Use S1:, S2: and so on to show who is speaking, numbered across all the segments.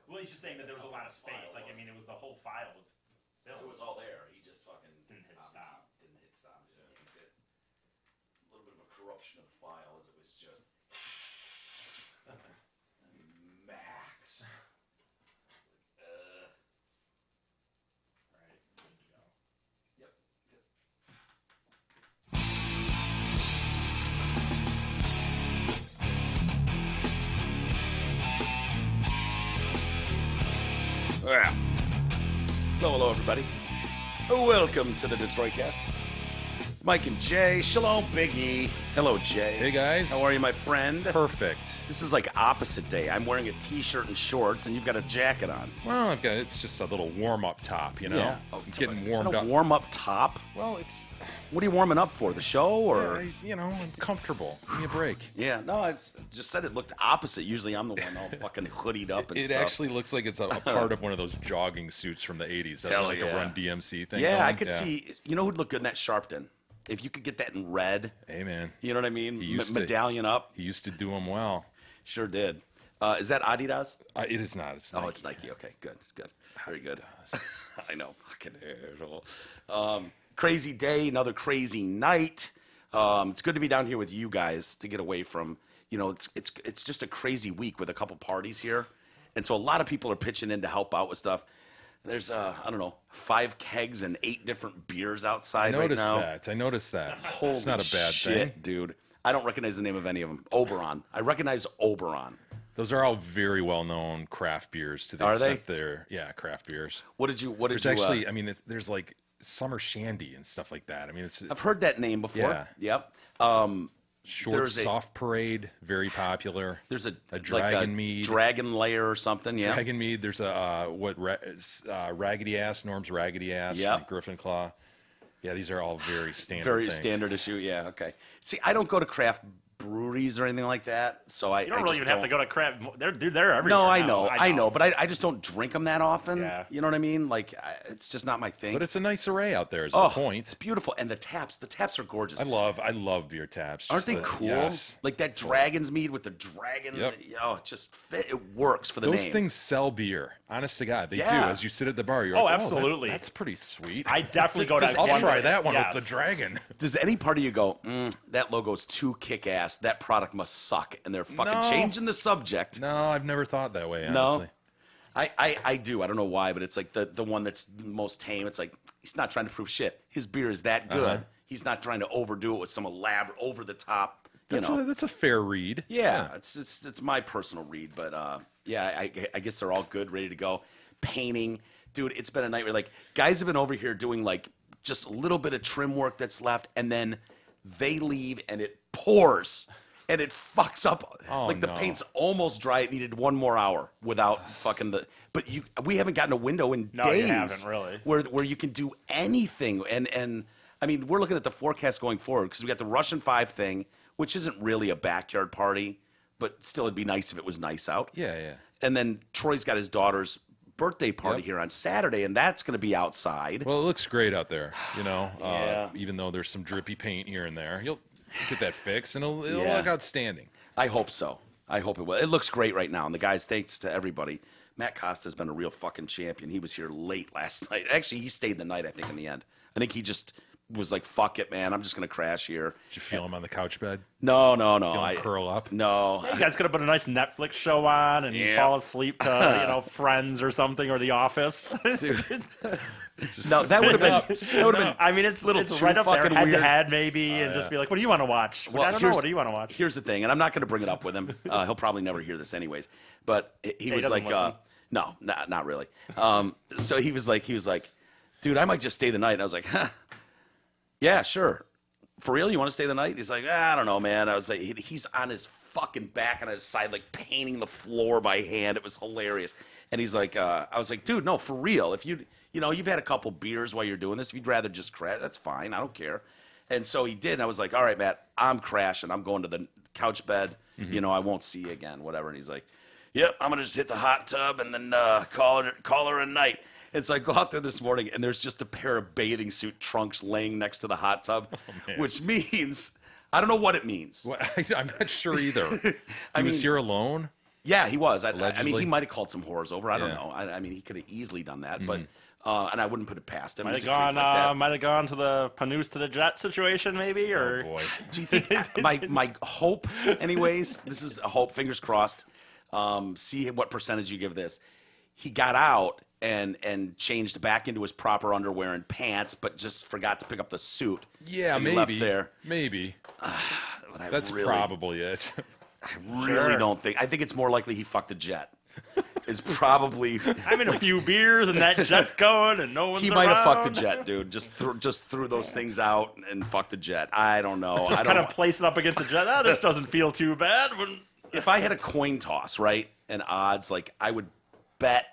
S1: Well, he's just saying that there was a lot of space. Like, I mean, it was the whole file was filled.
S2: It was all there. He just fucking
S1: Didn't hit stop.
S2: Didn't hit stop. Just yanked it. A little bit of a corruption of the file as it was just max.
S1: All right, good to go.
S2: Yep. Good. Well, hello, everybody. Welcome to the Detroit Cast. Mike and Jay. Shalom, Biggie. Hello, Jay.
S3: Hey, guys.
S2: How are you, my friend?
S3: Perfect.
S2: This is like opposite day. I'm wearing a t-shirt and shorts, and you've got a jacket on.
S3: Well, it's just a little warm-up top, you know?
S2: Yeah. Oh,
S3: it's getting
S2: is
S3: warmed
S2: it a
S3: up.
S2: warm-up top?
S3: Well, it's...
S2: What are you warming up for, the show, or...?
S3: I'm comfortable. Give me a break.
S2: Yeah, no, I just said it looked opposite. Usually I'm the one all fucking hoodied up and
S3: It
S2: stuff.
S3: actually looks like it's a part of one of those jogging suits from the 80s. Doesn't it? Like a Run DMC thing.
S2: Yeah,
S3: going?
S2: I could see... You know who'd look good in that Sharpton? If you could get that in red.
S3: Hey, man.
S2: You know what I mean?
S3: He used
S2: Medallion up.
S3: He used to do them well.
S2: Sure did. Is that Adidas?
S3: It is not. It's Nike.
S2: Oh, it's Nike. Okay, good. Very good. I know. Fucking asshole. Crazy day, another crazy night. It's good to be down here with you guys to get away from, it's just a crazy week with a couple parties here. And so a lot of people are pitching in to help out with stuff. There's, 5 kegs and 8 different beers outside right now.
S3: I noticed that.
S2: Holy
S3: it's not a bad
S2: shit,
S3: thing.
S2: dude. I don't recognize the name of any of them. Oberon. I recognize Oberon.
S3: Those are all very well-known craft beers to the extent they're craft beers.
S2: What did you?
S3: There's actually, there's like summer shandy and stuff like that. I mean,
S2: I've heard that name before.
S3: Yeah.
S2: Yep.
S3: Short Soft Parade, very popular.
S2: There's a
S3: Dragon Mead,
S2: Dragon Lair or something. Yeah.
S3: Dragon Mead. There's a Raggedy Ass, Norm's Raggedy Ass,
S2: Yep.
S3: Griffin Claw. Yeah, these are all very standard.
S2: Very
S3: things.
S2: standard issue. Yeah. Okay. See, I don't go to craft breweries or anything like that, so
S1: You don't really even have to go to craft. They're everywhere.
S2: No, I
S1: now.
S2: know, but I just don't drink them that often.
S1: Yeah.
S2: You know what I mean? Like, it's just not my thing.
S3: But it's a nice array out there. Is the point?
S2: It's beautiful, and the taps are gorgeous.
S3: I love beer taps.
S2: Aren't they cool?
S3: Yes.
S2: Like that Dragon's Mead with the dragon.
S3: Yep.
S2: It just fit. It works for the
S3: Those
S2: name.
S3: things sell beer. Honest to God, they do.
S2: Yeah.
S3: As you sit at the bar, you're
S1: Oh,
S3: like,
S1: absolutely.
S3: that's pretty sweet.
S1: I definitely go to.
S3: I'll try that one
S1: Yes.
S3: with the dragon.
S2: Does any part of you go, that logo's too kick-ass, that product must suck, and they're fucking
S3: No.
S2: changing the subject?
S3: No, I've never thought that way,
S2: No?
S3: honestly.
S2: I do. I don't know why, but it's like the one that's most tame. It's like, he's not trying to prove shit. His beer is that good. He's not trying to overdo it with some elaborate, over-the-top,
S3: That's a fair read.
S2: Yeah, it's my personal read, but I guess they're all good, ready to go. Painting, dude, it's been a night where like guys have been over here doing like just a little bit of trim work that's left, and then they leave and it pours and it fucks up. Like the paint's almost dry. It needed one more hour without fucking the. But we haven't gotten a window in days.
S1: You haven't really.
S2: Where you can do anything, and I mean we're looking at the forecast going forward because we got the Russian 5 thing, which isn't really a backyard party, but still it'd be nice if it was nice out.
S3: Yeah.
S2: And then Troy's got his daughter's birthday party here on Saturday, and that's going to be outside.
S3: Well, it looks great out there,
S2: Yeah.
S3: even though there's some drippy paint here and there. You'll get that fixed, and it'll look outstanding.
S2: I hope so. I hope it will. It looks great right now. And the guys, thanks to everybody. Matt Costa's been a real fucking champion. He was here late last night. Actually, he stayed the night, I think, in the end. I think he just was like, fuck it, man. I'm just going to crash here.
S3: Did you feel him on the couch bed?
S2: No.
S3: Feel him curl up?
S2: No.
S1: Yeah, you guys could have put a nice Netflix show on and fall asleep to Friends or something or The Office.
S2: Dude. No, that would have been.
S1: I mean, it's right up there,
S2: fucking
S1: head
S2: weird.
S1: to head maybe, and just be like, "What do you want to watch?"
S2: Well,
S1: I don't know. What do you want to watch?
S2: Here's the thing, and I'm not going to bring it up with him. He'll probably never hear this anyways. But he was
S1: doesn't
S2: like,
S1: listen.
S2: no, not really. So he was like, dude, I might just stay the night. And I was like, yeah, sure. For real, you want to stay the night? He's like, I don't know, man. I was like, he's on his fucking back on his side, like painting the floor by hand. It was hilarious. And he's like, I was like, dude, no, for real. If you've had a couple beers while you're doing this. If you'd rather just crash, that's fine. I don't care. And so he did. And I was like, all right, Matt, I'm crashing. I'm going to the couch bed. Mm-hmm. I won't see you again, whatever. And he's like, yep, I'm going to just hit the hot tub and then call her a night. And so I go out there this morning, and there's just a pair of bathing suit trunks laying next to the hot tub, which means I don't know what it means.
S3: Well, I'm not sure either. He was here alone?
S2: Yeah, he was. I mean,
S3: Allegedly.
S2: he might have called some whores over. I don't
S3: Yeah.
S2: know. I mean, he could have easily done that, but and I wouldn't put it past him.
S1: Might
S2: He's
S1: have
S2: a creep
S1: gone,
S2: like that.
S1: might have gone to the Panus to the Jet situation, maybe, or
S3: Oh boy.
S2: Do you think my hope, anyways? This is a hope. Fingers crossed. See what percentage you give this. He got out and changed back into his proper underwear and pants, but just forgot to pick up the suit.
S3: Yeah,
S2: and he
S3: maybe.
S2: left there.
S3: Maybe.
S2: But I
S3: That's
S2: really,
S3: probably it.
S2: I really don't think. I think it's more likely he fucked a jet. Is probably.
S1: I'm in a few beers and that jet's going and no one's
S2: He
S1: around.
S2: might have fucked a jet, dude. Just threw those things out and fucked a jet. I don't know.
S1: Just
S2: I
S1: kind
S2: don't.
S1: of place it up against the jet. Oh, this doesn't feel too bad.
S2: If I had a coin toss, right, and odds, like I would bet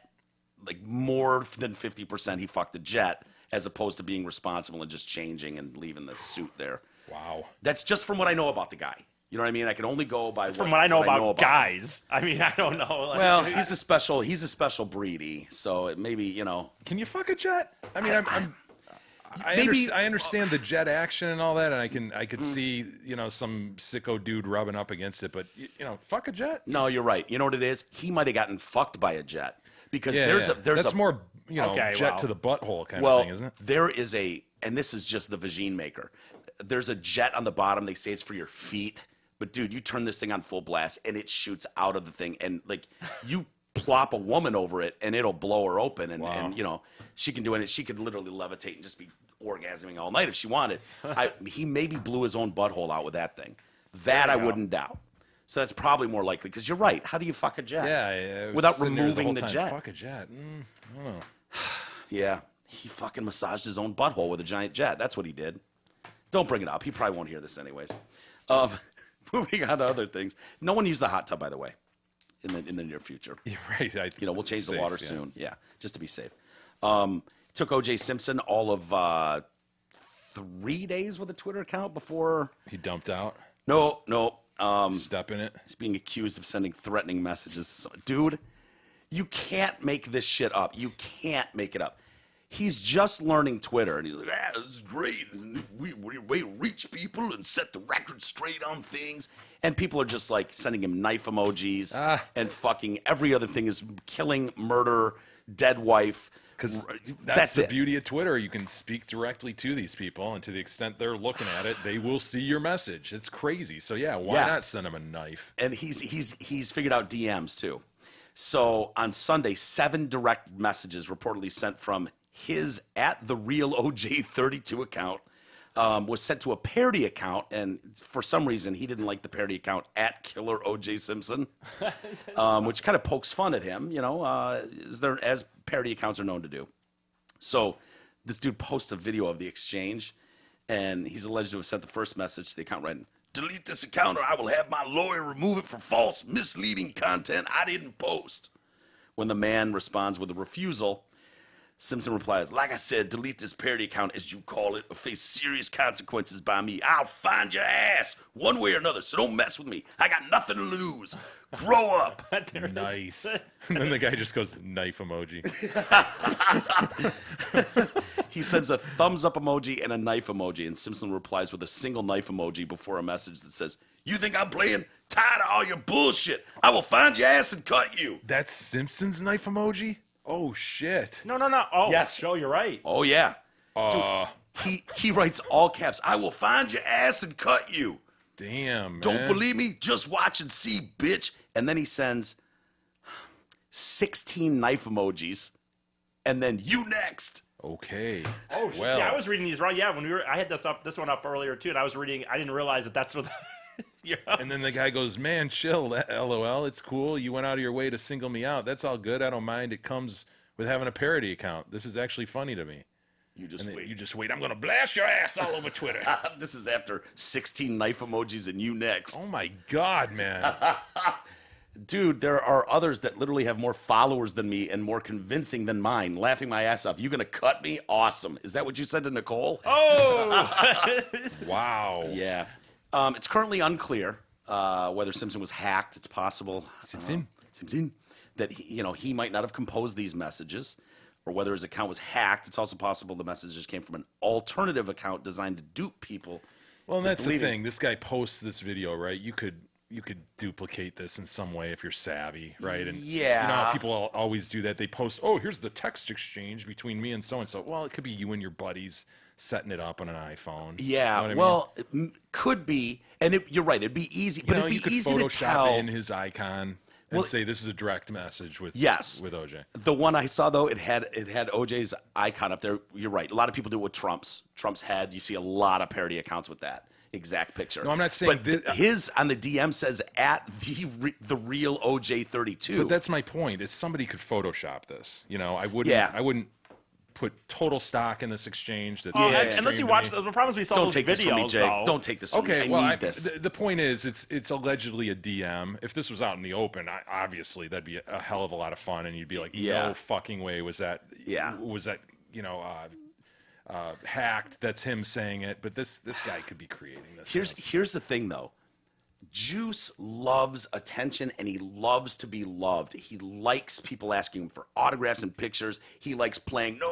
S2: like more than 50% he fucked a jet, as opposed to being responsible and just changing and leaving the suit there.
S3: Wow.
S2: That's just from what I know about the guy. You know what I mean? I can only go by
S1: From what I know about
S2: him.
S1: guys. I mean, I don't know. Like,
S2: Well, he's a special breedy, so it maybe, you know.
S3: Can you fuck a jet? I mean,
S2: Maybe-
S3: I understand the jet action and all that, and I could see, you know, some sicko dude rubbing up against it, but you know, fuck a jet.
S2: No, you're right. You know what it is? He might have gotten fucked by a jet because
S3: Yeah,
S2: there's
S3: yeah.
S2: a
S3: That's more, you know,
S1: Okay,
S3: jet
S1: well.
S3: to the butthole kind
S2: well,
S3: of thing, isn't it?
S2: there is and this is just the vagine maker. There's a jet on the bottom. They say it's for your feet, but dude, you turn this thing on full blast and it shoots out of the thing, and like you plop a woman over it and it'll blow her open, and you know she can do it. She could literally levitate and just be orgasming all night if she wanted. He maybe blew his own butthole out with that thing. That I
S1: go.
S2: wouldn't doubt. So that's probably more likely because you're right. How do you fuck a jet?
S3: Yeah, I was
S2: without
S3: sitting there
S2: removing
S3: whole
S2: the
S3: time,
S2: jet.
S3: Fuck a jet. I don't know.
S2: Yeah, he fucking massaged his own butthole with a giant jet. That's what he did. Don't bring it up. He probably won't hear this anyways. Moving on to other things. No one used the hot tub, by the way, in the near future.
S3: You're right.
S2: You know, we'll change the
S3: Safe,
S2: water
S3: yeah.
S2: soon. Yeah, just to be safe. Took O.J. Simpson all of 3 days with a Twitter account before.
S3: He dumped out.
S2: No.
S3: Step in it.
S2: He's being accused of sending threatening messages. So, dude, you can't make this shit up. You can't make it up. He's just learning Twitter, and he's like, this is great. We reach people and set the record straight on things. And people are just like sending him knife emojis and fucking every other thing is killing, murder, dead wife.
S3: Because
S2: That's
S3: the
S2: it.
S3: beauty of Twitter. You can speak directly to these people, and to the extent they're looking at it, they will see your message. It's crazy. So yeah, why
S2: Yeah.
S3: not send them a knife?
S2: And he's figured out DMs too. So on Sunday, 7 direct messages reportedly sent from his @TheRealOJ32 account was sent to a parody account, and for some reason he didn't like the parody account @KillerOJ Simpson, which kind of pokes fun at him, you know, as parody accounts are known to do. So this dude posts a video of the exchange, and he's alleged to have sent the first message to the account writing, "Delete this account or I will have my lawyer remove it for false, misleading content I didn't post." When the man responds with a refusal, Simpson replies, "Like I said, delete this parody account, as you call it, or face serious consequences by me. I'll find your ass one way or another, so don't mess with me. I got nothing to lose. Grow up."
S3: Nice. And then the guy just goes, knife emoji.
S2: He sends a thumbs up emoji and a knife emoji, and Simpson replies with a single knife emoji before a message that says, "You think I'm playing? Tired of all your bullshit. I will find your ass and cut you."
S3: That's Simpson's knife emoji? Oh, shit.
S1: No. Oh,
S2: Yes.
S1: Joe, you're right.
S2: Oh, yeah. He writes all caps, "I will find your ass and cut you.
S3: Damn, man.
S2: Don't believe me? Just watch and see, bitch." And then he sends 16 knife emojis, and then "you next."
S3: Okay.
S1: Oh, shit.
S3: well.
S1: Yeah, I was reading these wrong. Yeah, I had this one up earlier too, and I was reading. I didn't realize that's what. Yeah.
S3: And then the guy goes, "Man, chill, LOL. It's cool. You went out of your way to single me out. That's all good. I don't mind. It comes with having a parody account. This is actually funny to me."
S2: You just
S3: And then
S2: wait.
S3: you just wait. I'm going to blast your ass all over Twitter.
S2: This is after 16 knife emojis and "you next."
S3: Oh, my God, man.
S2: Dude, there are others that literally have more followers than me and more convincing than mine, laughing my ass off. "You gonna cut me? Awesome." Is that what you said to Nicole?
S1: Oh.
S3: Wow.
S2: Yeah. It's currently unclear whether Simpson was hacked. It's possible.
S3: Simpson?
S2: That he might not have composed these messages, or whether his account was hacked. It's also possible the messages came from an alternative account designed to dupe people.
S3: Well, and that's the
S2: believing-
S3: thing. This guy posts this video, right? You could duplicate this in some way if you're savvy, right? And
S2: Yeah.
S3: you know how people always do that. They post, "Oh, here's the text exchange between me and so and so." Well, it could be you and your buddies setting it up on an iPhone.
S2: Yeah,
S3: You know what I mean?
S2: well, could be, and you're right. It'd be easy, but it'd
S3: you
S2: be
S3: could
S2: easy to
S3: Photoshop
S2: tell.
S3: in his icon and say this is a direct message with OJ.
S2: The one I saw though, it had OJ's icon up there. You're right. A lot of people do it with Trump's head. You see a lot of parody accounts with that exact picture.
S3: No, I'm not saying
S2: but his on the DM says at the real OJ 32.
S3: But that's my point. Is somebody could Photoshop this? You know, I wouldn't.
S2: Yeah.
S3: I wouldn't put total stock in this exchange. That's
S1: unless you watch the problems we saw
S2: Don't
S1: those
S2: take
S1: videos.
S2: this from me, Jake.
S1: Though.
S2: Don't take this from me.
S3: Okay,
S2: I need this.
S3: The point is, it's allegedly a DM. If this was out in the open, obviously that'd be a hell of a lot of fun, and you'd be like, no fucking way was that.
S2: Yeah.
S3: Was that hacked? That's him saying it. But this guy could be creating this.
S2: Here's the thing though. Juice loves attention and he loves to be loved. He likes people asking him for autographs and pictures. He likes playing, no,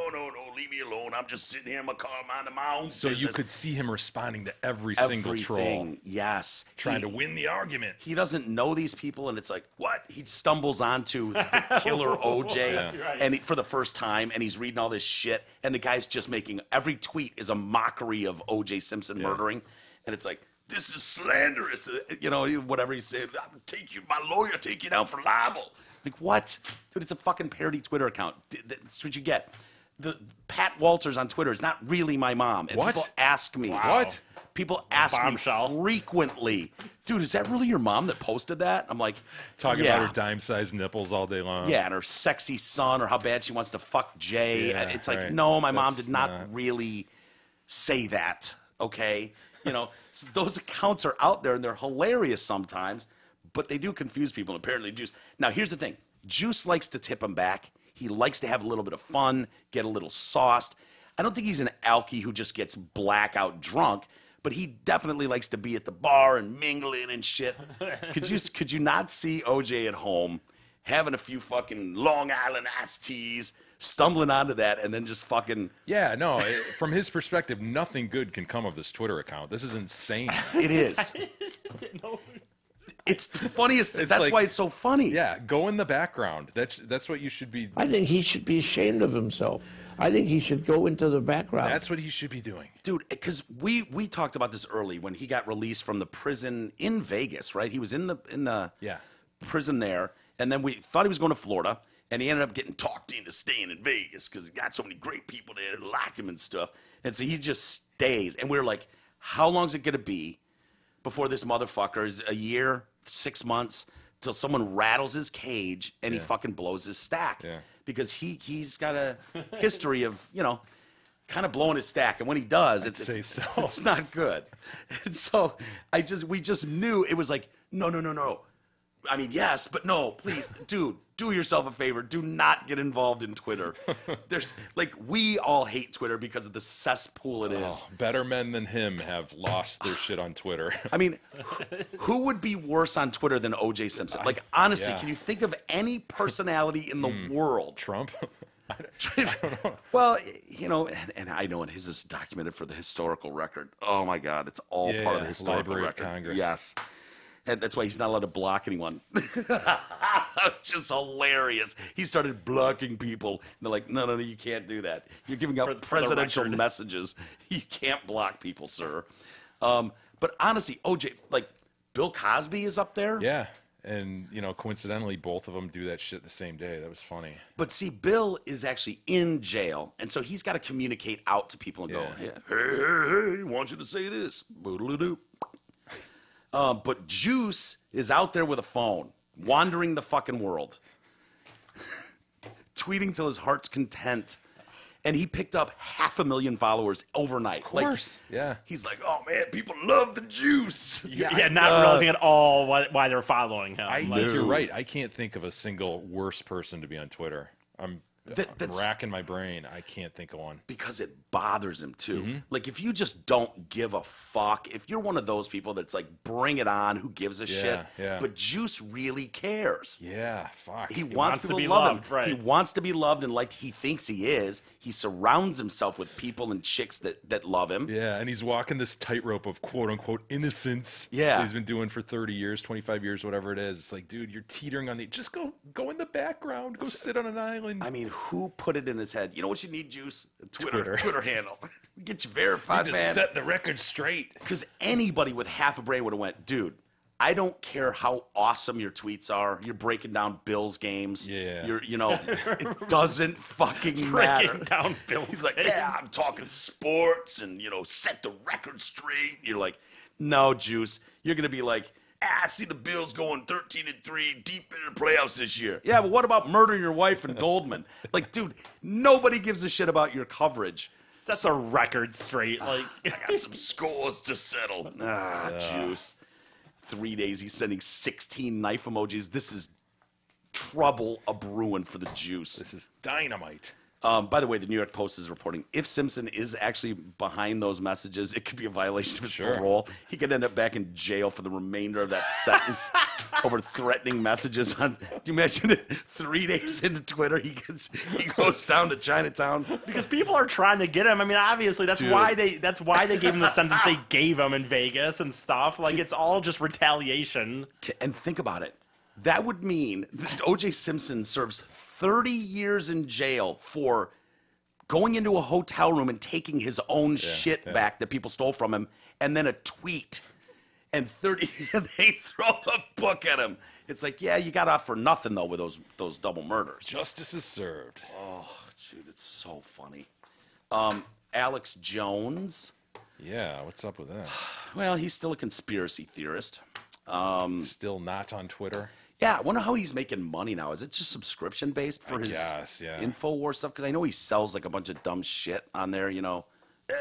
S2: leave me alone. I'm just sitting here in my car minding my own business.
S3: So you could see him responding to every single troll.
S2: Yes.
S3: Trying to win the argument.
S2: He doesn't know these people and it's like, what? He stumbles onto the killer OJ and for the first time and he's reading all this shit and the guy's just making, every tweet is a mockery of OJ Simpson murdering. And it's like, this is slanderous, you know, whatever he said. My lawyer take you down for libel. Like, what? Dude, it's a fucking parody Twitter account. That's what you get. The Pat Walters on Twitter is not really my mom. And
S3: What?
S2: people ask me.
S3: Wow. What?
S2: People ask
S1: Bombshell.
S2: me frequently, dude, is that really your mom that posted that? I'm like,
S3: Talking about her dime-sized nipples all day long.
S2: yeah, and her sexy son or how bad she wants to fuck Jay.
S3: Yeah,
S2: It's like,
S3: right.
S2: no, my mom
S3: That's
S2: did not really say that, okay? You know, so those accounts are out there and they're hilarious sometimes, but they do confuse people. And apparently, Juice. Now, here's the thing: Juice likes to tip him back. He likes to have a little bit of fun, get a little sauced. I don't think he's an alkie who just gets blackout drunk, but he definitely likes to be at the bar and mingling and shit. Could you not see OJ at home having a few fucking Long Island iced teas? Stumbling onto that and then just fucking...
S3: Yeah, no, from his perspective, nothing good can come of this Twitter account. This is insane.
S2: It is. It's the funniest. That's why it's so funny.
S3: Yeah, go in the background. That's what you should be...
S4: I think he should be ashamed of himself. I think he should go into the background.
S3: That's what he should be doing.
S2: Dude, because we talked about this early when he got released from the prison in Vegas, right? He was in the prison there, and then we thought he was going to Florida. And he ended up getting talked into staying in Vegas because he got so many great people there that like him and stuff. And so he just stays. And we were like, how long is it going to be before this motherfucker is a year, 6 months, till someone rattles his cage and he fucking blows his stack?
S3: Yeah.
S2: Because he's got a history of, you know, kind of blowing his stack. And when he does, it's not good. And so we just knew it was like, no. I mean, yes, but no, please, dude, do yourself a favor. Do not get involved in Twitter. There's we all hate Twitter because of the cesspool it is.
S3: Better men than him have lost their shit on Twitter.
S2: I mean, who would be worse on Twitter than O.J. Simpson? Like, honestly, can you think of any personality in the world?
S3: Trump?
S2: I don't know. Well, you know, and I know, and his is documented for the historical record. Oh my God, it's all part of the historical
S3: Library
S2: record.
S3: of Congress.
S2: Yes. And that's why he's not allowed to block anyone. Just hilarious. He started blocking people. And they're like, no, you can't do that. You're giving out presidential messages. You can't block people, sir. But honestly, OJ, like, Bill Cosby is up there.
S3: Yeah. And, you know, coincidentally, both of them do that shit the same day. That was funny.
S2: But see, Bill is actually in jail. And so he's got to communicate out to people and go, hey, I want you to say this. Boodle-a-doo. But Juice is out there with a phone, wandering the fucking world, tweeting till his heart's content. And he picked up 500,000 followers overnight.
S3: Of course, yeah.
S2: He's like, oh, man, people love the Juice.
S1: Yeah, not realizing at all why they're following him.
S3: I think you're right. I can't think of a single worse person to be on Twitter. I'm racking my brain. I can't think of one.
S2: Because it bothers him too.
S3: Mm-hmm.
S2: Like if you just don't give a fuck, if you're one of those people that's like, bring it on, who gives a shit?
S3: Yeah.
S2: But Juice really cares.
S3: Yeah, fuck.
S2: He wants people
S1: to be
S2: love
S1: loved,
S2: him.
S1: right.
S2: He wants to be loved and liked. He thinks he is. He surrounds himself with people and chicks that love him.
S3: Yeah, and he's walking this tightrope of quote unquote innocence.
S2: Yeah.
S3: that he's been doing for 30 years, 25 years, whatever it is. It's like, dude, you're teetering on the. Just go in the background. Go sit on an island.
S2: I mean, who put it in his head? You know what you need, Juice? A Twitter handle. Get you
S3: You
S2: verified,
S3: just
S2: man.
S3: set the record straight.
S2: Because anybody with half a brain would have went, dude, I don't care how awesome your tweets are. You're breaking down Bills games.
S3: Yeah.
S2: It doesn't fucking matter.
S1: Breaking down Bills.
S2: He's like, yeah, I'm talking sports and, set the record straight. You're like, no, Juice. You're going to be like, I see the Bills going 13-3 deep into the playoffs this year. Yeah, but what about murdering your wife and Goldman? Like, dude, nobody gives a shit about your coverage.
S1: Set the record straight. Like,
S2: I got some scores to settle. Juice. 3 days, he's sending 16 knife emojis. This is trouble a-brewing for the Juice.
S3: This is dynamite.
S2: By the way, the New York Post is reporting if Simpson is actually behind those messages, it could be a violation of his parole. He could end up back in jail for the remainder of that sentence over threatening messages. Do you imagine it? 3 days into Twitter, he goes down to Chinatown
S1: because people are trying to get him. I mean, obviously that's why they gave him the sentence they gave him in Vegas and stuff. Like it's all just retaliation.
S2: And think about it. That would mean that O.J. Simpson serves 30 years in jail for going into a hotel room and taking his own shit back that people stole from him, and then a tweet. And they throw the book at him. It's like, yeah, you got off for nothing, though, with those double murders.
S3: Justice is served.
S2: Oh, dude, it's so funny. Alex Jones.
S3: Yeah, what's up with that?
S2: Well, he's still a conspiracy theorist.
S3: Still not on Twitter.
S2: Yeah, I wonder how he's making money now. Is it just subscription based for his InfoWars stuff? Because I know he sells like a bunch of dumb shit on there.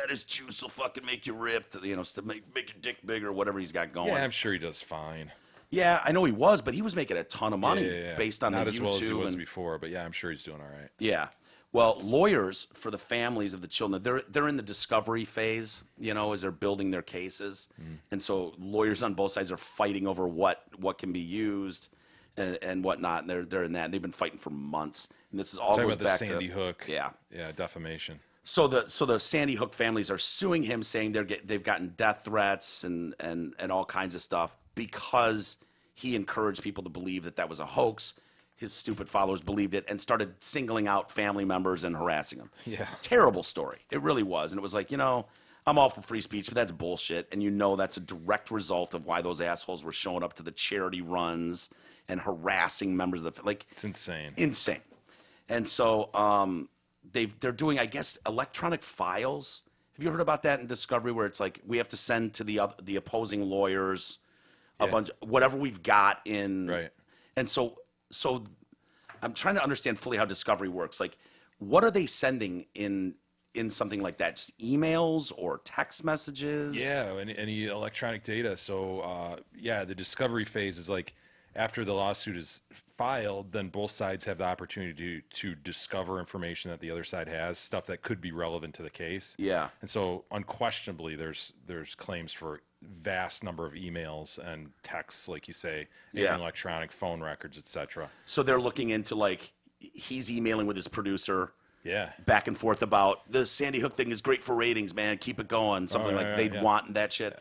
S2: This juice will fucking make you ripped. To make your dick bigger, whatever he's got going.
S3: Yeah, I'm sure he does fine.
S2: Yeah, I know he was, but he was making a ton of money based on
S3: not
S2: the
S3: as
S2: YouTube.
S3: well as he was before, but yeah, I'm sure he's doing all right.
S2: Yeah. Well, lawyers for the families of the children, they're in the discovery phase, as they're building their cases. And so lawyers on both sides are fighting over what can be used and whatnot. And they're in that. And they've been fighting for months. And this is all goes
S3: about
S2: back
S3: the Sandy
S2: to
S3: Hook.
S2: Yeah,
S3: defamation.
S2: So the Sandy Hook families are suing him, saying they've gotten death threats and all kinds of stuff because he encouraged people to believe that was a hoax. His stupid followers believed it and started singling out family members and harassing them.
S3: Yeah.
S2: Terrible story. It really was. And it was like, I'm all for free speech, but that's bullshit. And that's a direct result of why those assholes were showing up to the charity runs and harassing members of the
S3: it's insane.
S2: Insane. And so they're doing, I guess, electronic files. Have you heard about that in Discovery where it's like we have to send to the opposing lawyers a bunch whatever we've got in
S3: Right.
S2: And so I'm trying to understand fully how Discovery works. Like, what are they sending in something like that? Just emails or text messages?
S3: Yeah, any electronic data. So, the discovery phase is like after the lawsuit is filed, then both sides have the opportunity to discover information that the other side has, stuff that could be relevant to the case.
S2: Yeah.
S3: And so, unquestionably, there's claims for vast number of emails and texts, like you say, and electronic phone records, etc.
S2: So they're looking into like he's emailing with his producer, back and forth about the Sandy Hook thing is great for ratings, man. Keep it going. Something they'd want that shit.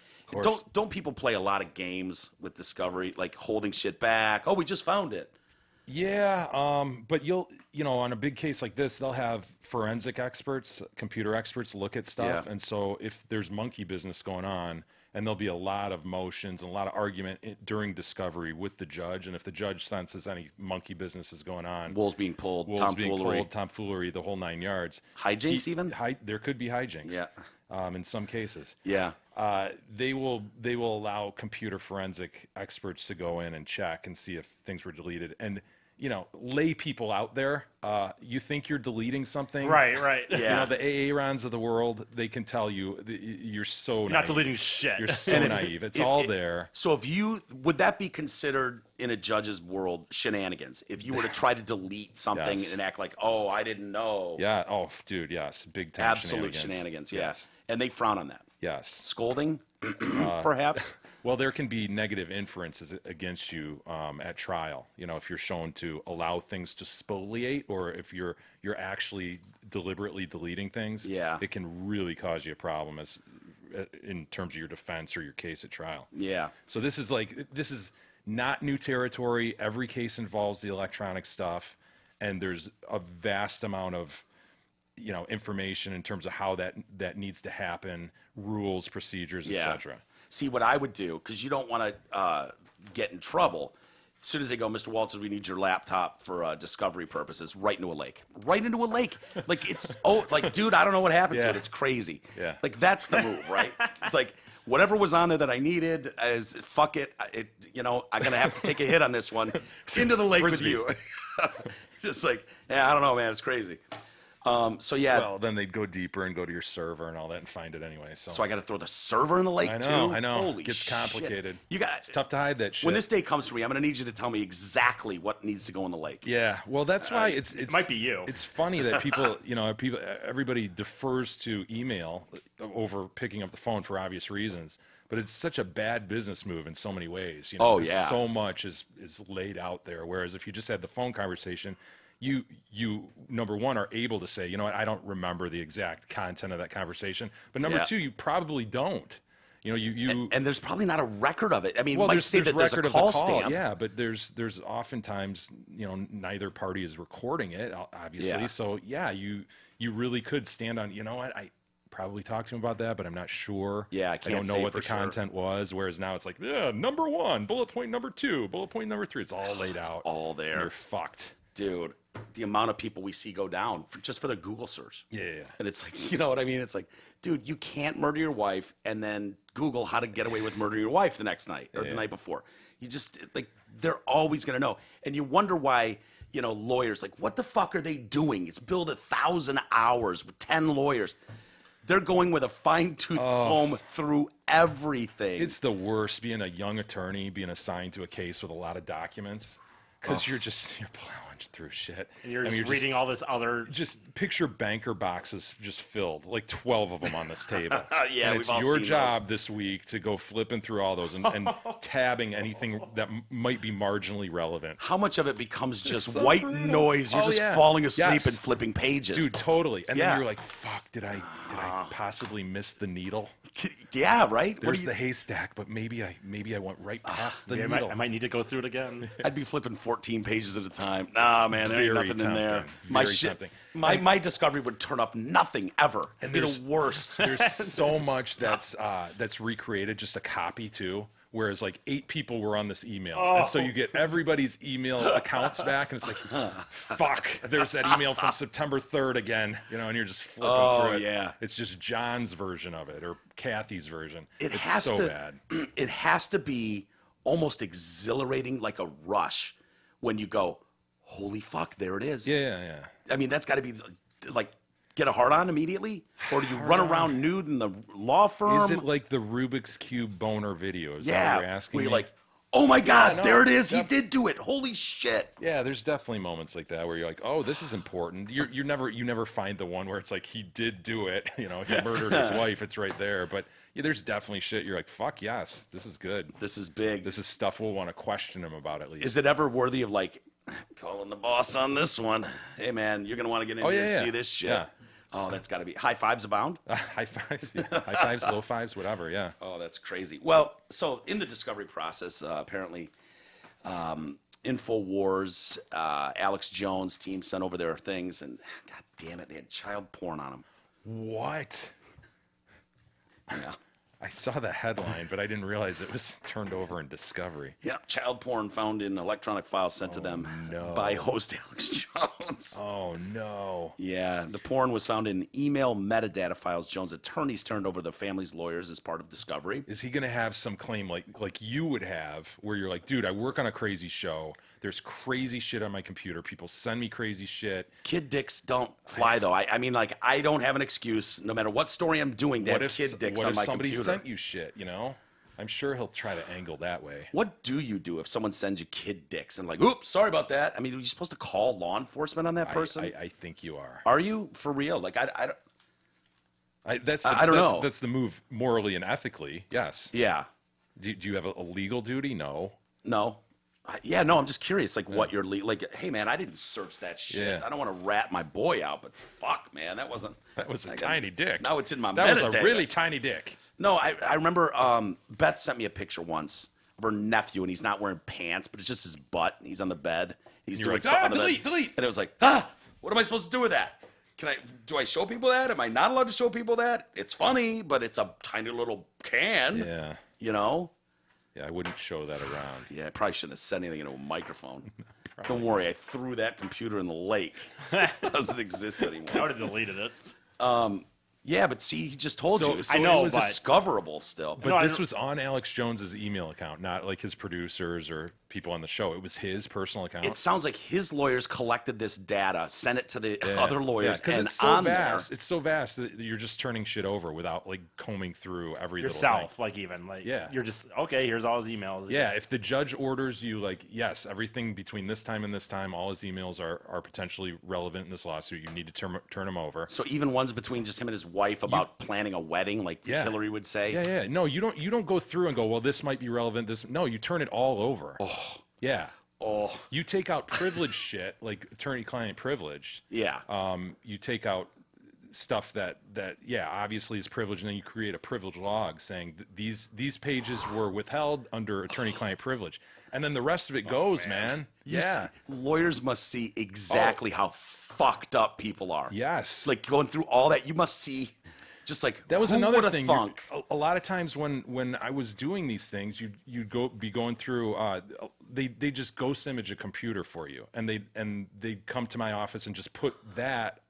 S2: Don't people play a lot of games with Discovery, like holding shit back? Oh, we just found it.
S3: Yeah, but on a big case like this, they'll have forensic experts, computer experts look at stuff, and so if there's monkey business going on. And there'll be a lot of motions and a lot of argument during discovery with the judge. And if the judge senses any monkey business is going on,
S2: wolves being pulled,
S3: tomfoolery, the whole 9 yards,
S2: hijinks even.
S3: There could be hijinks. In some cases.
S2: Yeah.
S3: They will allow computer forensic experts to go in and check and see if things were deleted. And lay people out there. You think you're deleting something.
S1: Right.
S2: Yeah.
S3: The Aarons of the world, they can tell you you're so
S1: You're
S3: naive.
S1: not deleting shit.
S3: You're so naive. It's all there.
S2: So would that be considered in a judge's world shenanigans? If you were to try to delete something
S3: Yes.
S2: and act like, oh, I didn't know.
S3: Yeah. Oh, dude. Yes. Big time.
S2: Absolute shenanigans.
S3: Yes.
S2: Yeah. And they frown on that.
S3: Yes.
S2: Scolding, perhaps.
S3: Well, there can be negative inferences against you at trial. If you're shown to allow things to spoliate, or if you're actually deliberately deleting things,
S2: Yeah.
S3: it can really cause you a problem in terms of your defense or your case at trial.
S2: Yeah.
S3: So this is not new territory. Every case involves the electronic stuff, and there's a vast amount of information in terms of how that needs to happen, rules, procedures, etc.
S2: See, what I would do, because you don't want to get in trouble, as soon as they go, Mr. Walters, we need your laptop for discovery purposes, right into a lake. Right into a lake. Like, dude, I don't know what happened to
S3: Yeah.
S2: it. It's crazy.
S3: Yeah.
S2: Like, that's the move, right? It's like, whatever was on there that I needed, fuck it. I'm going to have to take a hit on this one. Into the lake
S3: Frisbee.
S2: with you. Just like, yeah, I don't know, man. It's crazy. So, yeah.
S3: Well, then they'd go deeper and go to your server and all that and find it anyway. So
S2: I got to throw the server in the lake, too?
S3: I know.
S2: Holy
S3: It gets
S2: shit.
S3: complicated.
S2: It's
S3: tough to hide that shit.
S2: When this day comes for me, I'm going to need you to tell me exactly what needs to go in the lake.
S3: Yeah, well, that's why it
S1: might be you.
S3: It's funny that everybody defers to email over picking up the phone for obvious reasons, but it's such a bad business move in so many ways. So much is laid out there. Whereas if you just had the phone conversation, you number one are able to say, you know what, I don't remember the exact content of that conversation, but number two, you probably don't.
S2: And there's probably not a record of it. I mean,
S3: well,
S2: might say that there's a
S3: record of
S2: call
S3: the call,
S2: stamp.
S3: yeah, but there's oftentimes neither party is recording it, obviously.
S2: Yeah.
S3: So yeah, you really could stand on. You know what, I probably talked to him about that, but I'm not sure.
S2: Yeah, I
S3: don't
S2: can't
S3: know
S2: say
S3: what
S2: for
S3: the
S2: sure.
S3: content was. Whereas now it's like, yeah, number one, bullet point number two, bullet point number three. It's all laid out.
S2: all there.
S3: And you're fucked.
S2: Dude, the amount of people we see go down just for the Google search.
S3: Yeah.
S2: And it's like, you know what I mean? It's like, dude, you can't murder your wife and then Google how to get away with murdering your wife the next night or the night before. You just, like, they're always going to know. And you wonder why, lawyers, like, what the fuck are they doing? It's billed 1,000 hours with 10 lawyers. They're going with a fine-tooth comb through everything.
S3: It's the worst being a young attorney, being assigned to a case with a lot of documents. Because you're plowing through shit.
S1: And you're just reading all this other...
S3: Just picture banker boxes just filled, like 12 of them on this table.
S2: Yeah,
S3: and
S2: we've
S3: it's
S2: all
S3: your
S2: seen
S3: job this week to go flipping through all those and tabbing anything that might be marginally relevant.
S2: How much of it becomes just
S3: so
S2: white
S3: brutal.
S2: noise? You're
S3: Oh,
S2: just
S3: yeah.
S2: falling asleep
S3: Yes.
S2: and flipping pages.
S3: Dude, totally. And
S2: Yeah.
S3: then you're like, fuck, did I possibly miss the needle?
S2: Yeah, right?
S3: There's the haystack, but maybe I went right past the needle.
S1: I might need to go through it again.
S2: I'd be flipping 14 pages at a time. Nah, man, there ain't
S3: Very
S2: nothing in there.
S3: tempting.
S2: My
S3: Very
S2: shit,
S3: tempting.
S2: my discovery would turn up nothing ever. It'd be the
S3: there's-
S2: worst.
S3: There's so much that's recreated, just a copy too. Whereas like 8 people were on this email, and so you get everybody's email accounts back, and it's like, fuck, there's that email from September 3rd again, and you're just flipping through it.
S2: Yeah.
S3: It's just John's version of it or Kathy's version.
S2: It
S3: it's
S2: has
S3: so
S2: to.
S3: bad.
S2: It has to be almost exhilarating, like a rush, when you go, "Holy fuck, there it is."
S3: Yeah.
S2: I mean, that's got to be like get a hard on immediately, or do you run around nude in the law firm?
S3: Is it like the Rubik's Cube boner videos? Is that what you're asking
S2: where you're
S3: me?
S2: like, "Oh my god,
S3: no,
S2: there it is! He
S3: def-
S2: did do it! Holy shit!"
S3: Yeah, there's definitely moments like that where you're like, "Oh, this is important." You never find the one where it's like he did do it. He murdered his wife. It's right there. But yeah, there's definitely shit. You're like, "Fuck yes, this is good.
S2: This is big.
S3: This is stuff we'll want to question him about at least."
S2: Is it ever worthy of like calling the boss on this one? Hey man, you're gonna want to get in here and see this shit.
S3: Yeah.
S2: Oh, that's got to be high fives abound.
S3: High fives, high fives, low fives, whatever. Yeah.
S2: Oh, that's crazy. Well, so in the discovery process, apparently, Infowars, Alex Jones' team sent over their things, and god damn it, they had child porn on them.
S3: What?
S2: Yeah.
S3: I saw the headline, but I didn't realize it was turned over in Discovery.
S2: Yeah, child porn found in electronic files sent to them by host Alex Jones.
S3: Oh no.
S2: Yeah, the porn was found in email metadata files Jones' attorneys turned over to the family's lawyers as part of discovery.
S3: Is he going to have some claim like you would have, where you're like, dude, I work on a crazy show. There's crazy shit on my computer. People send me crazy shit.
S2: Kid dicks don't fly, though. I mean, like, I don't have an excuse, no matter what story I'm doing, to have kid dicks on my
S3: somebody
S2: computer.
S3: sent you shit, you know? I'm sure he'll try to angle that way.
S2: What do you do if someone sends you kid dicks and like, oops, sorry about that? I mean, are you supposed to call law enforcement on that person?
S3: I think you are.
S2: Are you for real? Like, I don't.
S3: I don't know. That's the move morally and ethically. Yes.
S2: Yeah.
S3: Do you have a legal duty? No.
S2: No. Yeah, no, I'm just curious, like, what you're like. Hey, man, I didn't search that shit.
S3: Yeah.
S2: I don't want to rat my boy out, but fuck, man, that was
S3: a tiny dick.
S2: Now it's in my
S3: That
S2: metadata.
S3: was a really tiny dick.
S2: No, I remember Beth sent me a picture once of her nephew, and he's not wearing pants, but it's just his butt. And he's on the bed. He's
S3: You're
S2: doing
S3: like,
S2: something on the bed.
S3: delete.
S2: And it was like, what am I supposed to do with that? Do I show people that? Am I not allowed to show people that? It's funny, but it's a tiny little can.
S3: Yeah.
S2: You know?
S3: Yeah, I wouldn't show that around.
S2: Yeah, I probably shouldn't have said anything into a microphone. Don't worry, I threw that computer in the lake. It doesn't exist anymore.
S1: I would have deleted it.
S2: Yeah, but see, he just told
S3: So-
S2: you.
S3: so
S1: I know,
S2: it was
S1: but-
S2: discoverable still.
S3: But
S1: No, I
S3: this
S1: don't-
S3: was on Alex Jones's email account, not like his producers or people on the show. It was his personal account.
S2: It sounds like his lawyers collected this data, sent it to the
S3: Yeah.
S2: other lawyers,
S3: because
S2: and
S3: it's so
S2: on
S3: vast. It's so vast that you're just turning shit over without like combing through every
S1: Yourself,
S3: little
S1: like even like
S3: Yeah.
S1: you're just okay. Here's all his emails.
S3: thing. Yeah, if the judge orders you, like, yes, everything between this time and this time, all his emails are potentially relevant in this lawsuit. You need to turn them over.
S2: So even ones between just him and his wife about planning a wedding, like
S3: Yeah.
S2: Hillary would say.
S3: Yeah. No, you don't go through and go, well, this might be relevant. No, you turn it all over.
S2: Oh.
S3: Yeah.
S2: Oh,
S3: You take out privilege shit, like attorney-client privilege.
S2: yeah.
S3: You take out stuff that obviously is privileged, and then you create a privilege log saying these pages were withheld under attorney-client privilege, and then the rest of it goes, man. Yeah.
S2: Lawyers must see exactly how fucked up people are.
S3: Yes.
S2: Like going through all that, you must see just like
S3: That was
S2: who
S3: another
S2: would've
S3: thing.
S2: thunk?
S3: A lot of times when I was doing these things, you'd be going through. They just ghost image a computer for you, and they'd come to my office and just put that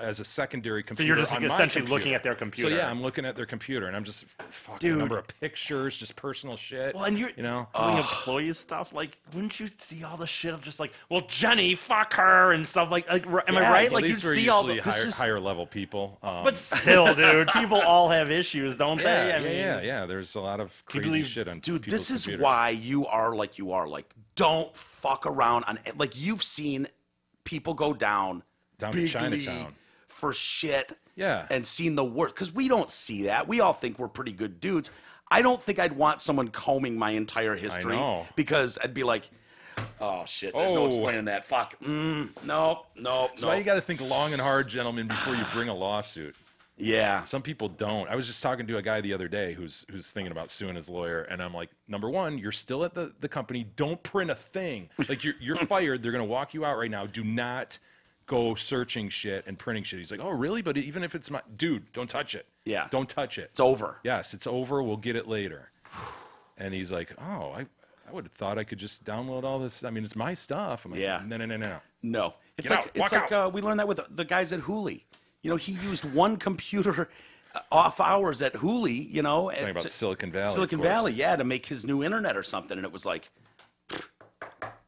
S3: as a secondary
S1: So
S3: computer.
S1: you're just
S3: on
S1: like,
S3: my
S1: essentially
S3: computer.
S1: looking at their computer.
S3: So yeah, I'm looking at their computer, and I'm just fucking
S1: Dude.
S3: number of pictures, just personal shit.
S1: Well, and you're
S3: you know.
S1: doing employee stuff. Like, wouldn't you see all the shit of just like, well, Jenny, fuck her and stuff like am I
S2: Yeah,
S1: right?
S3: Well,
S1: Like, you
S3: these were
S1: see all the.
S3: usually higher level people.
S1: But still, dude, people all have issues, don't they? I mean,
S3: yeah. There's a lot of
S1: you
S3: crazy
S1: believe-
S3: shit on
S2: Dude,
S3: people's
S2: this is
S3: computers.
S2: why you are like you are. Like, don't fuck around on. Like, you've seen people go down
S3: to
S2: bigly
S3: Chinatown.
S2: for shit.
S3: Yeah.
S2: And seen the worst, because we don't see that. We all think we're pretty good dudes. I don't think I'd want someone combing my entire history,
S3: know.
S2: because I'd be like, oh shit, there's no
S3: Oh.
S2: explaining that. Fuck. No.
S3: That's why you got to think long and hard, gentlemen, before you bring a lawsuit.
S2: Yeah.
S3: Some people don't. I was just talking to a guy the other day who's thinking about suing his lawyer, and I'm like, number one, you're still at the company. Don't print a thing. Like, you're fired. They're going to walk you out right now. Do not go searching shit and printing shit. He's like, oh, really? But even if it's my... Dude, don't touch it.
S2: Yeah.
S3: Don't touch it.
S2: It's over.
S3: Yes, it's over. We'll get it later. And he's like, oh, I would have thought I could just download all this. I mean, it's my stuff. I'm like,
S2: Yeah.
S3: No.
S2: No. It's
S3: Get
S2: like
S3: out.
S2: it's
S3: Walk
S2: like we learned that with the guys at Hooli. You know, he used one computer off hours at Hooli, you know.
S3: Talking about Silicon Valley.
S2: Silicon
S3: of course.
S2: Valley, yeah, to make his new internet or something. And it was like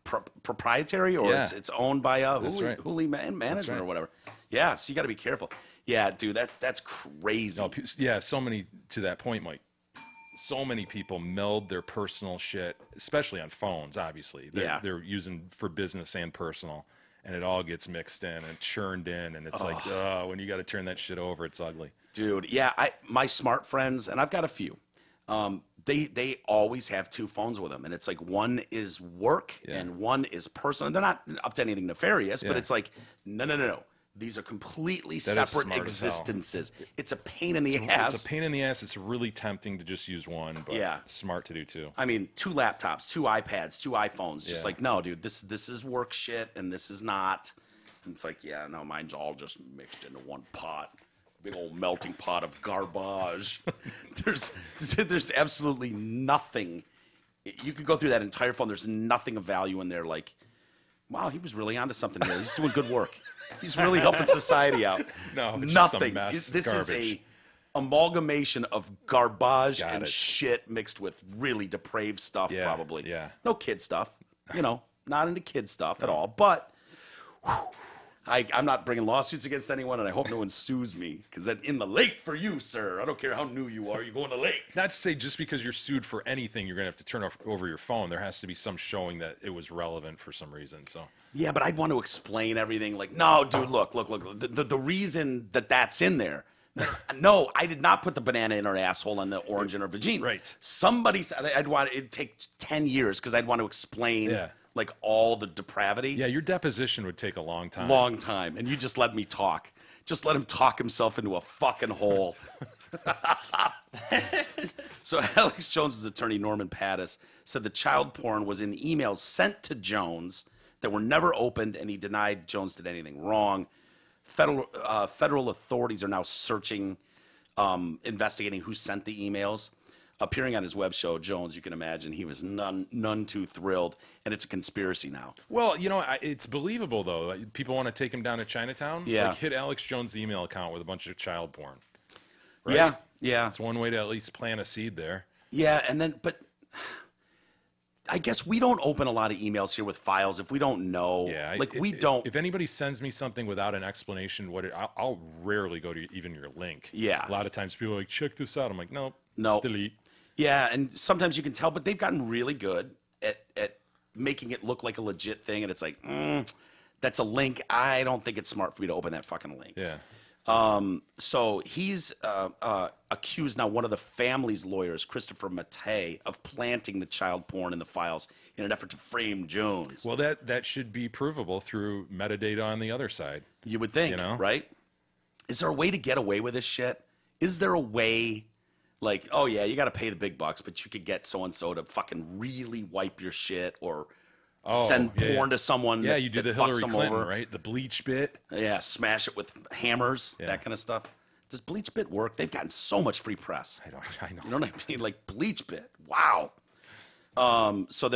S2: proprietary, or
S3: Yeah.
S2: it's owned by
S3: That's
S2: Hooli,
S3: right.
S2: Hooli management
S3: right.
S2: or whatever. Yeah, so you got to be careful. Yeah, dude, that's crazy.
S3: No, yeah, so many, to that point, Mike, so many people meld their personal shit, especially on phones, obviously. They're using for business and personal, and it all gets mixed in and churned in, and it's like, when you got to turn that shit over, it's ugly.
S2: Dude, yeah, my smart friends, and I've got a few, they always have two phones with them, and it's like one is work and one is personal. They're not up to anything nefarious, but
S3: Yeah.
S2: it's like, no. These are completely
S3: That is
S2: separate
S3: smart as hell.
S2: existences. It's a pain in the ass.
S3: It's a pain in the ass. It's really tempting to just use one, but
S2: Yeah.
S3: it's smart to do too.
S2: I mean, 2 laptops, 2 iPads, 2 iPhones. Just
S3: Yeah.
S2: like, no, dude, this is work shit, and this is not. And it's like, yeah, no, mine's all just mixed into one pot. Big old melting pot of garbage. There's absolutely nothing. You could go through that entire phone. There's nothing of value in there. Like, wow, he was really onto something here. He's doing good work. He's really helping society out.
S3: No, it's just
S2: nothing.
S3: a mess,
S2: This is
S3: garbage.
S2: a amalgamation of garbage
S3: Got
S2: and
S3: it.
S2: shit mixed with really depraved stuff,
S3: Yeah,
S2: probably.
S3: yeah.
S2: No kid stuff. You know, not into kid stuff at all. But I'm not bringing lawsuits against anyone, and I hope no one sues me, because then in the lake for you, sir. I don't care how new you are. You're going to the lake.
S3: Not to say just because you're sued for anything, you're going to have to turn over your phone. There has to be some showing that it was relevant for some reason. So
S2: Yeah, but I'd want to explain everything. Like, no, dude, look. The reason that's in there. No, I did not put the banana in her asshole and the orange in her vagina.
S3: Right.
S2: Somebody said it'd take 10 years because I'd want to explain like all the depravity.
S3: yeah, your deposition would take a long time.
S2: Long time. And you just let me talk. Just let him talk himself into a fucking hole. So Alex Jones's attorney, Norman Pattis, said the child porn was in emails sent to Jones that were never opened, and he denied Jones did anything wrong. Federal authorities are now searching, investigating who sent the emails. Appearing on his web show, Jones, you can imagine, he was none too thrilled, and it's a conspiracy now.
S3: Well, it's believable, though. Like, people want to take him down to Chinatown.
S2: Yeah.
S3: Like, hit Alex Jones' email account with a bunch of child porn. Right?
S2: Yeah.
S3: That's one way to at least plant a seed there.
S2: Yeah, but I guess we don't open a lot of emails here with files if we don't know.
S3: Yeah,
S2: we don't.
S3: If anybody sends me something without an explanation, I'll rarely go to even your link.
S2: Yeah.
S3: A lot of times people are like, check this out. I'm like, nope.
S2: No.
S3: Delete.
S2: Yeah, and sometimes you can tell, but they've gotten really good at making it look like a legit thing, and it's like, that's a link. I don't think it's smart for me to open that fucking link.
S3: Yeah.
S2: So he's accused now one of the family's lawyers, Christopher Mattei, of planting the child porn in the files in an effort to frame Jones.
S3: Well, that should be provable through metadata on the other side.
S2: You would think, right? Is there a way to get away with this shit? Is there a way, like, oh yeah, you got to pay the big bucks, but you could get so-and-so to fucking really wipe your shit or send porn to someone
S3: Yeah,
S2: that,
S3: you do
S2: that
S3: the
S2: fucks
S3: Hillary
S2: them
S3: Clinton,
S2: over.
S3: right? The bleach bit.
S2: Yeah, smash it with hammers, that kind of stuff. Does Bleach Bit work? They've gotten so much free press.
S3: I know.
S2: You know what I mean? Like Bleach Bit. Wow. So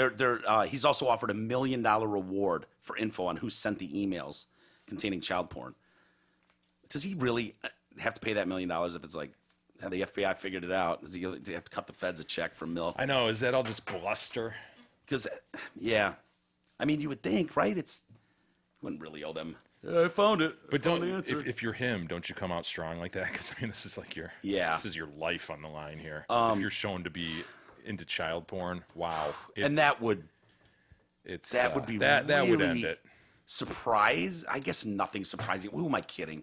S2: he's also offered $1 million reward for info on who sent the emails containing child porn. Does he really have to pay that $1 million if it's like, the FBI figured it out? Does he have to cut the feds a check for mil?
S3: I know. Is that all just bluster?
S2: Because, yeah. I mean, you would think, right? You wouldn't really owe them. I found it.
S3: But if you're him, don't you come out strong like that? Because I mean, this is like this is your life on the line here. If you're shown to be into child porn, wow.
S2: And that would be
S3: that
S2: really
S3: would end it.
S2: Surprise? I guess nothing surprising. Who am I kidding?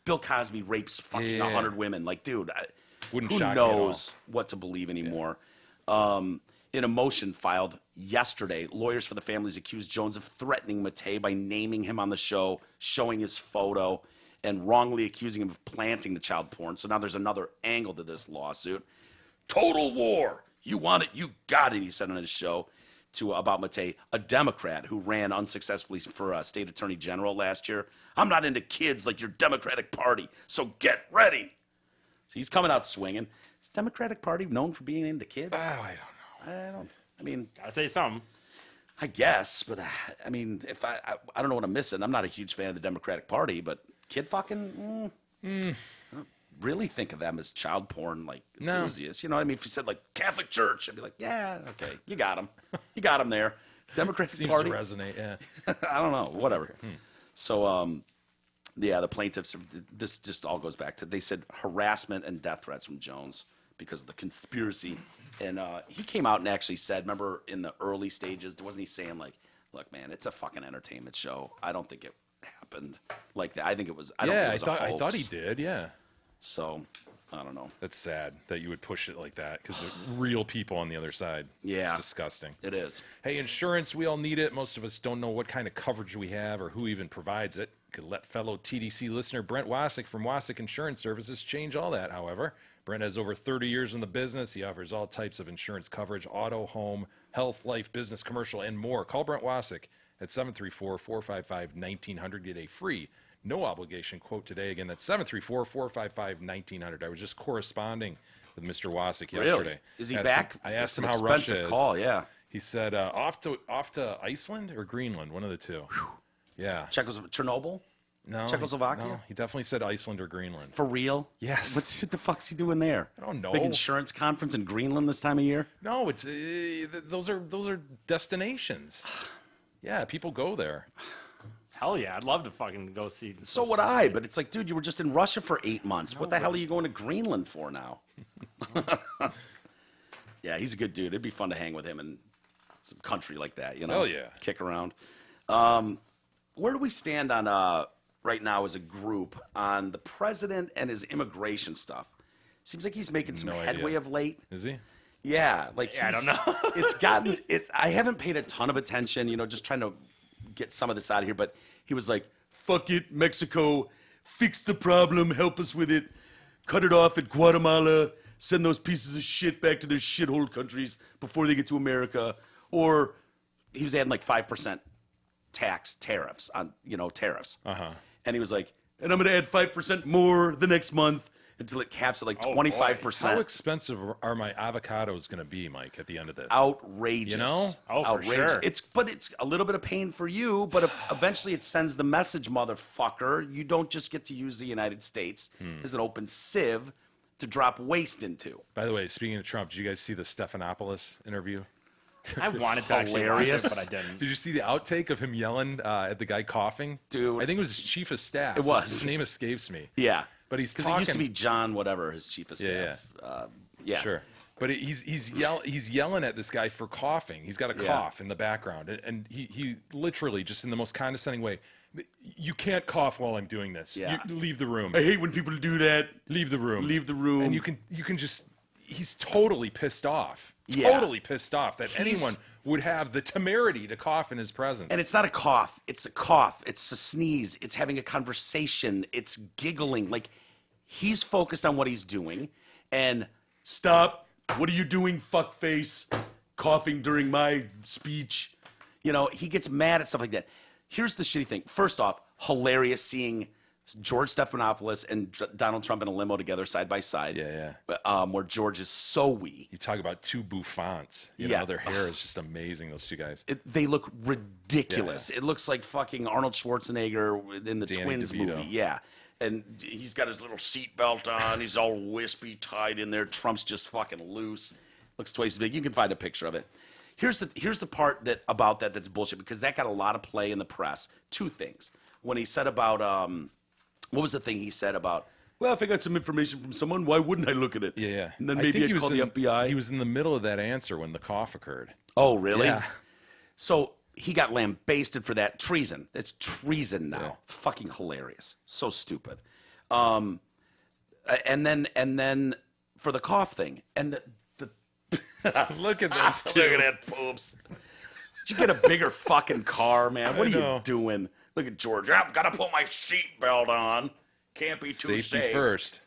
S2: Bill Cosby rapes fucking 100 women. Like, dude,
S3: Wouldn't
S2: who
S3: shock me at all.
S2: knows what to believe anymore? In a motion filed yesterday, lawyers for the families accused Jones of threatening Mattei by naming him on the show, showing his photo, and wrongly accusing him of planting the child porn. So now there's another angle to this lawsuit. Total war. You want it, you got it, he said on his show about Mattei, a Democrat who ran unsuccessfully for state attorney general last year. I'm not into kids like your Democratic Party, so get ready. So he's coming out swinging. Is the Democratic Party known for being into kids?
S3: Oh, I don't know.
S2: I mean,
S1: I say something.
S2: I guess, but I mean, if I don't know what I'm missing. I'm not a huge fan of the Democratic Party, but kid fucking, I don't really think of them as child porn like enthusiasts. You know what I mean? If you said like Catholic Church, I'd be like, yeah, okay, you got them there. Democratic
S3: Seems
S2: Party
S3: to resonate. Yeah.
S2: I don't know, whatever. So, yeah, the plaintiffs. This just all goes back to they said harassment and death threats from Jones because of the conspiracy. And he came out and actually said, remember in the early stages, wasn't he saying like, look, man, it's a fucking entertainment show. I don't think it happened like that. I think it was. I
S3: thought he did. Yeah.
S2: So, I don't know.
S3: That's sad that you would push it like that because there's real people on the other side.
S2: Yeah.
S3: It's disgusting.
S2: It is.
S3: Hey, insurance, we all need it. Most of us don't know what kind of coverage we have or who even provides it. Could let fellow TDC listener Brent Wasick from Wasick Insurance Services change all that, however. Brent has over 30 years in the business. He offers all types of insurance coverage, auto, home, health, life, business, commercial, and more. Call Brent Wasick at 734-455-1900. Get a free, no obligation quote today. Again, that's 734-455-1900. I was just corresponding with Mr. Wasick yesterday.
S2: Really? Is he back?
S3: I asked him
S2: That's
S3: how
S2: an expensive
S3: Russia is.
S2: call, yeah.
S3: He said off to Iceland or Greenland, one of the two. Yeah.
S2: Chernobyl?
S3: No,
S2: Czechoslovakia?
S3: No, he definitely said Iceland or Greenland.
S2: For real?
S3: Yes.
S2: What the fuck's he doing there?
S3: I don't know.
S2: Big insurance conference in Greenland this time of year?
S3: No, it's those are destinations. Yeah, people go there.
S1: Hell yeah, I'd love to fucking go see.
S2: So would I, but it's like, dude, you were just in Russia for 8 months. What the hell are you going to Greenland for now? Yeah, he's a good dude. It'd be fun to hang with him in some country like that, you know?
S3: Hell yeah.
S2: Kick around. Where do we stand on, right now as a group, on the president and his immigration stuff? Seems like he's making some headway of late.
S3: Is he?
S2: Yeah, like
S1: I don't know.
S2: I haven't paid a ton of attention, you know, just trying to get some of this out of here, but he was like, fuck it, Mexico, fix the problem, help us with it, cut it off at Guatemala, send those pieces of shit back to their shithole countries before they get to America. Or he was adding like 5% tariffs on, you know, tariffs. And he was like, and I'm going to add 5% more the next month until it caps at like 25%.
S3: How expensive are my avocados going to be, Mike, at the end of this?
S2: Outrageous.
S3: You know?
S1: Oh, for
S2: outrageous.
S1: sure.
S2: It's a little bit of pain for you, but eventually it sends the message, motherfucker. You don't just get to use the United States as an open sieve to drop waste into.
S3: By the way, speaking of Trump, did you guys see the Stephanopoulos interview?
S1: I wanted to actually watch it, but I didn't.
S3: Did you see the outtake of him yelling at the guy coughing?
S2: Dude.
S3: I think it was his chief of staff.
S2: It was.
S3: His name escapes me.
S2: Yeah.
S3: But he's
S2: because it used to be John whatever, his chief of staff. Yeah.
S3: Sure. But he's yelling at this guy for coughing. He's got a cough in the background. And he literally, just in the most condescending way, you can't cough while I'm doing this.
S2: Yeah.
S3: You, leave the room.
S2: I hate when people do that.
S3: Leave the room.
S2: Leave the room.
S3: And you can just, he's totally pissed off.
S2: Yeah.
S3: Totally pissed off that anyone would have the temerity to cough in his presence.
S2: And it's not a cough. It's a cough. It's a sneeze. It's having a conversation. It's giggling. Like, he's focused on what he's doing. And stop. What are you doing, fuckface? Coughing during my speech. You know, he gets mad at stuff like that. Here's the shitty thing. First off, hilarious seeing George Stephanopoulos and Donald Trump in a limo together side by side. Where George is so wee.
S3: You talk about two bouffants. You know, their hair is just amazing, those two guys.
S2: They look ridiculous. It looks like fucking Arnold Schwarzenegger in the
S3: Danny
S2: Twins
S3: DeVito.
S2: movie. Yeah. And he's got his little seatbelt on. He's all wispy tied in there. Trump's just fucking loose. Looks twice as big. You can find a picture of it. Here's the part that's bullshit, because that got a lot of play in the press. Two things. When he said about what was the thing he said about, well, if I got some information from someone, why wouldn't I look at it?
S3: Yeah.
S2: And then maybe I'd call the FBI.
S3: He was in the middle of that answer when the cough occurred.
S2: Oh, really?
S3: Yeah.
S2: So he got lambasted for that. Treason. It's treason now.
S3: Yeah.
S2: Fucking hilarious. So stupid. And then for the cough thing. And the
S3: Look at this.
S2: look at that poops. Did you get a bigger fucking car, man? What are you doing? Look at George. I've got to put my seatbelt on. Can't be too
S3: Safety
S2: safe.
S3: first.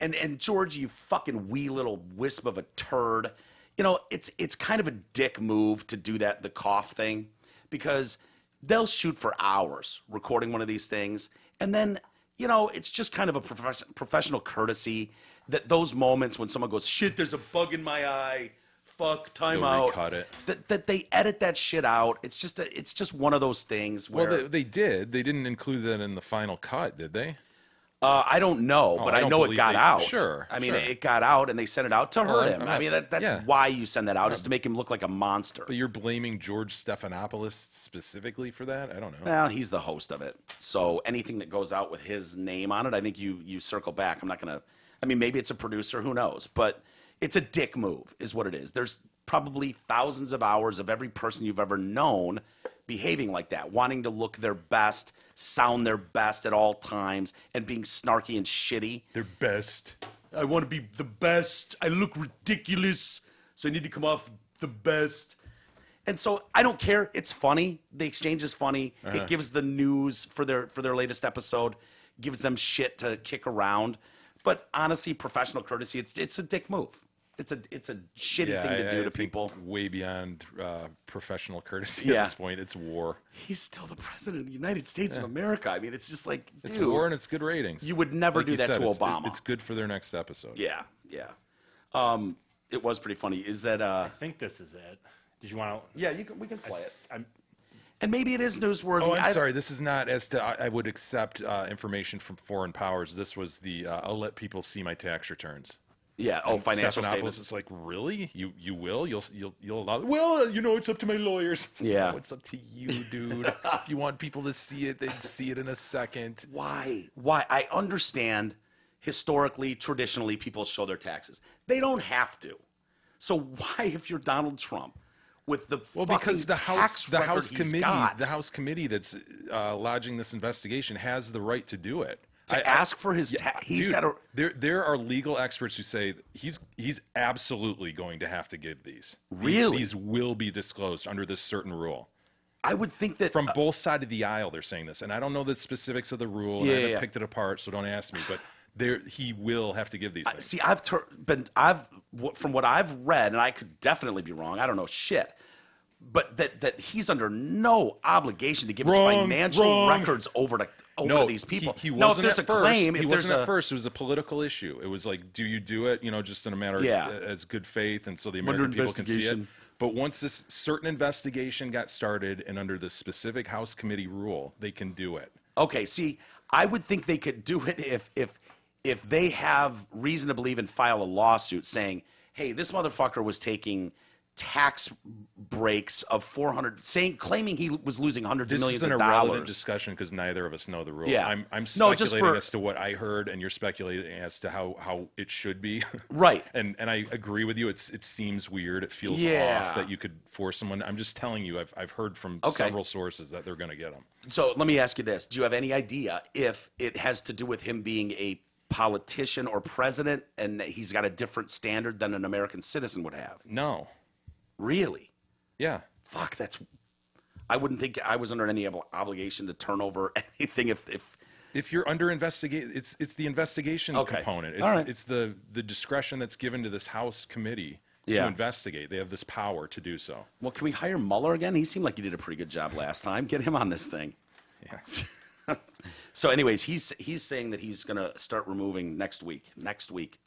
S2: And George, you fucking wee little wisp of a turd. You know, it's kind of a dick move to do that, the cough thing, because they'll shoot for hours recording one of these things. And then, you know, it's just kind of a professional courtesy that those moments when someone goes, shit, there's a bug in my eye. Fuck, time
S3: They'll
S2: out.
S3: recut it.
S2: That they edit that shit out. It's just one of those things where
S3: Well, they did. They didn't include that in the final cut, did they?
S2: I don't know, but
S3: I
S2: I
S3: don't
S2: know it
S3: believe
S2: got
S3: they-
S2: out.
S3: Sure,
S2: I mean,
S3: sure.
S2: it got out, and they sent it out to hurt him.
S3: I'm
S2: I
S3: not-
S2: mean, that's
S3: yeah.
S2: why you send that out, is to make him look like a monster.
S3: But you're blaming George Stephanopoulos specifically for that? I don't know.
S2: Well, he's the host of it, so anything that goes out with his name on it, I think you circle back. I'm not gonna. I mean, maybe it's a producer, who knows? But it's a dick move, is what it is. There's probably thousands of hours of every person you've ever known behaving like that, wanting to look their best, sound their best at all times, and being snarky and shitty.
S3: They're best.
S2: I want to be the best. I look ridiculous, so I need to come off the best. And so I don't care. It's funny. The exchange is funny. It gives the news for their latest episode, gives them shit to kick around. But honestly, professional courtesy, it's a dick move. It's a shitty thing to do to
S3: think
S2: people.
S3: Way beyond professional courtesy
S2: Yeah.
S3: at this point. It's war.
S2: He's still the president of the United States of America. I mean, it's just like,
S3: It's
S2: dude,
S3: war and it's good ratings.
S2: you would never
S3: Like
S2: do
S3: you
S2: that
S3: said,
S2: to
S3: it's-
S2: Obama.
S3: It's good for their next episode.
S2: Yeah. It was pretty funny. Is that
S1: I think this is it. Did you want to?
S2: yeah? We can play it.
S1: I'm,
S2: And maybe it is newsworthy.
S3: Oh, I'm sorry. This is not as to I would accept information from foreign powers. This was the I'll let people see my tax returns.
S2: Yeah. Oh,
S3: And
S2: financial
S3: Stephanopoulos
S2: statements.
S3: is like, really? You will? You'll allow? Well, it's up to my lawyers.
S2: Yeah.
S3: No, it's up to you, dude. If you want people to see it, they'd see it in a second.
S2: Why? I understand historically, traditionally, people show their taxes. They don't have to. So why, if you're Donald Trump, with the
S3: Because the House
S2: committee
S3: that's lodging this investigation has the right to do it.
S2: to ask for his he's got to.
S3: There are legal experts who say he's absolutely going to have to give these.
S2: Really?
S3: These will be disclosed under this certain rule.
S2: I would think that
S3: From both sides of the aisle, they're saying this, and I don't know the specifics of the rule. And I haven't picked it apart, so don't ask me. But he will have to give these things.
S2: See, from what I've read, and I could definitely be wrong. I don't know shit, but that he's under no obligation to give his financial records over to these people.
S3: He
S2: no, if
S3: wasn't
S2: there's
S3: at
S2: a
S3: first.
S2: claim,
S3: He
S2: if
S3: wasn't
S2: there's
S3: at first. It was a political issue. It was like, do you do it? Just in a matter as good faith, and so the American people can see it. But once this certain investigation got started, and under the specific House committee rule, they can do it.
S2: Okay, see, I would think they could do it if they have reason to believe and file a lawsuit saying, hey, this motherfucker was taking tax breaks of claiming he was losing hundreds of millions of dollars.
S3: This is an irrelevant discussion because neither of us know the rule.
S2: Yeah.
S3: I'm speculating as to what I heard, and you're speculating as to how it should be.
S2: Right.
S3: And I agree with you. It seems weird. It feels off that you could force someone. I'm just telling you. I've heard from several sources that they're going to get them.
S2: So let me ask you this: do you have any idea if it has to do with him being a politician or president, and he's got a different standard than an American citizen would have?
S3: No.
S2: Really?
S3: Yeah.
S2: Fuck, I wouldn't think I was under any obligation to turn over anything
S3: if you're under investigation, it's the investigation component. It's the discretion that's given to this House committee to investigate. They have this power to do so.
S2: Well, can we hire Mueller again? He seemed like he did a pretty good job last time. Get him on this thing.
S3: Yeah.
S2: So, anyways, he's saying that he's going to start removing next week,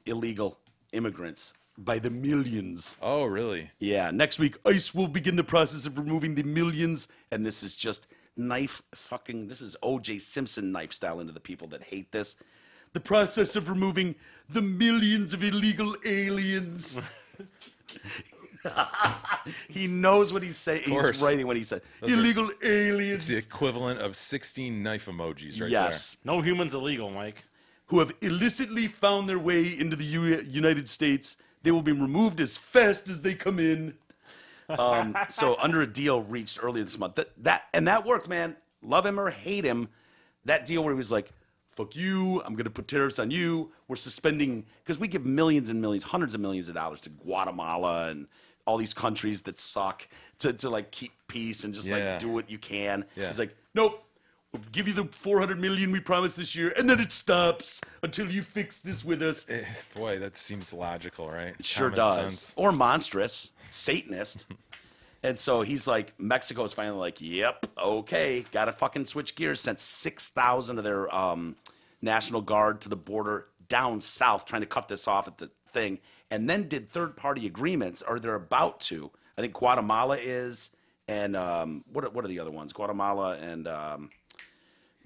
S2: illegal immigrants by the millions.
S3: Oh, really?
S2: Yeah. Next week, ICE will begin the process of removing the millions. And this is just this is O.J. Simpson knife style into the people that hate this. The process of removing the millions of illegal aliens. He knows what he's saying. He's writing what he said. Illegal aliens.
S3: It's the equivalent of 16 knife emojis right
S2: yes.
S1: No human's illegal, Mike.
S2: Who have illicitly found their way into the United States. They will be removed as fast as they come in. So under a deal reached earlier this month. That worked, man. Love him or hate him. That deal where he was like, fuck you, I'm going to put tariffs on you. We're suspending, because we give millions and millions, hundreds of millions of dollars to Guatemala and all these countries that suck to like keep peace and just like do what you can.
S3: Yeah.
S2: He's like, nope. We'll give you the $400 million we promised this year, and then it stops until you fix this with us.
S3: Boy, that seems logical, right?
S2: It sure
S3: Common
S2: does.
S3: sense.
S2: Or monstrous, Satanist. And so he's like, Mexico's finally like, yep, okay, got to fucking switch gears. Sent 6,000 of their National Guard to the border down south, trying to cut this off at the thing, and then did third-party agreements, or they're about to. I think Guatemala is, and what are the other ones? Guatemala and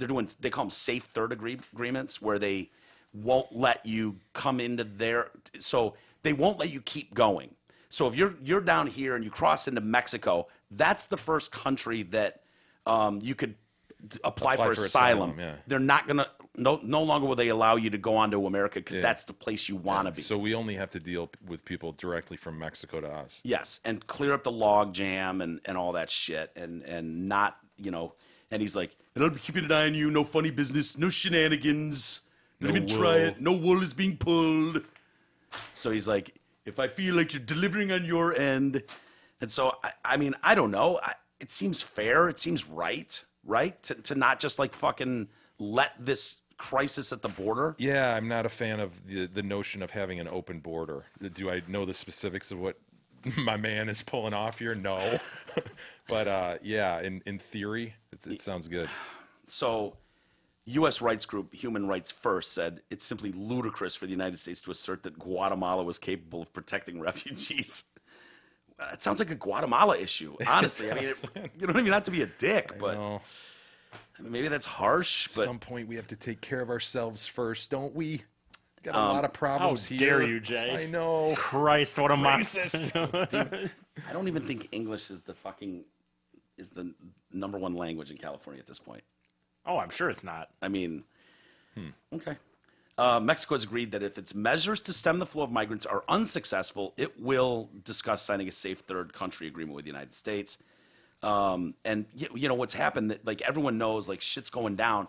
S2: they call them safe third agreements, where they won't let you come into so they won't let you keep going. So if you're down here and you cross into Mexico, that's the first country that you could apply for asylum.
S3: Yeah.
S2: They're not gonna no longer will they allow you to go on to America, because that's the place you want to be.
S3: So we only have to deal with people directly from Mexico to us.
S2: Yes, and clear up the log jam and all that shit, and not, and he's like, and I'll be keeping an eye on you, no funny business, no shenanigans, don't even try it, no wool is being pulled. So he's like, if I feel like you're delivering on your end. And so, I mean, I don't know. It seems fair. It seems right? To not just like fucking let this crisis at the border.
S3: Yeah, I'm not a fan of the notion of having an open border. Do I know the specifics of what my man is pulling off here? No. But yeah, in theory, it sounds good.
S2: So, U.S. rights group Human Rights First said it's simply ludicrous for the United States to assert that Guatemala was capable of protecting refugees. It sounds like a Guatemala issue, honestly. I mean, you don't even have to be a dick, but I mean, maybe that's harsh. But
S3: at some point, we have to take care of ourselves first, don't we? Got a lot of problems
S1: how
S3: here.
S1: dare you, Jay?
S3: I know.
S1: Christ, what a
S3: Racist.
S2: Dude, I don't even think English is the #1 language in California at this point.
S1: Oh, I'm sure it's not.
S2: I mean, okay. Mexico has agreed that if its measures to stem the flow of migrants are unsuccessful, it will discuss signing a safe third country agreement with the United States. And you know what's happened? That like everyone knows, like shit's going down.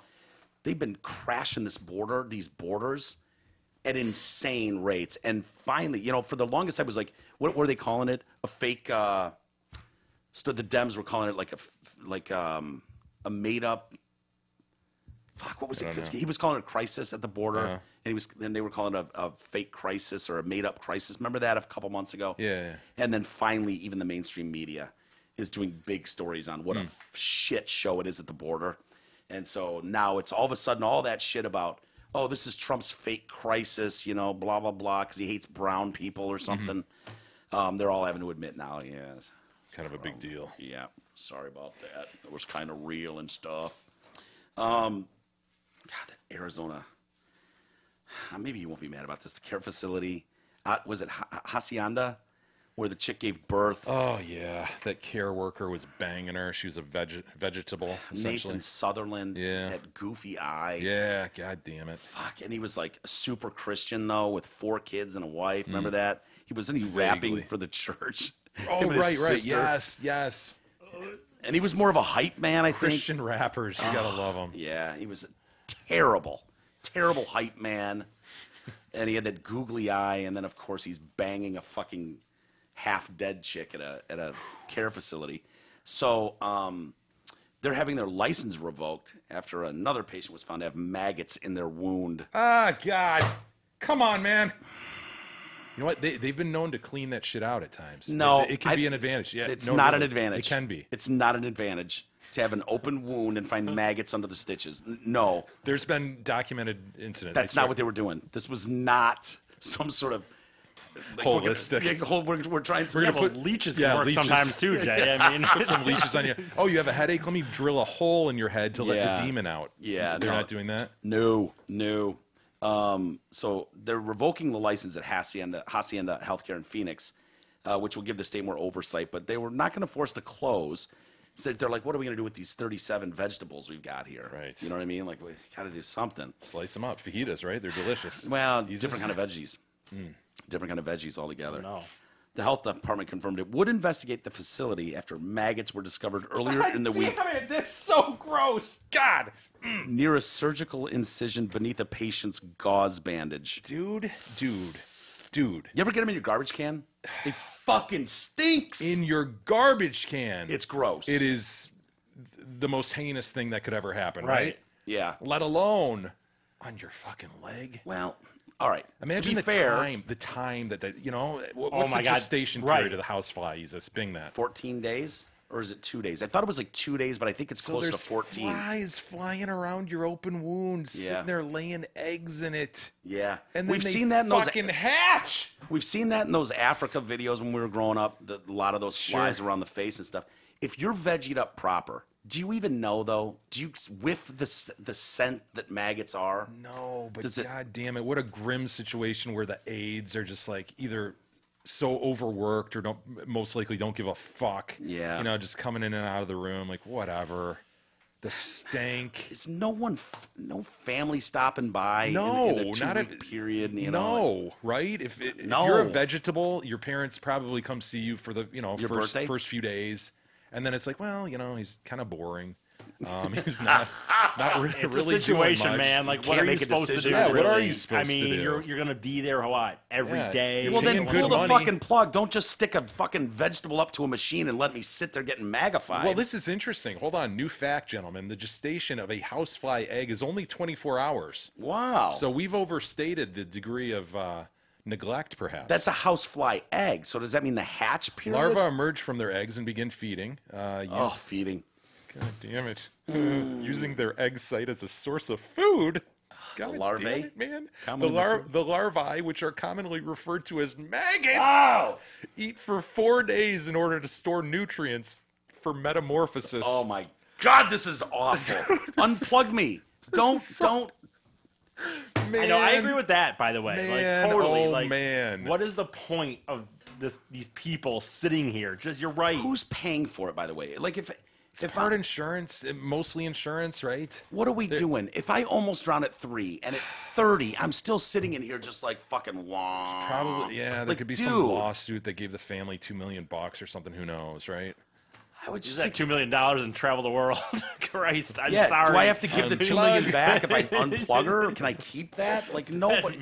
S2: They've been crashing these borders, at insane rates. And finally, you know, for the longest time, it was like, what were they calling it? A fake. The Dems were calling it like a made up. Fuck, what was it? He was calling it a crisis at the border, and they were calling it a fake crisis or a made up crisis. Remember that a couple months ago?
S3: Yeah.
S2: And then finally, even the mainstream media is doing big stories on what a shit show it is at the border. And so now it's all of a sudden all that shit about, oh, this is Trump's fake crisis, you know, blah, blah, blah, because he hates brown people or something. They're all having to admit now, yeah.
S3: Kind of a big deal.
S2: Yeah, sorry about that. It was kind of real and stuff. God, that Arizona. Maybe you won't be mad about this. The care facility, was it Hacienda, where the chick gave birth?
S3: Oh, yeah. That care worker was banging her. She was a vegetable, essentially.
S2: Nathan Sutherland,
S3: Yeah.
S2: that goofy eye.
S3: Yeah, god damn it.
S2: Fuck, and he was like a super Christian, though, with 4 kids and a wife. Remember that? Wasn't he rapping
S3: Vaguely.
S2: for the church?
S3: Oh,
S2: Him and his
S3: right.
S2: sister.
S3: Yes.
S2: And he was more of a hype man, I think.
S3: Christian rappers, you gotta love them.
S2: Yeah, he was a terrible hype man. And he had that googly eye, and then, of course, he's banging a fucking half-dead chick at a care facility. So they're having their license revoked after another patient was found to have maggots in their wound.
S3: Ah, God. Come on, man. You know what? They've been known to clean that shit out at times.
S2: No,
S3: it can be an advantage. Yeah,
S2: it's
S3: no,
S2: not
S3: really.
S2: an advantage.
S3: It can be.
S2: It's not an advantage to have an open wound and find maggots under the stitches. No.
S3: There's been documented incidents.
S2: That's not what they were doing. This was not some sort of like,
S3: holistic.
S2: We're trying to.
S3: We're gonna
S1: Well,
S3: put
S1: leeches can work
S3: leeches.
S1: sometimes too, Jay. I mean,
S3: Put some leeches on you. Oh, you have a headache? Let me drill a hole in your head to let
S2: Yeah.
S3: the demon out.
S2: Yeah,
S3: They're
S2: no.
S3: not doing that?
S2: No. So they're revoking the license at Hacienda Healthcare in Phoenix, which will give the state more oversight. But they were not going to force to close. So they're like, what are we going to do with these 37 vegetables we've got here?
S3: Right.
S2: You know what I mean? Like, we got to do something.
S3: Slice them up. Fajitas, right? They're delicious.
S2: Well,
S3: Jesus.
S2: different kind of veggies. Different kind of veggies altogether.
S1: no.
S2: The health department confirmed it would investigate the facility after maggots were discovered earlier in the week
S3: Damn it, that's so gross. God.
S2: near a surgical incision beneath a patient's gauze bandage.
S3: Dude.
S2: You ever get them in your garbage can? It fucking stinks.
S3: In your garbage can.
S2: It's gross.
S3: It is the most heinous thing that could ever happen, right?
S1: Right.
S2: Yeah.
S3: Let alone on your fucking leg.
S2: Well, all right.
S3: Imagine
S2: to be
S3: the
S2: fair,
S3: time that you know, what's
S1: my
S3: the
S1: God.
S3: gestation
S1: Right.
S3: period of the housefly? He's a Bing that.
S2: 14 days? Or is it 2 days? I thought it was like 2 days, but I think it's
S3: So
S2: closer to
S3: there's
S2: 14.
S3: flies flying around your open wound,
S2: Yeah.
S3: sitting there laying eggs in it.
S2: Yeah.
S3: And then
S2: We've
S3: they
S2: seen that in those
S3: fucking hatch.
S2: We've seen that in those Africa videos when we were growing up, a lot of those flies around the face and stuff. If you're vegged up proper, do you even know, though? Do you whiff the scent that maggots are?
S3: No, but
S2: Does it-
S3: god damn it, what a grim situation where the aides are just like either so overworked or most likely don't give a fuck.
S2: Yeah.
S3: You know, just coming in and out of the room, like whatever. The stank.
S2: Is no family stopping by
S3: No,
S2: in a
S3: not
S2: two-week period? You know,
S3: No, right? If you're a
S2: No.
S3: vegetable, your parents probably come see you for the
S2: Your birthday?
S3: first few days, and then it's like, well, he's kind of boring. He's not
S1: It's
S3: really
S1: a situation,
S3: doing much.
S1: man. Like,
S2: You
S1: what
S2: can't
S1: are you
S2: make a
S1: supposed to
S2: decision.
S1: do?
S2: Yeah,
S3: what are
S1: really?
S3: you supposed
S1: I
S3: to
S1: mean,
S3: do?
S1: you're gonna be there what every
S3: Yeah.
S1: day.
S3: You're
S2: Well, then
S3: paying
S2: pull
S3: good
S2: the
S3: money.
S2: fucking plug. Don't just stick a fucking vegetable up to a machine and let me sit there getting magnified.
S3: Well, this is interesting. Hold on, new fact, gentlemen. The gestation of a housefly egg is only 24 hours.
S2: wow.
S3: So we've overstated the degree of neglect, perhaps.
S2: That's a housefly egg. So does that mean the hatch period?
S3: Larvae emerge from their eggs and begin feeding.
S2: Oh, feeding.
S3: God damn it. Using their egg site as a source of food. God
S2: larvae?
S3: damn it, man.
S2: Commonly
S3: The larvae, which are commonly referred to as maggots,
S2: Oh!
S3: eat for 4 days in order to store nutrients for metamorphosis.
S2: Oh my God, this is awful. Unplug me. Don't.
S3: man.
S1: I know. I agree with that. By the way,
S3: Man,
S1: like totally.
S3: oh,
S1: like,
S3: man.
S1: what is the point of these people sitting here? Just you're right.
S2: Who's paying for it, by the way? Like if
S3: Part insurance, mostly insurance, right?
S2: what are we doing? If I almost drown at 3 and at 30, I'm still sitting in here just like fucking wah.
S3: Probably, yeah. There
S2: Like,
S3: could be
S2: dude.
S3: some lawsuit that gave the family $2 million or something. Who knows, right?
S2: I would
S1: Just
S2: just
S1: that $2 million and travel the world. Christ, I'm
S2: yeah.
S1: sorry.
S2: Do I have to give the $2 million
S3: Unplug.
S2: back if I unplug her? Can I keep that? Like nobody.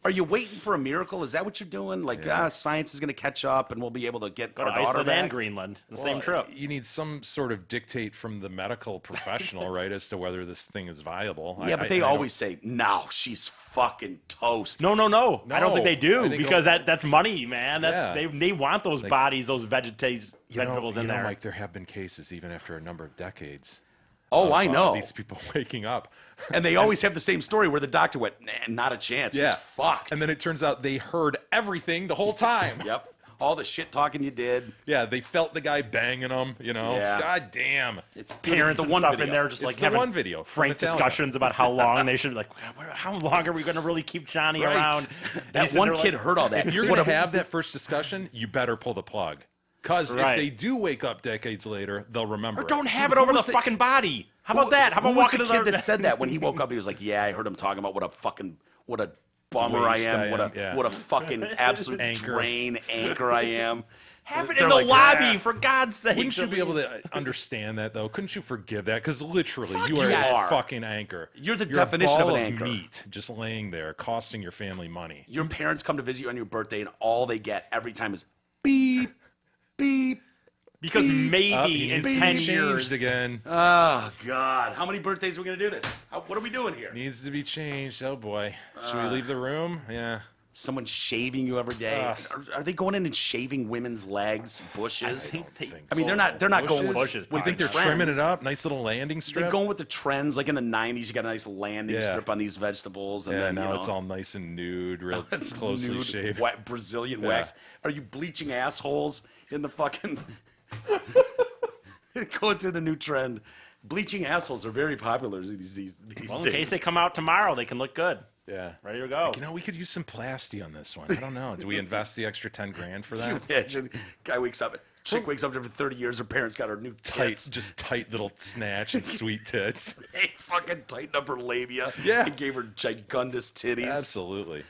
S2: Are you waiting for a miracle? Is that what you're doing? Like science is going to catch up and we'll be able to get
S1: Go
S2: our
S1: to
S2: daughter
S1: Iceland
S2: back?
S1: and Greenland the same trip?
S3: You need some sort of dictate from the medical professional, right, as to whether this thing is viable.
S2: Yeah, but they always say, "No, she's fucking toast."
S1: No. I don't think they
S3: I
S1: do
S3: think
S1: because that's money, man. That's
S3: Yeah.
S1: they want those bodies, those vegetables in there.
S3: Mike, there have been cases even after a number of decades.
S2: Oh, I know.
S3: These people waking up.
S2: And they always have the same story where the doctor went, "Nah, not a chance.
S3: Yeah.
S2: He's fucked."
S3: And then it turns out they heard everything the whole time.
S2: Yep. All the shit talking you did.
S3: Yeah, they felt the guy banging them, you know.
S2: Yeah.
S3: God damn.
S2: It's
S1: Parents
S2: the
S1: and
S2: one
S1: stuff
S2: video.
S1: in there just
S3: It's
S1: like
S3: the
S1: having
S3: one video from
S1: frank
S3: Natalia.
S1: discussions about how long they should be like, how long are we going to really keep Johnny
S3: Right.
S1: around?
S2: That
S1: And
S2: one
S1: they're
S2: kid
S1: like,
S2: heard all that.
S3: If you're
S2: What
S3: going to
S2: a-
S3: have that first discussion, you better pull the plug. Because
S1: Right.
S3: if they do wake up decades later, they'll remember
S1: Or don't
S3: it.
S1: have
S2: Dude,
S1: it over
S2: who
S1: the
S2: was the-
S1: fucking body. How about that? How
S2: Who
S1: about
S2: was
S1: walking
S2: the
S1: to
S2: kid
S1: the
S2: that said that when he woke up? He was like, "Yeah, I heard him talking about what a bummer
S3: Waste
S2: I am,
S3: I
S2: what a
S3: am, yeah.
S2: what a fucking absolute
S3: Anchor.
S2: drain anchor I am."
S1: have it
S2: They're
S1: in the
S2: like,
S1: lobby
S2: "Ah."
S1: for God's sake?
S3: Wouldn't you be able to understand that, though? Couldn't you forgive that? Because literally, you are
S2: you
S3: a
S2: are.
S3: fucking anchor.
S2: You're the
S3: a
S2: definition of
S3: ball
S2: an anchor.
S3: meat just laying there, costing your family money.
S2: Your parents come to visit you on your birthday, and all they get every time is beep, beep.
S1: Because
S3: He
S1: maybe in
S3: needs to be
S1: 10
S3: changed
S1: years
S3: again.
S2: Oh God! How many birthdays are we gonna do this? What are we doing here?
S3: Needs to be changed. Oh boy. Should we leave the room? Yeah.
S2: Someone shaving you every day? Are they going in and shaving women's legs, bushes?
S1: think they-
S2: I mean, they're not going with
S1: Bushes,
S3: What do you think they're
S2: trends.
S3: trimming it up? Nice little landing strip.
S2: They're going with the trends. Like in the '90s, you got a nice landing
S3: Yeah.
S2: strip on these vegetables, and
S3: yeah,
S2: then
S3: now
S2: you know,
S3: it's all nice and nude, real
S2: it's
S3: closely
S2: nude,
S3: shaved.
S2: wet Brazilian wax. Are you bleaching assholes in the fucking? Going through the new trend. Bleaching assholes are very popular these
S1: Well, in
S2: days.
S1: case they come out tomorrow, they can look good.
S3: Yeah.
S1: Ready to go.
S3: You know, we could use some plasty on this one. I don't know. Do we invest the extra 10 grand for
S2: Can you
S3: that?
S2: imagine? Guy wakes up. Chick wakes up after 30 years. Her parents got her new
S3: Tight,
S2: tits.
S3: just tight little snatch and sweet tits.
S2: They fucking tightened up her labia.
S3: Yeah.
S2: And gave her gigundous titties.
S3: Absolutely.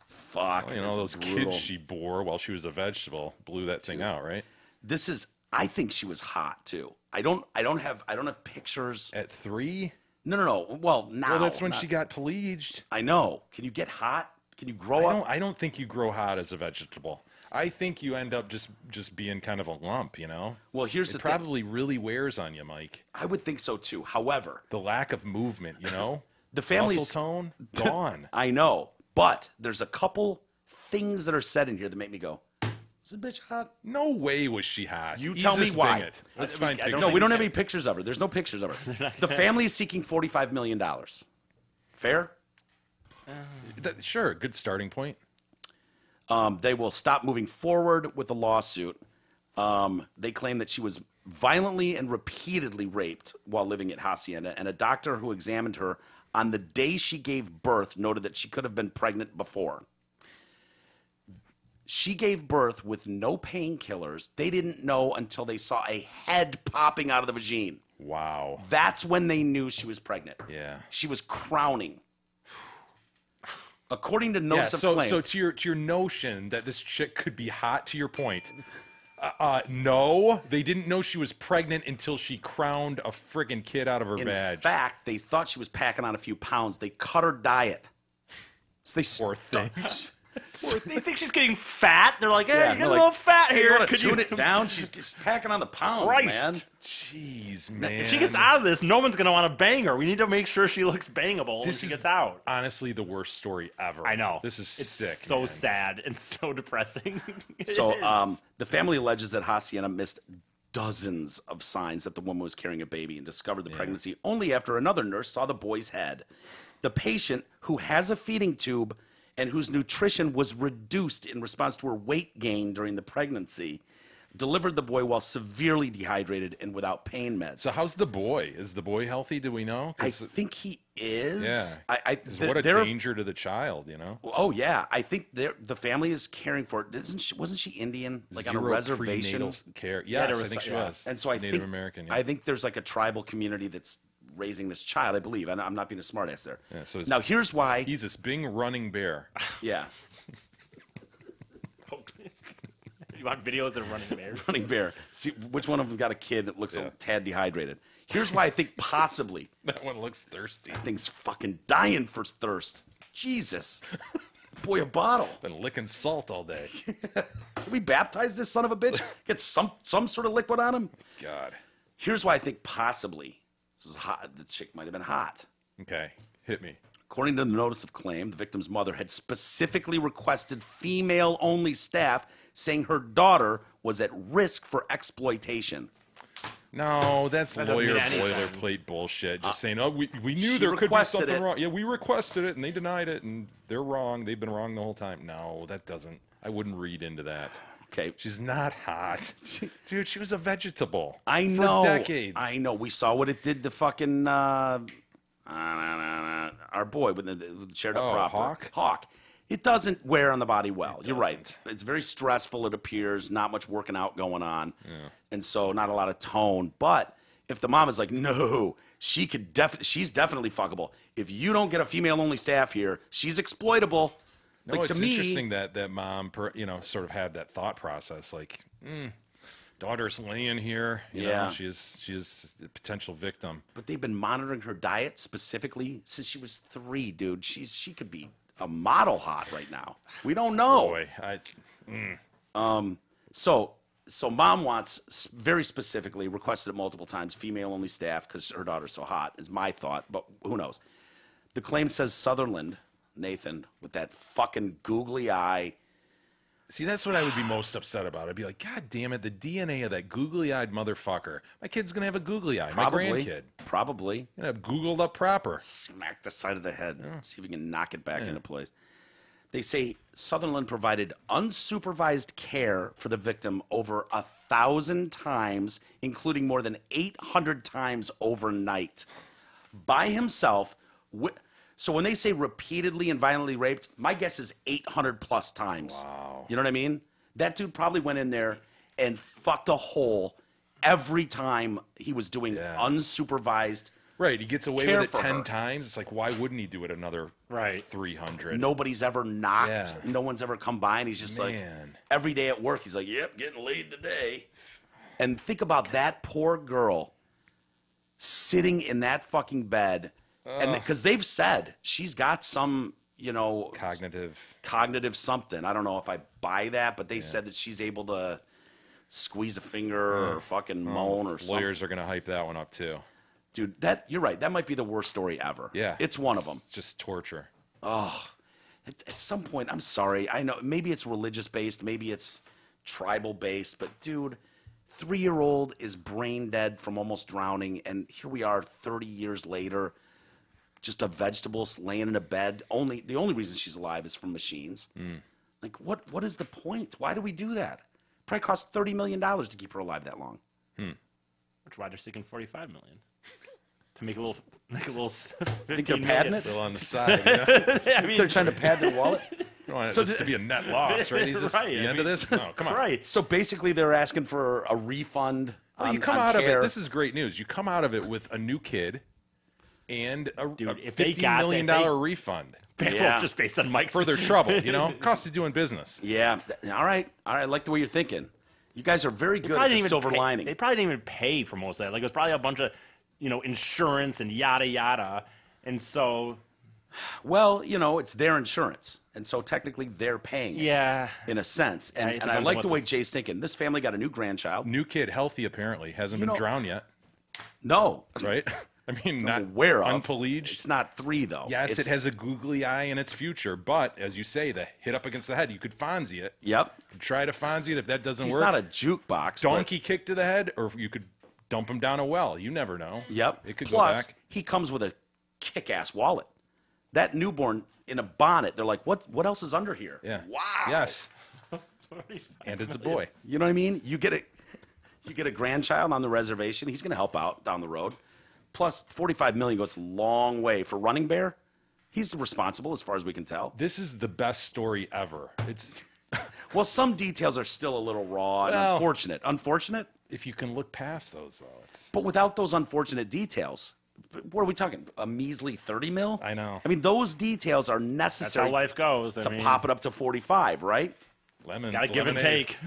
S2: Fuck.
S3: Well, you know,
S2: that's
S3: those
S2: brutal.
S3: kids she bore while she was a vegetable blew that thing out, right?
S2: This is. I think she was hot too. I don't have pictures.
S3: At 3?
S2: No. Well, now.
S3: Well, that's when
S2: not-
S3: she got peleaged.
S2: I know. Can you get hot? Can you grow up?
S3: I don't think you grow hot as a vegetable. I think you end up just being kind of a lump, you know?
S2: Well, here's
S3: It
S2: the thing.
S3: probably really wears on you, Mike.
S2: I would think so too. However,
S3: The lack of movement, you know?
S2: the family's
S3: Muscle tone, gone.
S2: I know, but there's a couple things that are said in here that make me go, "Is this bitch hot?"
S3: No way was she hot.
S2: You tell me
S3: Easus
S2: why.
S3: Bing it. Let's
S1: I
S3: find
S1: don't
S3: pictures.
S2: No, we
S1: think
S2: don't
S1: so.
S2: have any pictures of her. There's no pictures of her. The family is seeking $45 million. Fair?
S3: Sure, good starting point.
S2: They will stop moving forward with the lawsuit. They claim that she was violently and repeatedly raped while living at Hacienda, and a doctor who examined her on the day she gave birth noted that she could have been pregnant before. She gave birth with no painkillers. They didn't know until they saw a head popping out of the vagina.
S3: Wow.
S2: That's when they knew she was pregnant.
S3: Yeah.
S2: She was crowning. According to
S3: Yeah,
S2: notice of
S3: so
S2: claim.
S3: to your notion that this chick could be hot, to your point, no, they didn't know she was pregnant until she crowned a friggin' kid out of her
S2: In
S3: vag.
S2: fact, they thought she was packing on a few pounds. They cut her diet. So they
S3: Poor thing.
S1: They think she's getting fat. They're like, hey,
S2: Yeah,
S1: you're
S2: they're
S1: getting a
S2: like,
S1: little fat
S2: Hey,
S1: here.
S2: you want to
S1: Could
S2: tune it down? She's packing on the pounds,
S1: Christ.
S2: man.
S3: Jeez, man.
S1: If she gets out of this, no one's going to want to bang her. We need to make sure she looks bangable when
S3: This
S1: she
S3: is
S1: gets out.
S3: honestly the worst story ever.
S1: I know.
S3: This is
S1: it's
S3: sick.
S1: so
S3: man.
S1: sad and so depressing. It
S2: So
S1: is.
S2: the family alleges that Hacienda missed dozens of signs that the woman was carrying a baby and discovered the pregnancy only after another nurse saw the boy's head. The patient, who has a feeding tube and whose nutrition was reduced in response to her weight gain during the pregnancy, delivered the boy while severely dehydrated and without pain meds.
S3: So how's the boy? Is the boy healthy? Do we know?
S2: I think he is.
S3: Yeah. What a danger to the child, you know?
S2: Oh, yeah. I think the family is caring for it. Wasn't she Indian? Like on a reservation?
S3: Prenatal care. Yes, I think she was.
S2: And so I
S3: Native
S2: think,
S3: American, yeah.
S2: I think there's like a tribal community that's raising this child, I believe. I'm not being a smartass there.
S3: Yeah, so
S2: now, here's why.
S3: He's this big running bear.
S2: Yeah.
S1: You want videos of running bears?
S2: Running bear. See, which one of them got a kid that looks a tad dehydrated? Here's why I think possibly.
S3: That one looks thirsty.
S2: That thing's fucking dying for thirst. Jesus. Boy, a bottle.
S3: Been licking salt all day.
S2: Can we baptize this son of a bitch? Get some sort of liquid on him?
S3: God.
S2: Here's why I think possibly this is hot. The chick might have been hot.
S3: Okay, hit me.
S2: According to the notice of claim, the victim's mother had specifically requested female-only staff, saying her daughter was at risk for exploitation.
S3: No, that's
S1: that doesn't
S3: lawyer
S1: mean anything.
S3: boilerplate bullshit. Just saying, oh, we knew
S2: she
S3: there could be
S2: requested
S3: something
S2: it.
S3: wrong. Yeah, we requested it, and they denied it, and they're wrong. They've been wrong the whole time. No, that doesn't. I wouldn't read into that.
S2: Okay.
S3: She's not hot. Dude, she was a vegetable.
S2: I know.
S3: For decades.
S2: I know. We saw what it did to fucking our boy with the shared up proper.
S3: Hawk?
S2: Hawk. It doesn't wear on the body well. You're right. It's very stressful, it appears. Not much working out going on. Yeah. And so not a lot of tone. But if the mom is like, no, she's definitely fuckable. If you don't get a female-only staff here, she's exploitable.
S3: No,
S2: like,
S3: it's
S2: to me,
S3: interesting that mom, sort of had that thought process. Like, daughter's laying here. You know, she's a potential victim.
S2: But they've been monitoring her diet specifically since she was 3, dude. She could be a model hot right now. We don't know.
S3: Boy,
S2: So mom wants, very specifically, requested it multiple times, female-only staff because her daughter's so hot, is my thought, but who knows. The claim says Sutherland, Nathan, with that fucking googly eye.
S3: See, that's what I would be most upset about. I'd be like, God damn it, the DNA of that googly-eyed motherfucker. My kid's going to have a googly eye.
S2: Probably,
S3: my grandkid.
S2: Probably.
S3: Going to have Googled up proper.
S2: Smack the side of the head. Yeah. See if we can knock it back into place. They say Sutherland provided unsupervised care for the victim over 1,000 times, including more than 800 times overnight. By himself. So when they say repeatedly and violently raped, my guess is 800 plus times.
S3: Wow.
S2: You know what I mean? That dude probably went in there and fucked a hole every time he was doing unsupervised.
S3: Right, he gets away
S2: care
S3: with it
S2: for
S3: 10
S2: her.
S3: times. It's like, why wouldn't he do it another 300?
S2: Nobody's ever knocked.
S3: Yeah.
S2: No one's ever come by, and he's just like, every day at work, he's like, yep, getting laid today. And think about that poor girl sitting in that fucking bed. And because they've said she's got some, cognitive something. I don't know if I buy that, but they said that she's able to squeeze a finger or fucking moan or something.
S3: Lawyers are going to hype that one up too.
S2: Dude, you're right. That might be the worst story ever.
S3: Yeah.
S2: It's one of them.
S3: Just torture.
S2: Oh, at some point, I'm sorry. I know maybe it's religious based, maybe it's tribal based, but dude, 3-year-old is brain dead from almost drowning, and here we are 30 years later. Just a vegetable laying in a bed. The only reason she's alive is from machines. Like, what is the point? Why do we do that? Probably cost $30 million to keep her alive that long.
S1: Which why they're seeking $45 million to make a little.
S2: Think they're padding it?
S3: Still on the side. Yeah.
S2: I mean, they're trying to pad their wallet.
S3: You want this to be a net loss, right? Is this
S1: Right,
S3: the end of this? No, come on.
S1: Right.
S2: So basically, they're asking for a refund.
S3: Well, you come out of it. This is great news. You come out of it with a new kid and a $50 million refund.
S1: Just based on Mike's
S3: for their trouble, cost of doing business.
S2: Yeah. All right. I like the way you're thinking. You guys are very good at the silver lining.
S1: They probably didn't even pay for most of that. Like, it was probably a bunch of, insurance and yada yada. And so,
S2: well, it's their insurance, and so technically they're paying.
S1: Yeah.
S2: In a sense, and I like the way Jay's thinking. This family got a new grandchild.
S3: New kid, healthy apparently, hasn't been drowned yet.
S2: No.
S3: Right. I mean, not
S2: aware of.
S3: unpelaged.
S2: It's not 3 though.
S3: Yes, it has a googly eye in its future, but as you say, the hit up against the head, you could Fonzie it.
S2: Yep.
S3: You could try to Fonzie it if that doesn't work.
S2: He's not a jukebox.
S3: Donkey kick to the head, or you could dump him down a well. You never know.
S2: Yep.
S3: It could
S2: Plus,
S3: go back.
S2: he comes with a kick-ass wallet. That newborn in a bonnet. They're like, what else is under here?
S3: Yeah.
S2: Wow.
S3: Yes. And it's a boy.
S2: You know what I mean? You get a grandchild on the reservation. He's going to help out down the road. Plus, $45 million goes a long way for Running Bear. He's responsible as far as we can tell.
S3: This is the best story ever. It's
S2: Well, some details are still a little raw and unfortunate. Unfortunate?
S3: if you can look past those, though. It's
S2: But without those unfortunate details, what are we talking? A measly 30 mil?
S3: I know.
S2: I mean, those details are
S1: That's
S2: necessary
S1: how life goes.
S2: to pop it up to 45, right?
S3: lemons.
S1: Gotta give and
S3: lemonade.
S1: take.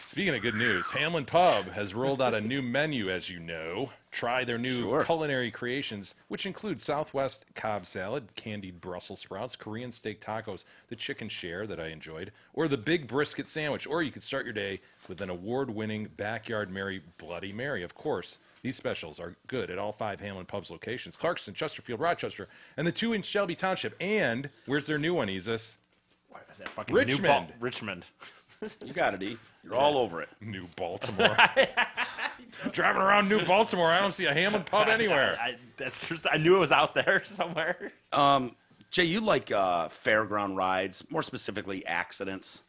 S3: Speaking of good news, Hamlin Pub has rolled out a new menu, as you know. Try their new
S2: Sure.
S3: culinary creations, which include Southwest Cobb salad, candied Brussels sprouts, Korean steak tacos, the chicken share that I enjoyed, or the big brisket sandwich. Or you could start your day with an award-winning Backyard Mary Bloody Mary. Of course, these specials are good at all 5 Hamlin Pubs locations: Clarkston, Chesterfield, Rochester, and the 2 in Shelby Township. And where's their new one, Isis?
S1: What is that fucking
S3: Richmond.
S1: Richmond.
S2: You got it, E. You're all over it.
S3: New Baltimore. Driving around New Baltimore, I don't see a Hamlin Pub anywhere.
S1: I knew it was out there somewhere.
S2: Jay, you like fairground rides, more specifically accidents.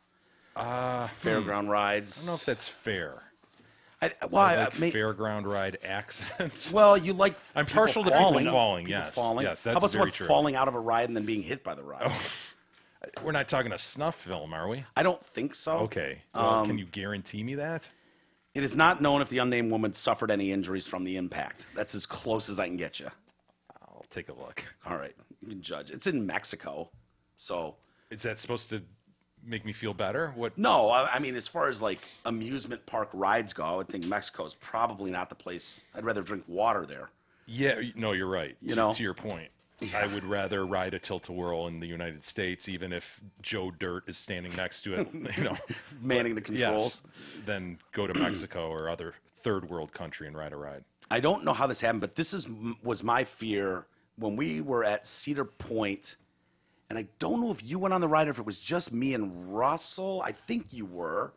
S2: Fairground rides.
S3: I don't know if that's fair.
S2: I
S3: Like fairground ride accidents.
S2: well, you like.
S3: I'm partial to people falling.
S2: People
S3: Yes,
S2: falling.
S3: yes,
S2: How
S3: that's
S2: about
S3: very
S2: someone
S3: true.
S2: falling out of a ride and then being hit by the ride?
S3: We're not talking a snuff film, are we?
S2: I don't think so.
S3: Okay. Well, can you guarantee me that?
S2: It is not known if the unnamed woman suffered any injuries from the impact. That's as close as I can get you.
S3: I'll take a look.
S2: All right, you can judge. It's in Mexico, so
S3: Is that supposed to make me feel better? What?
S2: no. I mean, as far as like amusement park rides go, I would think Mexico is probably not the place. I'd rather drink water there.
S3: Yeah, no, you're right.
S2: You know?
S3: To your point. I would rather ride a tilt-a-whirl in the United States, even if Joe Dirt is standing next to it,
S2: Manning the controls.
S3: yes, than go to Mexico or other third world country and ride a ride.
S2: I don't know how this happened, but this was my fear when we were at Cedar Point, and I don't know if you went on the ride or if it was just me and Russell. I think you were.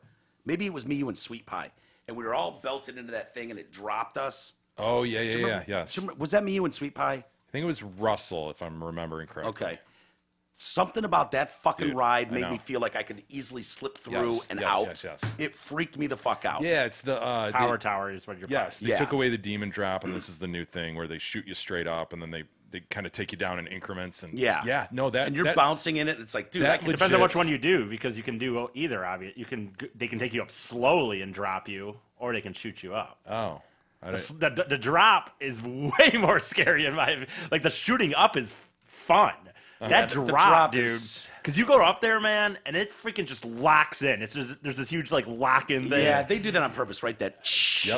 S2: Maybe it was me, you, and Sweet Pie, and we were all belted into that thing, and it dropped us.
S3: Oh, yeah,
S2: Do you remember-
S3: yes.
S2: do you remember- Was that me, you, and Sweet Pie?
S3: I think it was Russell, if I'm remembering correctly.
S2: Okay. Something about that fucking
S3: Dude,
S2: ride
S3: I
S2: made
S3: know.
S2: me feel like I could easily slip through
S3: Yes,
S2: and
S3: yes,
S2: out.
S3: yes.
S2: It freaked me the fuck out.
S3: Yeah, it's the
S1: Power Tower is what you're.
S3: Yes, they
S2: Yeah.
S3: took away the demon drop, and this is the new thing where they shoot you straight up, and then they kind of take you down in increments. And
S2: Yeah.
S3: no, that
S2: And you're
S3: that,
S2: bouncing in it, and it's like, dude,
S3: that
S2: I can
S3: was-
S1: Depends on which
S3: Legit.
S1: one you do, because you can do either. Obviously, they can take you up slowly and drop you, or they can shoot you up.
S3: Oh, I don't-
S1: The drop is way more scary in my like the shooting up is fun. That
S2: the
S1: drop,
S2: drop
S1: dude,
S2: is-
S1: because you go up there, man, and it freaking just locks in. It's just, there's this huge like lock-in thing.
S2: Yeah, they do that on purpose, right? That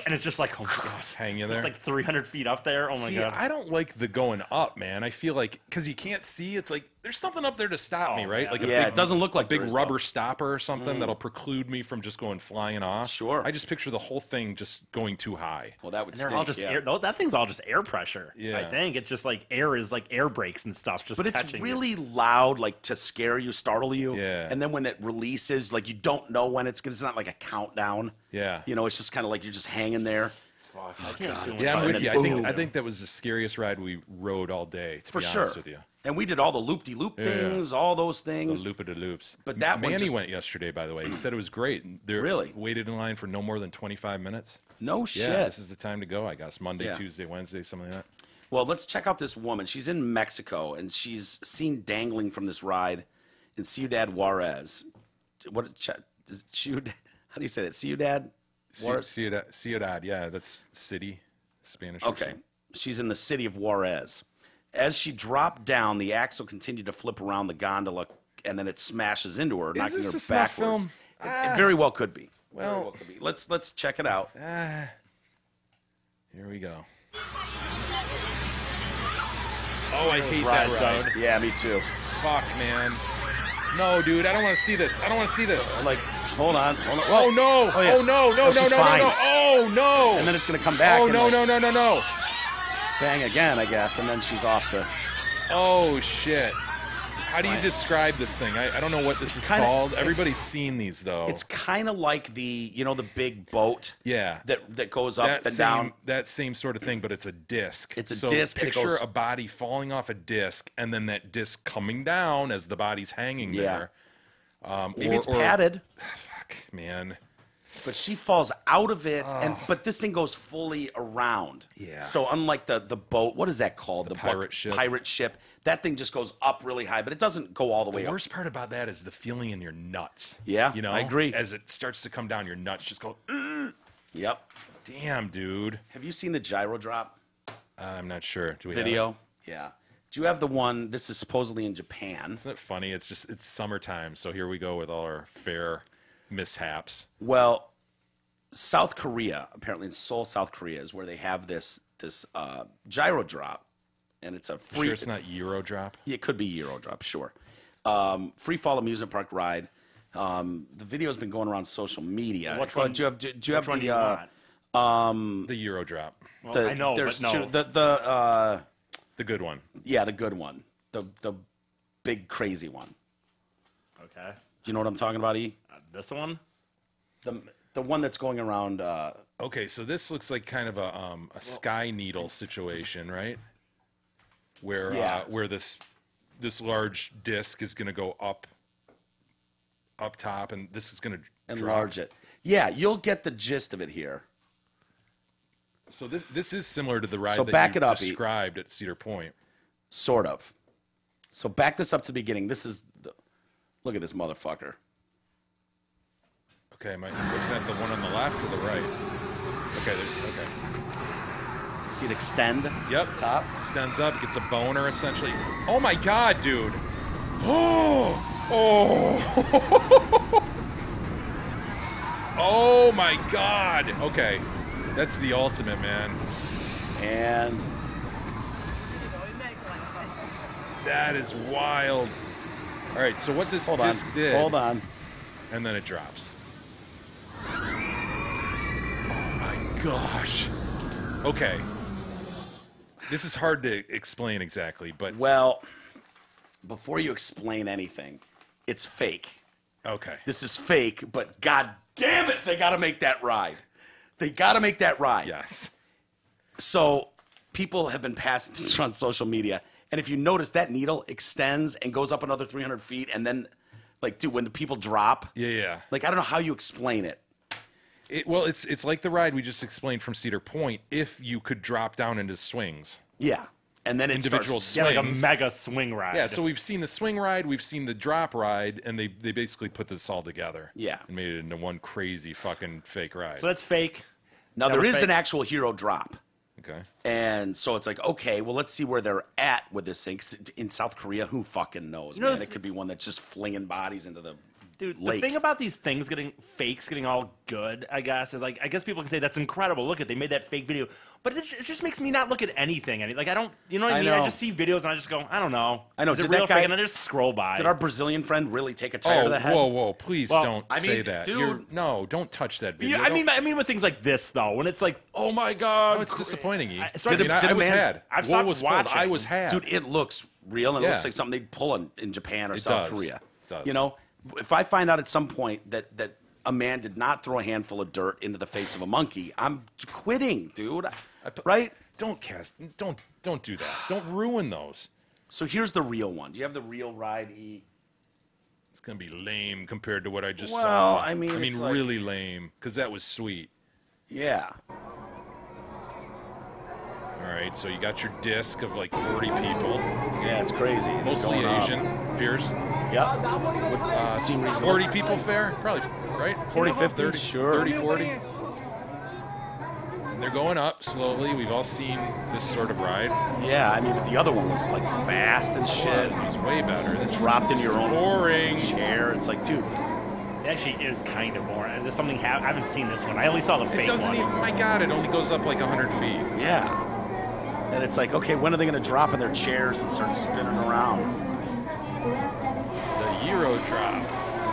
S1: and it's just like, oh my god,
S3: hang in there.
S1: It's like 300 feet up there. Oh my
S3: See,
S1: god.
S3: I don't like the going up, man. I feel like because you can't see, it's like there's something up there to stop me, right?
S1: yeah.
S3: Like a
S2: Yeah,
S3: big,
S2: it doesn't look like
S3: big
S2: there is,
S3: rubber
S2: though.
S3: stopper or something that'll preclude me from just going flying off.
S2: Sure.
S3: I just picture the whole thing just going too high.
S2: Well, that would
S1: And they're
S2: stink.
S1: all just
S2: yeah.
S1: air. No, that thing's all just air pressure.
S3: Yeah.
S1: I think it's just like air brakes and stuff. Just
S2: But it's
S1: catching you.
S2: really loud, like to scare you, startle you.
S3: Yeah.
S2: And then when it releases, like you don't know when it's gonna. It's not like a countdown.
S3: Yeah.
S2: You know, it's just kind of like you're just hanging there.
S1: Fuck, I can't do it.
S3: Yeah, I'm
S2: And
S3: with you.
S2: then boom.
S3: I think that was the scariest ride we rode all day. To
S2: For
S3: be
S2: sure.
S3: honest with you,
S2: And we did all the loop-de-loop things, all those
S3: the
S2: things.
S3: loop-a-de-loops.
S2: But that one
S3: Manny
S2: just-
S3: went yesterday, by the way. He said it was great. They
S2: Really?
S3: waited in line for no more than 25 minutes.
S2: No shit.
S3: Yeah, this is the time to go, I guess. Monday,
S2: Yeah.
S3: Tuesday, Wednesday, something like that.
S2: Well, let's check out this woman. She's in Mexico, and she's seen dangling from this ride in Ciudad Juarez. What is Ciudad? How do you say that? Ciudad Juarez?
S3: Ciudad, yeah, that's city, Spanish. or
S2: Okay.
S3: something.
S2: She's in the city of Juarez. As she dropped down, the axle continued to flip around the gondola, and then it smashes into her, knocking
S3: this
S2: her
S3: a snuff
S2: backwards.
S3: film?
S2: It very well could be. Very
S3: Well-
S2: well could be. Let's check it out.
S3: Here we go. Oh, I hate that ride.
S2: Yeah, me too.
S3: Fuck, man. No, dude, I don't want to see this. I don't want to see this.
S2: Like, hold on.
S3: Oh no!
S2: Oh, yeah.
S3: Oh no! No!
S2: Oh,
S3: No!
S2: she's
S3: No! No!
S2: fine.
S3: No! Oh no!
S2: And then it's gonna come back.
S3: Oh
S2: and
S3: no!
S2: like,
S3: No! No! No! No!
S2: bang again, I guess, and then she's off the.
S3: Oh shit! How do you describe this thing? I don't know what this is
S2: kinda-
S3: called.
S2: it's-
S3: Everybody's seen these though.
S2: It's kind of like the the big boat.
S3: Yeah.
S2: That goes up
S3: that
S2: and
S3: same,
S2: down.
S3: That same sort of thing, but it's a disc.
S2: It's a
S3: so
S2: disc, and it
S3: Picture
S2: goes-
S3: a body falling off a disc, and then that disc coming down as the body's hanging
S2: Yeah.
S3: there.
S2: Maybe it's padded.
S3: Fuck, man.
S2: But she falls out of it, but this thing goes fully around.
S3: Yeah.
S2: So unlike the boat, what is that called? The
S3: pirate ship.
S2: Pirate ship. That thing just goes up really high, but it doesn't go all the way
S3: The
S2: up.
S3: worst part about that is the feeling in your nuts.
S2: Yeah,
S3: you know,
S2: I agree.
S3: As it starts to come down, your nuts just go.
S2: Yep.
S3: Damn, dude.
S2: Have you seen the gyro drop
S3: I'm not sure. Do we have
S2: video?
S3: it?
S2: Yeah. Do you have the one? This is supposedly in Japan.
S3: Isn't it funny? It's summertime, so here we go with all our fair mishaps.
S2: Well, South Korea, apparently in Seoul, South Korea, is where they have this gyro drop, and it's a free.
S3: Sure, it's not Euro drop.
S2: It could be Euro drop, sure. Free fall amusement park ride. The video's been going around social media.
S1: Which one?
S2: Do you have? Do you have
S1: Which one do you
S2: the?
S1: want?
S3: The Euro drop,
S1: Well, I know,
S2: There's
S1: but no.
S2: two.
S3: the good one.
S2: Yeah, the good one. The big crazy one.
S1: Okay.
S2: Do you know what I'm talking about, E?
S1: This one?
S2: The one that's going around.
S3: Okay, so this looks like kind of a sky needle situation, right? Where
S2: Yeah.
S3: where this large disc is going to go up top, and this is going to
S2: Enlarge it. Yeah, you'll get the gist of it here.
S3: So this is similar to the ride
S2: So
S3: that
S2: back
S3: you
S2: it up, E.
S3: described at Cedar Point.
S2: Sort of. So back this up to the beginning. This is look at this motherfucker.
S3: Okay, am I looking at the one on the left or the right? Okay, okay.
S2: See it extend?
S3: Yep.
S2: Top.
S3: Extends up, gets a boner essentially. Oh my god, dude. Oh. Oh. Oh my god. Okay. That's the ultimate, man.
S2: And
S3: That is wild. All right, so what this
S2: hold on.
S3: disc did,
S2: Hold on.
S3: and then it drops. Oh my gosh. Okay. This is hard to explain exactly, but
S2: Well, before you explain anything, it's fake.
S3: okay.
S2: This is fake, but god damn it, they got to make that ride. They got to make that ride.
S3: Yes.
S2: So people have been passing this on social media, and if you notice, that needle extends and goes up another 300 feet, and then, like, dude, when the people drop,
S3: Yeah.
S2: like, I don't know how you explain it.
S3: Well, it's like the ride we just explained from Cedar Point. If you could drop down into swings,
S2: Yeah, and then it
S3: individual
S2: starts,
S1: Yeah, like a
S3: swings.
S1: mega swing ride.
S3: Yeah, so we've seen the swing ride, we've seen the drop ride, and they basically put this all together.
S2: Yeah.
S3: And made it into one crazy fucking fake ride.
S1: So that's fake.
S2: Now,
S1: That
S2: there
S1: was
S2: is
S1: fake.
S2: an actual hero drop.
S3: Okay.
S2: And so it's like, okay, well, let's see where they're at with this thing. 'Cause in South Korea, who fucking knows,
S1: know,
S2: man? It could be one that's just flinging bodies into the
S1: Dude,
S2: lake.
S1: the thing about these things getting all good, I guess, is like, I guess people can say that's incredible. Look at, they made that fake video. But it just makes me not look at anything. Like, I don't, you know what I
S2: I
S1: mean?
S2: know.
S1: I just see videos and I just go, I don't know.
S2: I know.
S1: Is it
S2: Did
S1: real
S2: that guy-
S1: fake? And I just scroll by.
S2: Did our Brazilian friend really take a tire
S3: Oh,
S2: to the head?
S3: whoa, please
S1: Well,
S3: don't
S2: I
S3: say
S2: mean,
S3: that.
S2: dude-
S3: No, don't touch that video.
S1: Yeah, I mean with things like this, though, when it's like, oh my God.
S3: No, it's disappointing. E.
S1: So
S2: Did
S3: I
S2: a
S3: was
S2: man-
S3: had.
S1: I've
S3: Wool
S1: stopped
S3: was pulled.
S1: watching.
S3: I was had.
S2: Dude, it looks real, and it
S3: Yeah.
S2: looks like something they'd pull in Japan or
S3: It
S2: South
S3: does.
S2: Korea.
S3: It does.
S2: You know, if I find out at some point that a man did not throw a handful of dirt into the face of a monkey, I'm quitting, dude. Right?
S3: Don't do that. Don't ruin those.
S2: So here's the real one. Do you have the real ride, E?
S3: It's gonna be lame compared to what I just
S2: Well,
S3: saw.
S2: I mean, it's like-
S3: really lame because that was sweet.
S2: Yeah.
S3: All right, so you got your disc of like 40 people,
S2: Yeah, it's crazy. And it's
S3: mostly
S2: going up.
S3: Asian. Pierce,
S2: Yep. Seem reasonable.
S3: 40 people fair, probably right.
S2: 40, 50,
S3: 30,
S2: sure.
S3: 30, 40. And they're going up slowly. We've all seen this sort of ride.
S2: Yeah, I mean, but the other one was like fast and shit.
S3: It was way better. This
S2: Dropped into your own
S3: boring.
S2: chair. It's like, dude,
S1: It actually is kind of boring. And there's something I haven't seen this one. I only saw the
S3: It
S1: fake
S3: doesn't
S1: one.
S3: even. My God, it only goes up like 100 feet.
S2: yeah. And it's like, okay, when are they going to drop in their chairs and start spinning around?
S3: The Euro drop.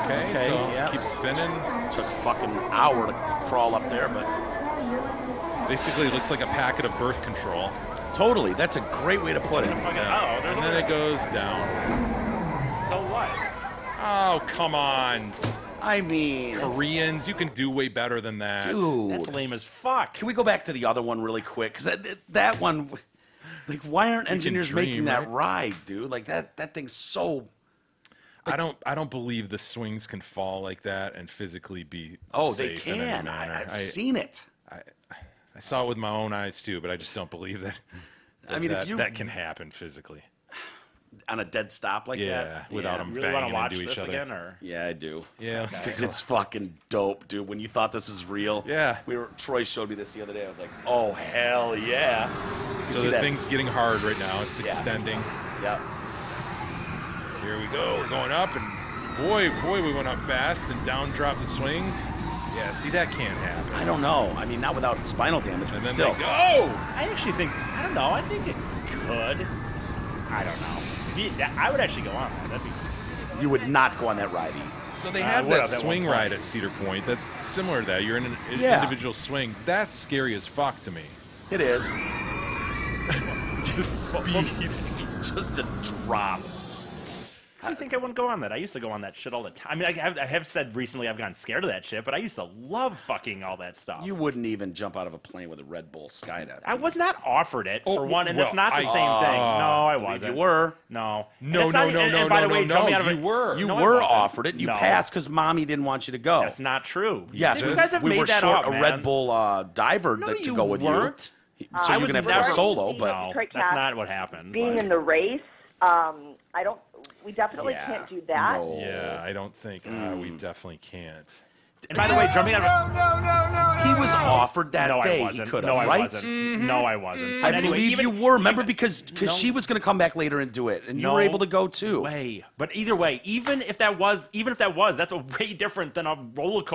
S3: Okay,
S2: Okay,
S3: so
S2: yeah.
S3: keep spinning.
S2: Took fucking hour to crawl up there, but
S3: Basically, it looks like a packet of birth control.
S2: totally, that's a great way to put it.
S1: Fucking, oh, there's
S3: And then it goes down.
S1: So what?
S3: Oh, come on.
S2: I mean,
S3: Koreans, you can do way better than that.
S2: dude.
S1: That's lame as fuck.
S2: Can we go back to the other one really quick? Because that one, like, why aren't engineers
S3: dream,
S2: making that
S3: right?
S2: ride, dude? Like, that thing's so...
S3: I don't believe the swings can fall like that and physically be
S2: Oh, they
S3: safe in any
S2: can.
S3: manner.
S2: I've seen it.
S3: I saw it with my own eyes too, but I just don't believe that.
S2: I mean,
S3: that,
S2: if you
S3: that can happen physically.
S2: on a dead stop like that,
S3: Yeah, without them
S1: Really want
S3: banging
S1: to watch
S3: into
S1: this
S3: each other.
S1: again, or
S2: Yeah, I do.
S3: Yeah, let's
S2: Because
S3: take a-
S2: it's fucking dope, dude. When you thought this was real,
S3: Yeah.
S2: Troy showed me this the other day. I was like, oh hell yeah! You
S3: So
S2: see
S3: the
S2: that?
S3: thing's getting hard right now. It's extending.
S2: Yeah.
S3: Here we go. We're going up, and boy, we went up fast and down dropped the swings. Yeah, see, that can't happen.
S2: I don't know. I mean, not without spinal damage,
S3: And
S2: but
S3: then
S2: still.
S3: they go.
S1: I actually think I don't know. I think it could. I don't know. I would actually go on that. That'd be.
S2: You would not go on that ride. E.
S3: So they
S1: I
S3: have
S1: would
S3: that
S1: have at one
S3: swing
S1: point.
S3: ride at Cedar Point. That's similar to that. You're in an
S2: Yeah.
S3: individual swing. That's scary as fuck to me.
S2: It is.
S3: The speed.
S2: Just a drop.
S1: I think I wouldn't go on that. I used to go on that shit all the time. I mean, I have said recently I've gotten scared of that shit, but I used to love fucking all that stuff.
S2: You wouldn't even jump out of a plane with a Red Bull Skydive.
S1: I was not offered it for one, and that's
S3: well,
S1: not the
S3: I-
S1: same thing. No, I
S2: If
S1: wasn't.
S2: you were,
S1: No.
S3: No,
S1: And it's not-
S3: no,
S1: and-
S3: no,
S1: and by
S3: no,
S1: the way,
S3: no,
S1: jumping
S3: no,
S1: out of
S3: you
S1: it-
S3: were.
S2: you
S1: No, I
S2: were
S1: wasn't.
S2: offered it. You
S1: No.
S2: passed because mommy didn't want you to go.
S1: That's not true.
S2: Yes,
S1: you guys have
S2: we
S1: made
S2: were
S1: that
S2: short
S1: up,
S2: a
S1: man.
S2: Red Bull diver
S1: No,
S2: to
S1: you
S2: go with
S1: weren't.
S2: you.
S1: I
S2: So you're
S1: was
S2: gonna have to go
S1: never-
S2: solo, but
S1: No,
S5: Detroit
S1: that's
S5: Cats
S1: not what happened.
S5: being
S1: but-
S5: in the race, I don't. We definitely
S2: Yeah,
S5: can't do that.
S2: no.
S3: Yeah, I don't think we definitely can't.
S1: And by the way, jumping out of
S2: he was offered that
S1: no, I
S2: day. He
S1: wasn't.
S2: could
S1: No,
S2: have,
S1: I
S2: right?
S1: wasn't. No, I wasn't.
S2: I
S1: But anyway,
S2: believe
S1: even-
S2: you were. Remember,
S1: even-
S2: because
S1: no
S2: she was going to come back later and do it, and you
S1: no
S2: were able to go too.
S1: way. But either way, even if that was, that's a way different than a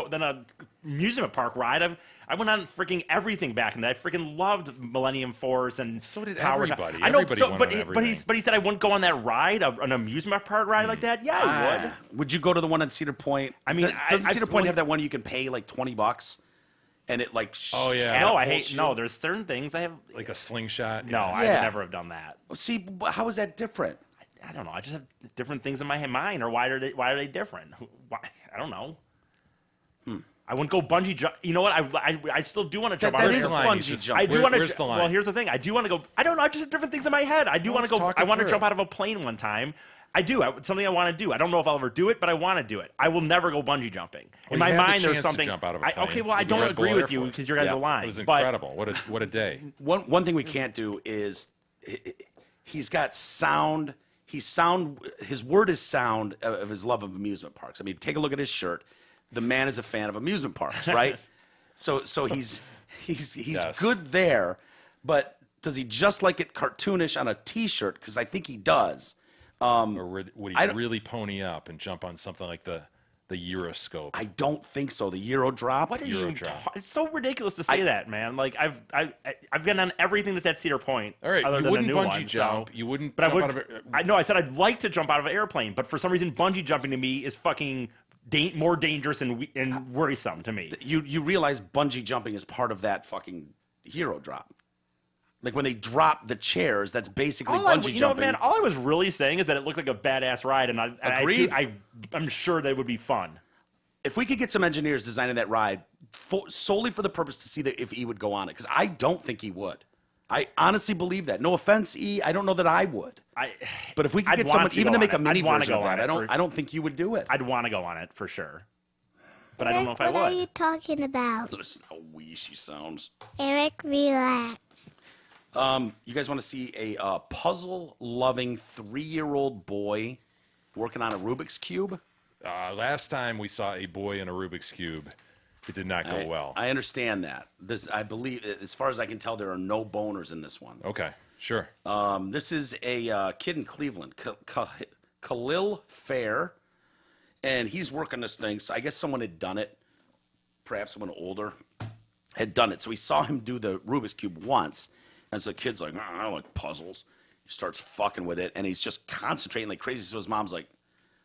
S1: than a amusement park ride. I went on freaking everything back in that. I freaking loved Millennium Force and
S3: So did
S1: Power.
S3: everybody.
S1: I know,
S3: Everybody went
S1: but
S3: on
S1: he
S3: everything.
S1: but he said I wouldn't go on that ride, an amusement park ride like that. Yeah, I would.
S2: Would you go to the one at Cedar Point?
S1: I mean,
S2: doesn't
S1: I-
S2: Cedar
S1: I've-
S2: Point have that one you can pay like $20 and it like
S3: Oh, yeah.
S1: No, I
S2: catapults
S1: hate.
S2: you?
S1: No, there's certain things I have.
S3: Like a slingshot.
S1: No, I
S2: Yeah.
S1: would never have done that.
S2: See, but how is that different?
S1: I don't know. I just have different things in my mind, or why are they different? Why? I don't know. I wouldn't go bungee jump. You know what? I still do want to jump
S2: That
S1: out of
S2: is
S1: the
S3: line
S1: airplane.
S2: bungee
S3: needs to-
S2: jump.
S1: I do
S3: Where-
S1: want to.
S3: where's the line?
S1: Well, here's the thing. I do want to go. I don't know. I just have different things in my head. I do want
S3: let's
S1: to go.
S3: talk
S1: I
S3: it
S1: want to
S3: through.
S1: jump out of a plane one time. I do. Something I want to do. I don't know if I'll ever do it, but I want to do it. I will never go bungee jumping.
S3: Well,
S1: In my
S3: you had the
S1: mind, there's
S3: chance to
S1: something.
S3: jump out of a plane
S1: Okay, well, I
S3: with the
S1: don't
S3: Red Bull
S1: agree
S3: Air
S1: with you
S3: Force.
S1: because you guys
S2: Yeah.
S1: are lying.
S3: It was
S1: but
S3: incredible. What a day.
S2: One thing we can't do is he's got sound. His word is sound of his love of amusement parks. I mean, take a look at his shirt. The man is a fan of amusement parks, right? so he's
S3: Yes.
S2: good there, but does he just like it cartoonish on a T-shirt? Because I think he does.
S3: Or would
S2: I
S3: he
S2: don't-
S3: really pony up and jump on something like the Euroscope?
S2: I don't think so. The Euro drop.
S1: What are you?
S3: Eurodrop.
S1: It's so ridiculous to say that, man. Like I've been on everything that's at Cedar Point.
S3: All right,
S1: other
S3: you
S1: than
S3: wouldn't
S1: a new
S3: bungee
S1: one,
S3: jump.
S1: So,
S3: You wouldn't
S1: But I
S3: jump
S1: would.
S3: out of it.
S1: I know. I said I'd like to jump out of an airplane, but for some reason, bungee jumping to me is fucking more dangerous and worrisome to me.
S2: You realize bungee jumping is part of that fucking hero drop. Like when they drop the chairs, that's basically bungee
S1: You know,
S2: jumping.
S1: man. All I was really saying is that it looked like a badass ride, and
S2: Agreed.
S1: I'm sure that it would be fun.
S2: If we could get some engineers designing that ride solely for the purpose to see if E would go on it, because I don't think he would. I honestly believe that. No offense, E. I don't know that I would. But if we could
S1: I'd
S2: get
S1: want
S2: someone
S1: to
S2: even
S1: go
S2: to make a
S1: on it.
S2: mini
S1: I'd wanna
S2: version of
S1: go
S2: that,
S1: on it
S2: I don't think you would do it.
S1: I'd want to go on it for sure, but I don't know if I
S6: Eric, what are
S1: would.
S6: you talking about?
S2: Listen how wee she sounds.
S6: Eric, relax.
S2: You guys want to see a puzzle-loving 3-year-old boy working on a Rubik's Cube?
S3: Last time we saw a boy in a Rubik's Cube, it did not go well.
S2: I understand that. I believe, as far as I can tell, there are no boners in this one.
S3: Okay, sure.
S2: This is a kid in Cleveland, Khalil Fair, and he's working this thing. So I guess someone had done it, perhaps someone older had done it. So he saw him do the Rubik's Cube once, and so the kid's like, I like puzzles. He starts fucking with it, and he's just concentrating like crazy. So his mom's like,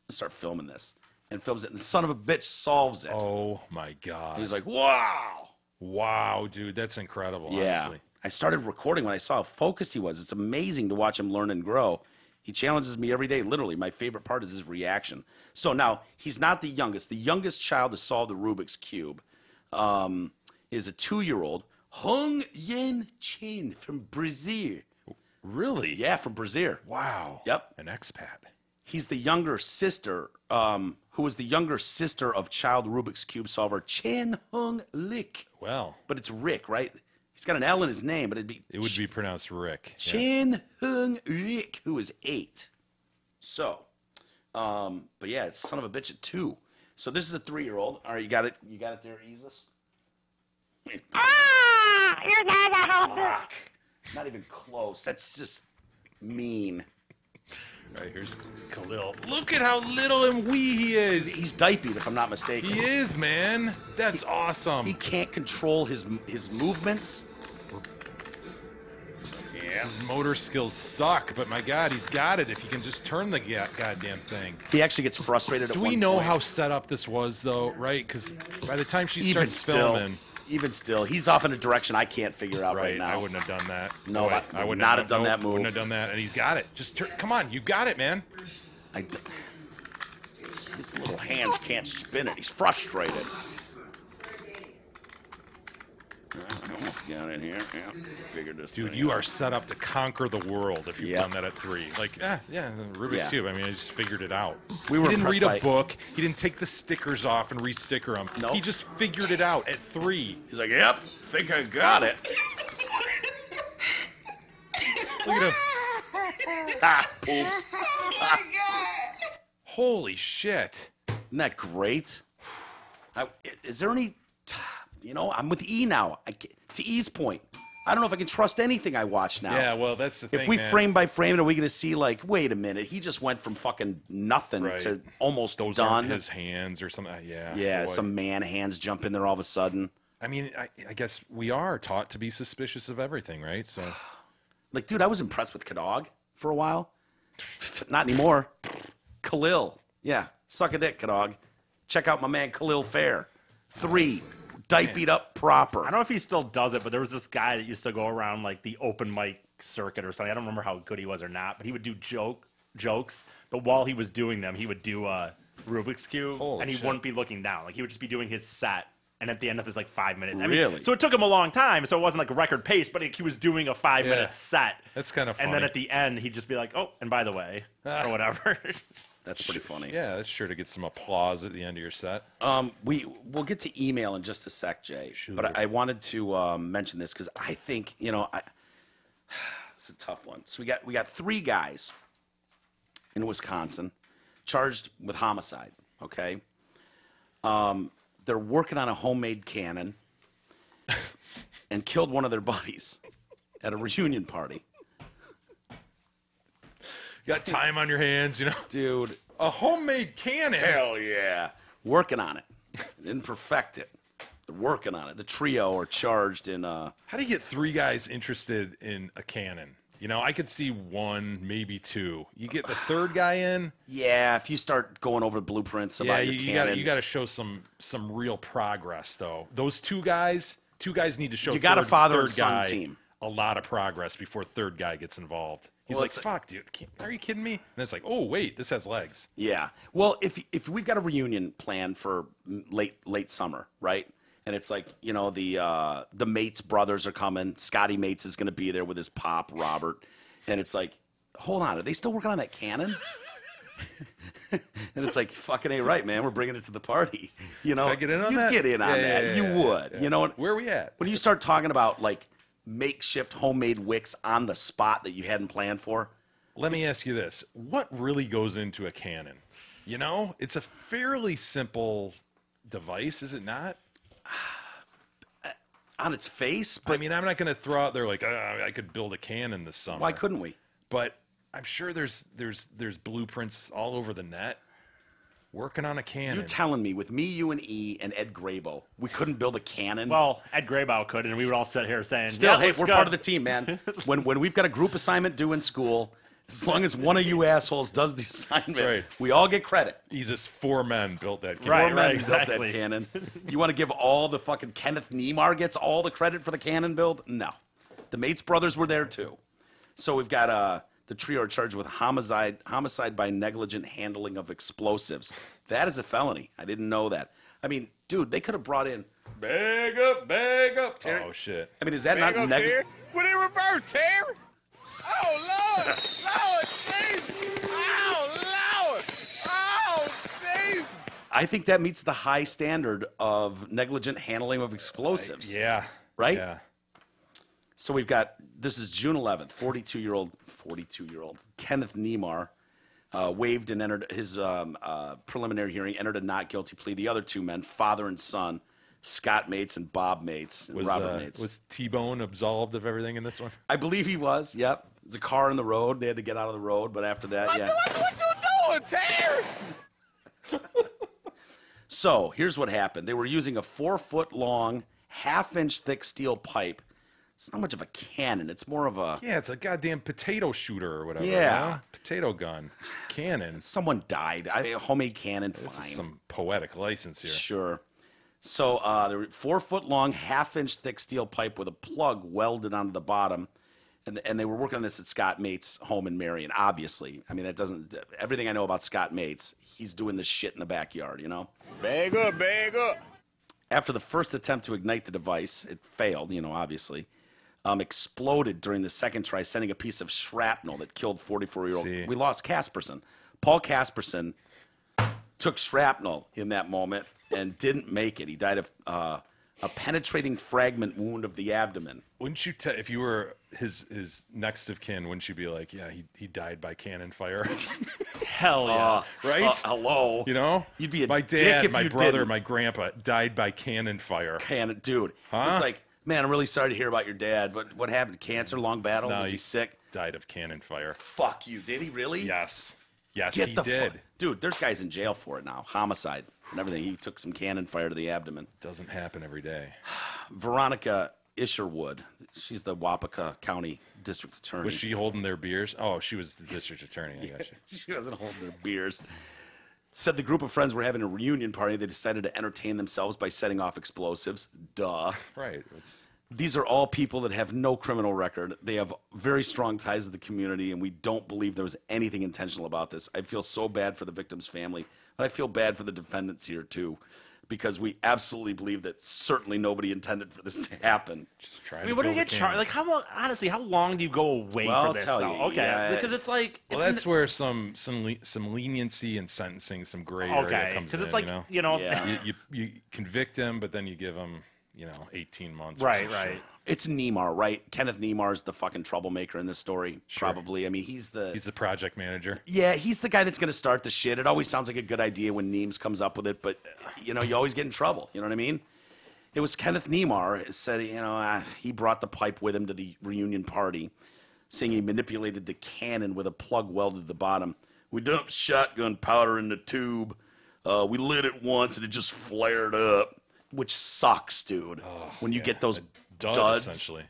S2: let's start filming this. And films it, and the son of a bitch solves it.
S3: Oh, my God.
S2: He's like, wow.
S3: Wow, dude, that's incredible, honestly.
S2: I started recording when I saw how focused he was. It's amazing to watch him learn and grow. He challenges me every day, literally. My favorite part is his reaction. So now, he's not the youngest. The youngest child to solve the Rubik's Cube is a 2-year-old, Hong Yen Chin from Brazil.
S3: Really?
S2: Yeah, from Brazil.
S3: Wow.
S2: Yep.
S3: An expat.
S2: He's the younger sister, who was the younger sister of child Rubik's Cube solver Chan Hung Lik.
S3: Well,
S2: But it's Rick, right? He's got an L in his name, but it
S3: would be pronounced Rick.
S2: Chan Hung Lik, who is 8. So, but yeah, it's son of a bitch at 2. So this is a 3-year-old. All right, you got it. You got it there, Isis.
S6: You're not a helper.
S2: Not even close. That's just mean.
S3: Right, here's Khalil. Look at how little and wee he is.
S2: He's diapered, if I'm not mistaken.
S3: He is, man. That's awesome.
S2: He can't control his movements. Yeah.
S3: His motor skills suck, but my God, he's got it if he can just turn the goddamn thing.
S2: He actually gets frustrated at
S3: Do
S2: one
S3: we know
S2: point.
S3: how set up this was, though, right? Because by the time she
S2: Even
S3: starts
S2: still,
S3: filming...
S2: even still, he's off in a direction I can't figure out right
S3: Right,
S2: now.
S3: I wouldn't have done that.
S2: No,
S3: Boy,
S2: I would not have done that move.
S3: Wouldn't have done that, and he's got it. Just come on, you got it, man.
S2: His little hands can't spin it. He's frustrated. I almost got it here. Yeah, figured this
S3: Dude,
S2: thing
S3: you
S2: out.
S3: are set up to conquer the world if you've
S2: Yeah.
S3: done that at 3. Like, yeah, Rubik's
S2: Yeah.
S3: Cube. I mean, I just figured it out.
S2: We were
S3: he didn't
S2: impressed
S3: read a
S2: by-
S3: book. He didn't take the stickers off and re-sticker them.
S2: Nope.
S3: He just figured it out at 3.
S2: He's like, yep, think I got it.
S3: Look at him.
S2: Ah, oops.
S3: Holy shit.
S2: Isn't that great? Is there any, I'm with E now. To E's point, I don't know if I can trust anything I watch now.
S3: Yeah, well, that's the thing,
S2: If we
S3: man.
S2: frame by frame, are we going to see like, wait a minute, he just went from fucking nothing
S3: Right.
S2: to almost
S3: Those
S2: done.
S3: aren't his hands or something. Yeah.
S2: Yeah,
S3: boy.
S2: some man hands jump in there all of a sudden.
S3: I mean, I guess we are taught to be suspicious of everything, right? So,
S2: Like, dude, I was impressed with Kadog for a while. Not anymore. Khalil. Yeah, suck a dick, Kadog. Check out my man Khalil Fair. 3. Diapered up proper.
S1: I don't know if he still does it, but there was this guy that used to go around like the open mic circuit or something. I don't remember how good he was or not, but he would do jokes. But while he was doing them, he would do a Rubik's Cube,
S3: Holy
S1: and he
S3: shit.
S1: wouldn't be looking down. Like he would just be doing his set, and at the end of his like 5 minutes. I mean,
S2: Really?
S1: so it took him a long time, so it wasn't like a record pace, but he was doing a 5-minute
S3: Yeah.
S1: set.
S3: That's kinda
S1: And then
S3: funny.
S1: at the end, he'd just be like, "Oh, and by the way," or whatever.
S2: That's pretty funny.
S3: yeah, that's sure to get some applause at the end of your set.
S2: We'll get to email in just a sec, Jay. But I wanted to mention this because I think it's a tough one. So we got 3 guys in Wisconsin charged with homicide. Okay, they're working on a homemade cannon and killed one of their buddies at a reunion party.
S3: You got time on your hands,
S2: Dude,
S3: A homemade cannon.
S2: hell yeah. Working on it. Didn't perfect it. They're working on it. The trio are charged in
S3: How do you get 3 guys interested in a cannon? I could see 1, maybe 2. You get the 3rd guy in.
S2: yeah, if you start going over blueprints
S3: Yeah,
S2: about your cannon.
S3: you got to show some real progress though. Those 2 guys need to show.
S2: You got a father and
S3: third
S2: son
S3: guy
S2: team.
S3: A lot of progress before 3rd guy gets involved. He's
S2: Well,
S3: like, "Fuck, dude, are you kidding me?" And it's like, "Oh wait, this has legs."
S2: Yeah. Well, if we've got a reunion planned for late summer, right? And it's like, the Mates brothers are coming. Scotty Mates is going to be there with his pop, Robert. And it's like, hold on, are they still working on that cannon? And it's like, fucking ain't right, man. We're bringing it to the party.
S3: Can I get in on
S2: You'd
S3: that?
S2: get in on
S3: Yeah,
S2: that.
S3: yeah,
S2: You
S3: yeah,
S2: would.
S3: yeah.
S2: You know what?
S3: Where are we at?
S2: When you start talking about like makeshift homemade wicks on the spot that you hadn't planned for,
S3: Let me ask you this: what really goes into a cannon? It's a fairly simple device, is it not?
S2: on its face,
S3: I
S2: but
S3: mean, I'm not going to throw out there like I could build a cannon this summer.
S2: why couldn't we?
S3: But I'm sure there's blueprints all over the net. Working on a cannon.
S2: You're telling me with me, you, and E, and Ed Grabo, we couldn't build a cannon?
S1: Well, Ed Graybow could, and we would all sit here saying,
S2: Still,
S1: "Yeah,
S2: hey,
S1: looks
S2: we're
S1: good."
S2: part of the team, man. When we've got a group assignment due in school, as long as one of you assholes does the assignment,
S3: right.
S2: we all get credit.
S3: Jesus, 4 men built that cannon.
S1: Right,
S2: Four men
S1: exactly.
S2: built that cannon. You want to give all the fucking Kenneth Niemeyer gets all the credit for the cannon build? No. The Mates brothers were there too. So we've got the trio are charged with homicide by negligent handling of explosives. That is a felony. I didn't know that. I mean, dude, they could have brought in bag up, Terry.
S3: Oh shit.
S2: I mean, is that not negligent?
S7: Put it in reverse, Terry. Oh, Lord. Lord, Jesus. Oh,
S2: I think that meets the high standard of negligent handling of explosives.
S3: Yeah.
S2: Right?
S3: Yeah.
S2: So we've got, this is June 11th, 42-year-old Kenneth Niemar waived and entered his preliminary hearing, entered a not guilty plea. The other two men, father and son, Scott Mates and Bob Mates, and Robert Mates.
S3: Was T-Bone absolved of everything in this one?
S2: I believe he was, yep. There's a car in the road. They had to get out of the road, but after that, yeah.
S7: What you doing, Terry?
S2: So here's what happened. They were using a 4-foot-long, half-inch thick steel pipe. It's not much of a cannon. It's more of a...
S3: Yeah, it's a goddamn potato shooter or whatever.
S2: Yeah.
S3: Huh? Potato gun. Cannon.
S2: Someone died. A homemade cannon,
S3: This
S2: fine.
S3: is some poetic license here.
S2: Sure. So there were 4-foot-long, half-inch thick steel pipe with a plug welded onto the bottom. And they were working on this at Scott Mates' home in Marion, obviously. I mean, that doesn't... Everything I know about Scott Mates, he's doing this shit in the backyard, you know?
S7: Bag up, bag up.
S2: After the first attempt to ignite the device, it failed, you know, obviously. Exploded during the second try, sending a piece of shrapnel that killed 44-year-old.
S3: See.
S2: We lost Casperson. Paul Casperson took shrapnel in that moment and didn't make it. He died of a penetrating fragment wound of the abdomen.
S3: Wouldn't you, if you were his next of kin, wouldn't you be like, yeah, he died by cannon fire?
S1: Hell yeah.
S3: Right?
S2: Hello.
S3: You know?
S2: You'd be a
S3: my
S2: dick
S3: dad,
S2: if
S3: my
S2: you
S3: brother,
S2: didn't.
S3: my grandpa died by cannon fire.
S2: Cannon, dude.
S3: Huh?
S2: It's like, man, I'm really sorry to hear about your dad. What happened? Cancer, long battle?
S3: No,
S2: Was he sick?
S3: Died of cannon fire.
S2: Fuck you. Did he really?
S3: Yes. Yes,
S2: Get
S3: he
S2: the
S3: did.
S2: Dude, there's guys in jail for it now. Homicide and everything. He took some cannon fire to the abdomen.
S3: Doesn't happen every day.
S2: Veronica Isherwood. She's the Wapaka County District Attorney.
S3: Was she holding their beers? Oh, she was the district attorney. I got you.
S2: She wasn't holding their beers. Said the group of friends were having a reunion party. They decided to entertain themselves by setting off explosives. Duh.
S3: Right. It's
S2: These are all people that have no criminal record. They have very strong ties to the community, and we don't believe there was anything intentional about this. I feel so bad for the victim's family, but I feel bad for the defendants here, too, because we absolutely believe that certainly nobody intended for this to happen.
S3: just trying
S1: I mean,
S3: to
S1: what do you
S3: build
S1: get
S3: a
S1: charged?
S3: cannon.
S1: Like, how long? Honestly, how long do you go away
S2: Well,
S1: for
S2: I'll
S1: this?
S2: tell
S1: though?
S2: you,
S1: Okay,
S2: yeah,
S1: because it's like
S3: Well,
S1: it's
S3: that's where some leniency in sentencing, some gray area
S1: okay,
S3: comes
S1: because
S3: in.
S1: it's like
S3: you know?
S2: Yeah.
S3: you convict him, but then you give him 18 months. or
S1: right,
S3: some
S1: right.
S3: shit.
S2: It's Niemar, right? Kenneth Niemar is the fucking troublemaker in this story, probably. I mean, he's the
S3: project manager.
S2: Yeah, he's the guy that's going to start the shit. It always sounds like a good idea when Neems comes up with it, but, you always get in trouble. You know what I mean? It was Kenneth Niemar said, he brought the pipe with him to the reunion party, saying he manipulated the cannon with a plug welded to the bottom. We dumped shotgun powder in the tube. We lit it once, and it just flared up, which sucks, dude. When you get those duds.
S3: Essentially.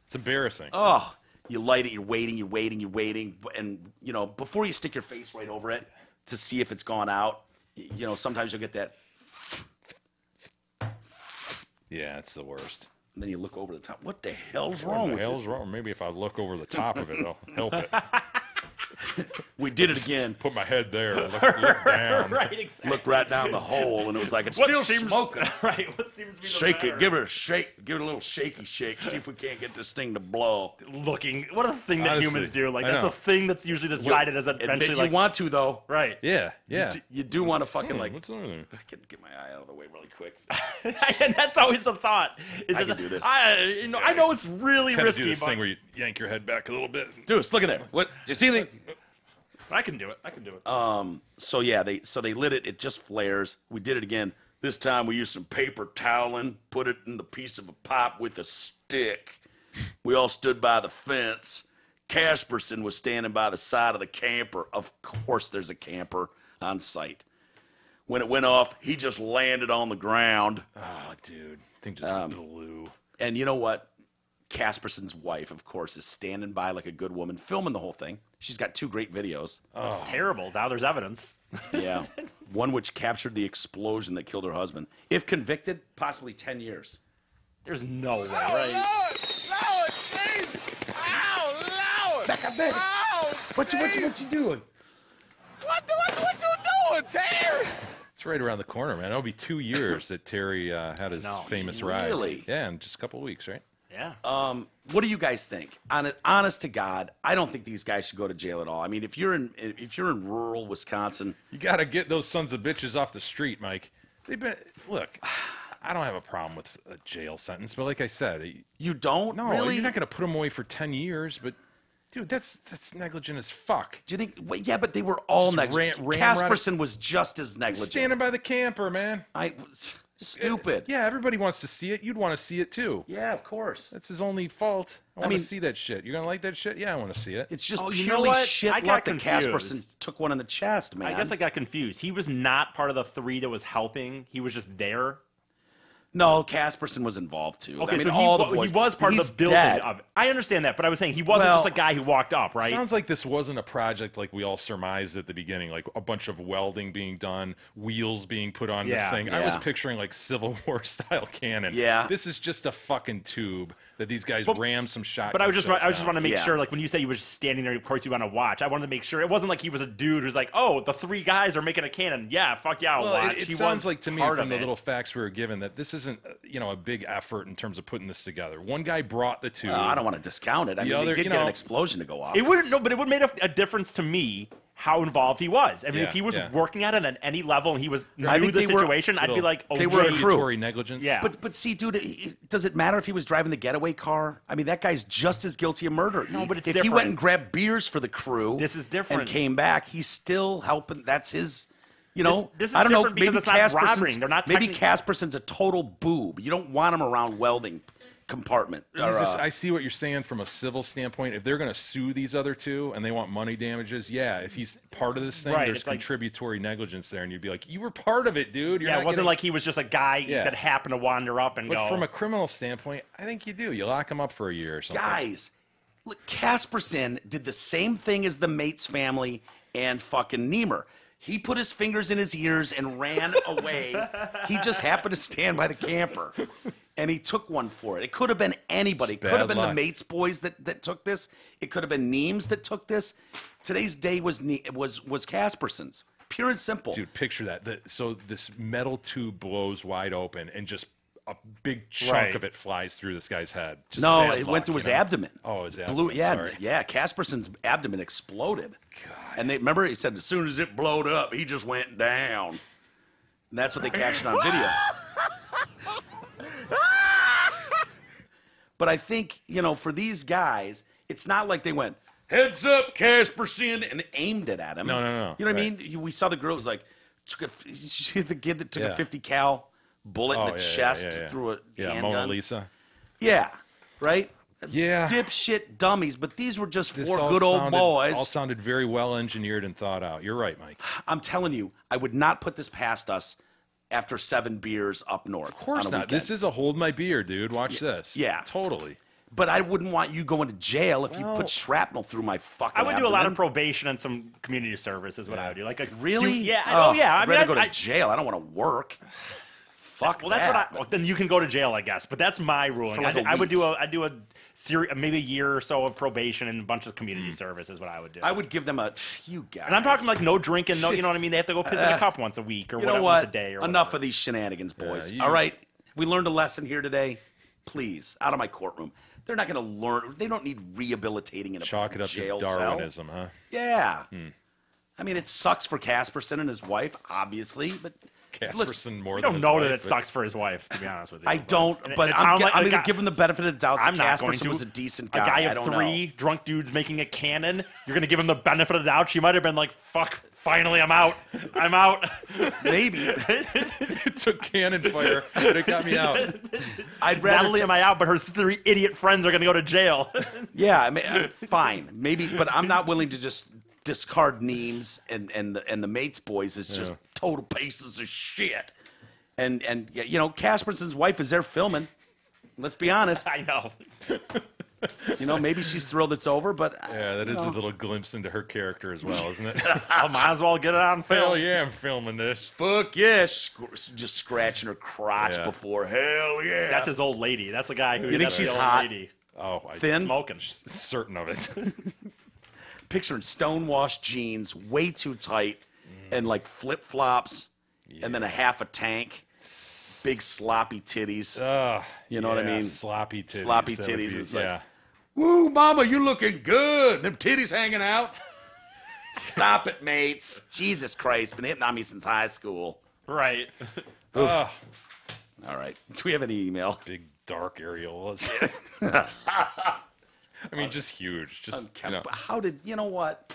S3: It's embarrassing.
S2: Oh, you light it, you're waiting, and before you stick your face right over it to see if it's gone out, sometimes you'll get that,
S3: Yeah, it's the worst.
S2: and then you look over the top. What the hell's
S3: What
S2: wrong
S3: the
S2: with
S3: hell's
S2: this?
S3: wrong? Maybe if I look over the top of it, it'll help it.
S2: We did it again.
S3: Put my head there, look down.
S1: Right, exactly.
S2: Looked right down the hole, and it was like it's
S1: What
S2: still
S1: seems
S2: smoking.
S1: right? What seems to be the
S2: Shake
S1: matter?
S2: it, give it a shake, give it a little shaky shake. See if we can't get this thing to blow.
S1: Looking. What a thing that
S3: Honestly,
S1: humans do. Like
S3: I
S1: that's
S3: know.
S1: a thing that's usually decided as
S2: Admit
S1: eventually
S2: you
S1: like
S2: want to though.
S1: right.
S3: Yeah.
S2: You do want to fucking like
S3: What's over there?
S2: get my eye out of the way really quick.
S1: And that's always the thought. Is
S2: I
S1: that
S2: can do this.
S1: I know it's really
S3: Kind of
S1: risky,
S3: do this
S1: but
S3: thing where you yank your head back a little bit.
S2: Deuce, look at there. What? Do you see anything?
S1: I can do it.
S2: So yeah, they lit it. It just flares. We did it again. This time we used some paper toweling, put it in the piece of a pipe with a stick. We all stood by the fence. Casperson was standing by the side of the camper. Of course, there's a camper on site. When it went off, he just landed on the ground.
S3: Oh, dude. Thing just blew.
S2: And you know what? Casperson's wife, of course, is standing by like a good woman, filming the whole thing. She's got 2 great videos.
S1: It's terrible. Now there's evidence.
S2: Yeah. One which captured the explosion that killed her husband. If convicted, possibly 10 years.
S1: There's no way,
S7: Oh,
S1: right?
S7: Lord, Jesus. Oh, Lord.
S2: Back up, baby.
S7: Oh,
S2: What you doing?
S7: what you doing, Terry?
S3: It's right around the corner, man. It'll be 2 years that Terry had his
S1: No,
S3: famous
S2: really?
S3: ride. Yeah, in just a couple of weeks, right?
S1: Yeah.
S2: What do you guys think? Honest to God, I don't think these guys should go to jail at all. I mean, if you're in rural Wisconsin,
S3: You got to get those sons of bitches off the street, Mike. Look. I don't have a problem with a jail sentence, but like I said,
S2: you don't
S3: no,
S2: really.
S3: You're not going to put them away for 10 years, but. Dude, that's negligent as fuck.
S2: Do you think? Well, yeah, but they were all negligent. Casperson was just as negligent.
S3: Standing by the camper, man.
S2: Stupid.
S3: Yeah, everybody wants to see it. You'd want to see it too.
S2: Yeah, of course.
S3: That's his only fault. I want to see that shit. You're gonna like that shit? Yeah, I want to see it.
S2: It's just
S1: you know
S2: purely
S1: what?
S2: shit
S1: I got
S2: luck that Casperson took one in the chest, man.
S1: I guess I got confused. He was not part of the 3 that was helping. He was just there.
S2: No, Casperson was involved too.
S1: Okay,
S2: I mean,
S1: so
S2: all the boys.
S1: he was part of the building of it. I understand that, but I was saying he wasn't just a guy who walked up, right?
S3: Sounds like this wasn't a project like we all surmised at the beginning, like a bunch of welding being done, wheels being put on this thing. I was picturing like Civil War style cannon.
S2: Yeah.
S3: This is just a fucking tube that these guys rammed some shotguns.
S1: But I just want to make
S2: Yeah.
S1: sure, like when you said he was just standing there, of course you want to watch. I wanted to make sure it wasn't like he was a dude who's like, oh, the 3 guys are making a cannon. Yeah, fuck yeah, I'll watch.
S3: It
S1: He
S3: sounds
S1: was
S3: like to me
S1: part
S3: from
S1: of
S3: the
S1: it.
S3: little facts we were given that this isn't a big effort in terms of putting this together. One guy brought the tube.
S2: I don't want to discount it. I mean,
S3: other-
S2: they did
S3: you
S2: get an
S3: know-
S2: explosion to go off.
S1: It wouldn't no, but it would have made a difference to me how involved he was. I mean, if
S3: Yeah,
S1: he was
S3: yeah.
S1: working at it at any level and he was
S2: I
S1: knew
S2: think
S1: the
S2: they were-
S1: situation, I'd be like, oh,
S2: they were a
S1: geez.
S2: crew.
S3: Regulatory negligence.
S1: Yeah.
S2: But see, dude, does it matter if he was driving the getaway car? I mean, that guy's just as guilty of murder.
S1: No, but it's
S2: if he
S1: different.
S2: went and grabbed beers for the crew,
S1: This is different.
S2: and came back, he's still helping. That's his. You know,
S1: This is
S2: I don't know.
S1: different because
S2: Maybe
S1: it's not robbering.
S2: Casperson's
S1: They're not
S2: maybe
S1: technic-
S2: Casperson's a total boob. You don't want him around welding compartment.
S3: I see what you're saying from a civil standpoint. If they're going to sue these other 2 and they want money damages, yeah, if he's part of this thing,
S1: Right,
S3: there's
S1: it's like-
S3: contributory negligence there, and you'd be like, you were part of it, dude. You're
S1: Yeah,
S3: not
S1: it wasn't
S3: getting-
S1: like he was just a guy
S3: Yeah.
S1: that happened to wander up and
S3: But
S1: go.
S3: from a criminal standpoint, I think you do. You lock him up for a year or something.
S2: Guys, look, Casperson did the same thing as the Mates family and fucking Niemer. He put his fingers in his ears and ran away. He just happened to stand by the camper, and he took one for it. It could have been anybody. It
S3: It's
S2: could have
S3: bad
S2: been the
S3: luck.
S2: Mates boys that took this. It could have been Neems that took this. Today's day was Casperson's. Pure and simple.
S3: Dude, picture that. So this metal tube blows wide open, and just a big chunk
S1: Right.
S3: of it flies through this guy's head. Just
S2: No,
S3: bad
S2: it
S3: luck,
S2: went through his
S3: you know?
S2: abdomen.
S3: Oh, his
S2: Blew,
S3: abdomen.
S2: yeah,
S3: Sorry.
S2: yeah. Casperson's abdomen exploded. And they remember he said as soon as it blowed up, he just went down. And that's what they captured on video. But I think, for these guys, it's not like they went, heads up, Casperson, and aimed it at him.
S3: No.
S2: You know what I
S3: Right.
S2: mean? We saw the girl, it was like, the kid that took a
S3: Yeah.
S2: 50 cal bullet in the chest through a
S3: Yeah,
S2: handgun.
S3: Mona Lisa.
S2: Yeah, right?
S3: Yeah.
S2: Dipshit dummies, but these were just
S3: This
S2: 4
S3: all
S2: good old
S3: sounded-
S2: boys.
S3: All sounded very well engineered and thought out. You're right, Mike.
S2: I'm telling you, I would not put this past us after 7 beers up north.
S3: Of course
S2: on a
S3: not. This
S2: weekend.
S3: is a hold my beer, dude. Watch this.
S2: yeah.
S3: Totally.
S2: But I wouldn't want you going to jail if you put shrapnel through my fucking
S1: I would do a lot of
S2: abdomen.
S1: probation and some community service is what I would do. Like a
S2: Really?
S1: yeah.
S2: Oh,
S1: Yeah. I
S2: I'd
S1: mean,
S2: rather go
S1: I-
S2: to jail. I don't want to work. Fuck
S1: well, that's
S2: that.
S1: what then you can go to jail, I guess. But that's my ruling.
S2: For like a
S1: I would
S2: week.
S1: I'd do a series, maybe a year or so of probation and a bunch of community service is what I would do.
S2: I would give them you guys.
S1: and I'm talking like no drinking, no, you know what I mean? They have to go piss in a cup once a week or
S2: you
S1: whatever,
S2: know what?
S1: once a day or
S2: Enough
S1: whatever.
S2: of these shenanigans, boys.
S3: you-
S2: All right, we learned a lesson here today. Please, out of my courtroom. They're not going to learn. They don't need rehabilitating in a
S3: Chalk it up to
S2: jail cell.
S3: Darwinism, huh?
S2: Yeah. I mean, it sucks for Casperson and his wife, obviously, but
S3: Casperson more
S1: I
S3: than
S1: don't
S3: his
S1: know
S3: wife,
S1: that it
S3: but-
S1: sucks for his wife, to be honest with you.
S2: I don't.
S1: And
S2: But
S1: it
S2: I'm
S1: sounds like
S2: going
S1: a
S2: to
S1: guy-
S2: give him the benefit of the doubt.
S1: I'm not going
S2: Casperson
S1: to.
S2: was a decent guy.
S1: A guy
S2: I
S1: of
S2: don't
S1: 3
S2: know.
S1: drunk dudes making a cannon. You're going to give him the benefit of the doubt. She might have been like, "Fuck, finally, I'm out. I'm out."
S2: Maybe.
S3: It took cannon fire, but it got me out.
S2: I'd
S1: Not
S2: rather.
S1: only am I out, but her 3 idiot friends are going to go to jail.
S2: Yeah, I mean, fine, maybe, but I'm not willing to just discard Neems and the Mates boys as just total pieces of shit. And Casperson's wife is there filming. Let's be honest.
S1: I know.
S2: Maybe she's thrilled it's over, but
S3: Yeah, that is a little glimpse into her character as well, isn't it?
S1: I might as well get it on film.
S3: Hell yeah, I'm filming this.
S2: fuck yes, just scratching her crotch
S3: Yeah.
S2: before hell yeah.
S1: That's his old lady. That's a guy who.
S2: You think
S1: that's
S2: she's
S1: the old
S2: hot?
S1: Lady.
S3: Oh,
S2: Thin?
S1: Smoking.
S3: certain of it.
S2: Picturing stonewashed jeans, way too tight, and like flip flops, and then a half a tank. big sloppy titties. You know what I mean?
S3: Sloppy titties.
S2: Sloppy
S3: That would
S2: titties.
S3: be-
S2: It's
S3: yeah.
S2: like, woo, mama, you looking good. Them titties hanging out. Stop it, mates. Jesus Christ, been hitting on me since high school.
S1: Right.
S3: Ugh.
S2: All right. Do we have any email?
S3: Big dark areolas. I mean, just huge. Just you know.
S2: How did, you know what?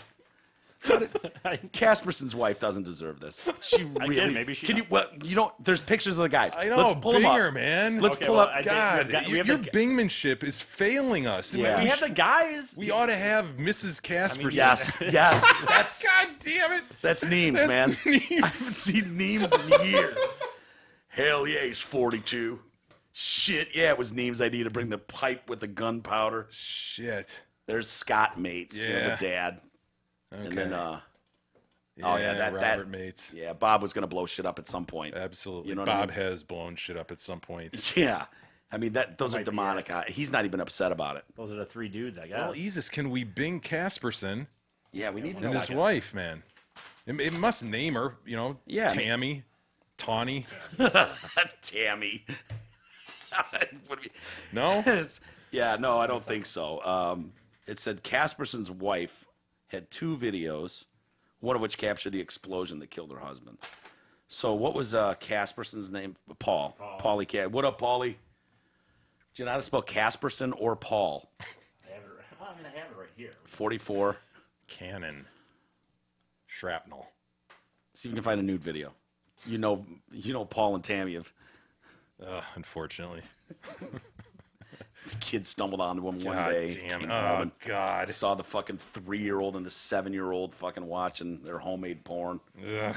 S2: Casperson's wife doesn't deserve this. She really.
S1: Again, maybe she.
S2: Can you? Well, you don't. There's pictures of the guys.
S3: I know,
S2: Let's pull them
S3: Binger,
S2: up,
S3: man.
S2: Let's
S1: Okay,
S2: pull
S1: well,
S2: up.
S3: God,
S1: we have
S3: your
S1: the-
S3: Bingmanship is failing us.
S2: Yeah.
S1: We have the guys.
S3: We ought to have Mrs. Casperson.
S2: Yes, yes. That's
S3: God damn it.
S2: that's memes,
S3: That's
S2: man.
S3: memes.
S2: I haven't seen memes in years. Hell yeah, he's 42. Shit, yeah, it was memes. I need to bring the pipe with the gunpowder.
S3: Shit.
S2: There's Scott Mates, you know,
S3: Yeah.
S2: the dad,
S3: Okay.
S2: and then
S3: yeah,
S2: that
S3: Robert Mates.
S2: yeah, Bob was gonna blow shit up at some point.
S3: Absolutely.
S2: You know what I
S3: Bob
S2: mean?
S3: has blown shit up at some point.
S2: Yeah, I mean those are
S1: might be
S2: demonic. He's not even upset about it.
S1: Those are the three dudes, I guess.
S3: Well, Jesus, can we Bing Casperson
S2: Yeah, we need to
S3: and
S2: know.
S3: his wife, man? It must name her, you know,
S2: Yeah, I mean-
S3: Tammy, Tawny.
S2: Tammy. What do we-
S3: No?
S2: Yeah, no, I don't think so. It said Casperson's wife had 2 videos, one of which captured the explosion that killed her husband. So what was Casperson's name? Paul. Paulie Cat. What up, Paulie? Do you know how to spell Casperson or Paul?
S1: I have it right. Well, I mean, I have it right here.
S2: 44.
S3: Cannon. Shrapnel.
S2: See if you can find a nude video. You know Paul and Tammy have.
S3: Unfortunately.
S2: The kid stumbled onto him one
S3: God
S2: day.
S3: damn.
S2: Came
S3: Oh,
S2: home and
S3: God.
S2: saw the fucking 3-year-old and the 7-year-old fucking watching their homemade porn.
S3: Ugh.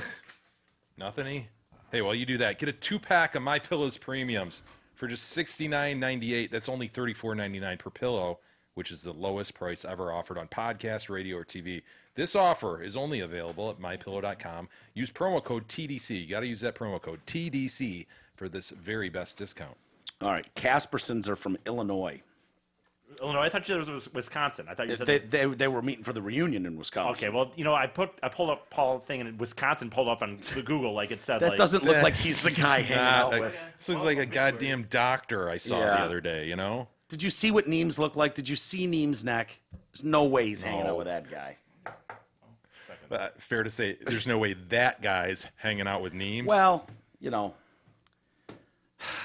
S3: Nothing? Hey, while you do that, get a 2-pack of My Pillow's premiums for just $69.98. That's only $34.99 per pillow, which is the lowest price ever offered on podcast, radio, or TV. This offer is only available at mypillow.com. Use promo code TDC. You got to use that promo code TDC for this very best discount.
S2: All right, Caspersons are from Illinois.
S1: Illinois. I thought it was Wisconsin. I thought you said.
S2: They were meeting for the reunion in Wisconsin.
S1: Okay, well, you know, I pulled up Paul thing and Wisconsin pulled up on the Google like it said.
S2: That
S1: like,
S2: doesn't look like he's the guy hanging out with.
S3: This looks like a goddamn doctor I saw the
S2: Yeah.
S3: other day, you know?
S2: Did you see what Neems looked like? Did you see Neems' neck? There's no way he's hanging out with that guy.
S3: Fair to say, there's no way that guy's hanging out with Neems.
S2: Well, you know,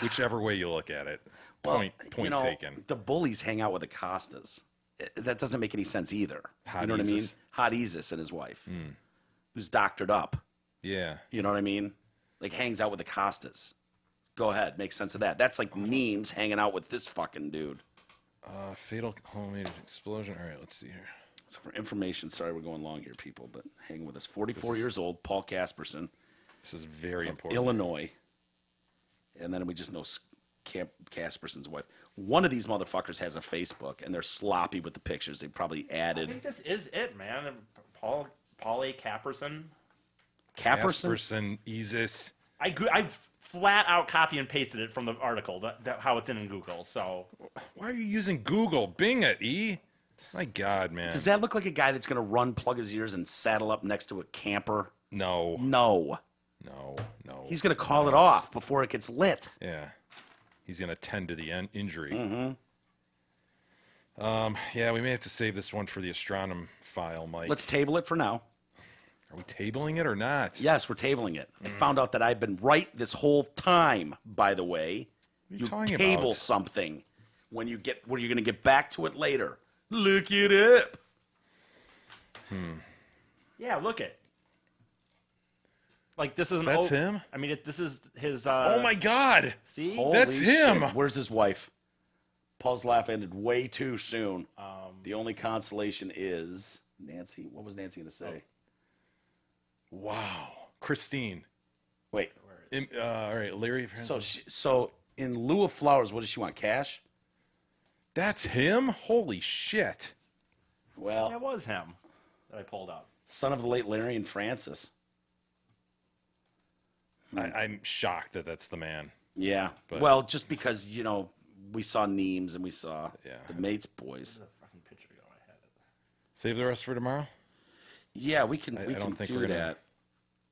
S3: Whichever way you look at it. Point taken.
S2: the bullies hang out with the Costas. That doesn't make any sense either.
S3: Hot
S2: you know what I mean?
S3: Isis.
S2: Hot Isis and his wife, who's doctored up.
S3: Yeah.
S2: You know what I mean? Like hangs out with the Costas. Go ahead, make sense of that. That's like Neems hanging out with this fucking dude.
S3: Fatal homemade explosion. All right, let's see here.
S2: So for information, sorry we're going long here, people, but hang with us. 44 years old, Paul Casperson,
S3: This is very important.
S2: Illinois. And then we just know Casperson's wife. One of these motherfuckers has a Facebook, and they're sloppy with the pictures. They probably
S1: I
S2: added
S1: think this is it, man. Paul A. Capperson.
S2: Casperson.
S3: Casperson, Isis.
S1: I flat out copy and pasted it from the article, how it's in Google. So
S3: Why are you using Google? Bing it, E. My God, man.
S2: Does that look like a guy that's going to run, plug his ears, and saddle up next to a camper?
S3: No.
S2: No. He's going to call it off before it gets lit.
S3: Yeah. He's going to tend to the injury. Yeah, we may have to save this one for the astronom file, Mike.
S2: Let's table it for now.
S3: Are we tabling it or not?
S2: Yes, we're tabling it. I found out that I've been right this whole time, by the way.
S3: What are you talking
S2: table
S3: about?
S2: something when you're going to get back to it later. Look it up.
S1: yeah, look it. Like this is
S3: That's him?
S1: I mean, this is his.
S3: Oh, my God.
S1: See,
S3: That's him.
S2: Shit. Where's his wife? Paul's laugh ended way too soon. The only consolation is Nancy. What was Nancy going to say?
S3: Wow. Christine.
S2: Wait.
S3: All right, Larry.
S2: So in lieu of flowers, what does she want? Cash?
S3: That's him? Holy shit.
S2: Well,
S1: that was him that I pulled up.
S2: son of the late Larry and Francis.
S3: I'm shocked that that's the man.
S2: Yeah.
S3: But-
S2: well, just because, we saw Neems and we saw
S3: Yeah.
S2: the Mates boys.
S1: Fucking picture ago, I had it.
S3: Save the rest for tomorrow?
S2: Yeah, we can
S3: I
S2: we
S3: don't
S2: can
S3: think
S2: do
S3: we're gonna-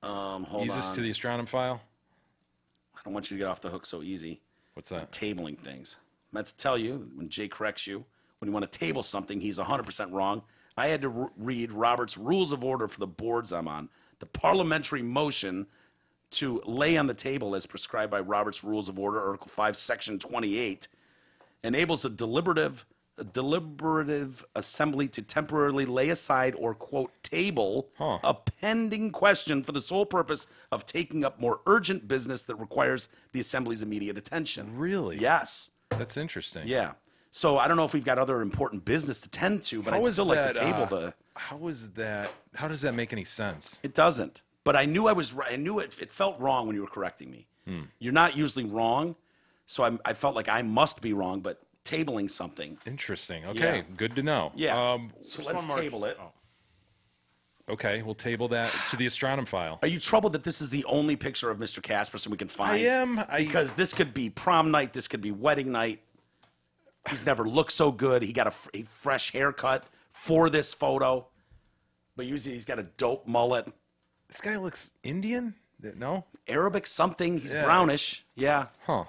S2: that. Hold
S3: Ease
S2: on.
S3: us to the astronom file?
S2: I don't want you to get off the hook so easy.
S3: What's that?
S2: Tabling things. I meant to tell you, when Jay corrects you, when you want to table something, he's 100% wrong. I had to read Robert's Rules of Order for the boards I'm on. The parliamentary motion to lay on the table as prescribed by Robert's Rules of Order, Article 5, Section 28, enables a deliberative assembly to temporarily lay aside or, quote, table a pending question for the sole purpose of taking up more urgent business that requires the assembly's immediate attention.
S3: Really?
S2: Yes.
S3: That's interesting.
S2: Yeah. So I don't know if we've got other important business to tend to, but I'd still like to table the...
S3: How is that? How does that make any sense?
S2: It doesn't. But I knew I was right. I knew it felt wrong when you were correcting me. You're not usually wrong, so I felt like I must be wrong, but tabling something.
S3: Interesting. Okay,
S2: Yeah.
S3: good to know.
S2: Yeah. So let's table it.
S3: Okay, we'll table that to the Astronom file.
S2: Are you troubled that this is the only picture of Mr. Casperson we can find?
S3: I am.
S2: Because this could be prom night, this could be wedding night. He's never looked so good. He got a fresh haircut for this photo. But usually he's got a dope mullet.
S3: This guy looks Indian? No?
S2: Arabic something. He's brownish. Yeah.
S3: Huh.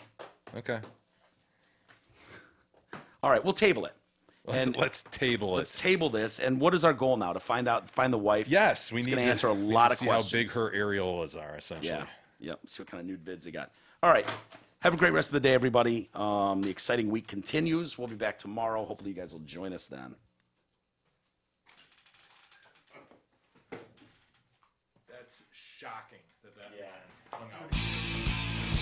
S3: Okay.
S2: All right, we'll table it.
S3: Let's table it.
S2: Let's table this. And what is our goal now? To find the wife?
S3: Yes, we
S2: it's
S3: need to
S2: answer a lot of
S3: see
S2: questions.
S3: how big her areolas are, essentially.
S2: Yeah. Yep. See what kind of nude vids they got. All right. Have a great rest of the day, everybody. The exciting week continues. We'll be back tomorrow. Hopefully, you guys will join us then.
S3: That's shocking that
S2: Yeah.
S3: hung out.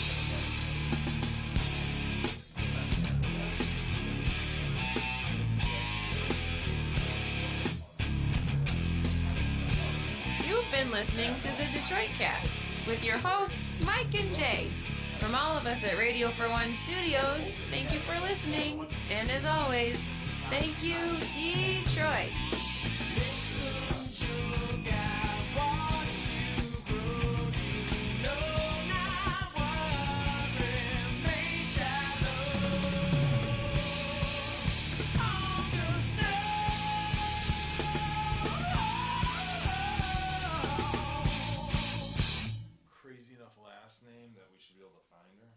S8: You've been listening to the Detroit Cast with your hosts, Mike and Jay. From all of us at Radio for One Studios, thank you for listening. And as always, thank you, Detroit.
S3: Crazy enough last name that we should be able to find her.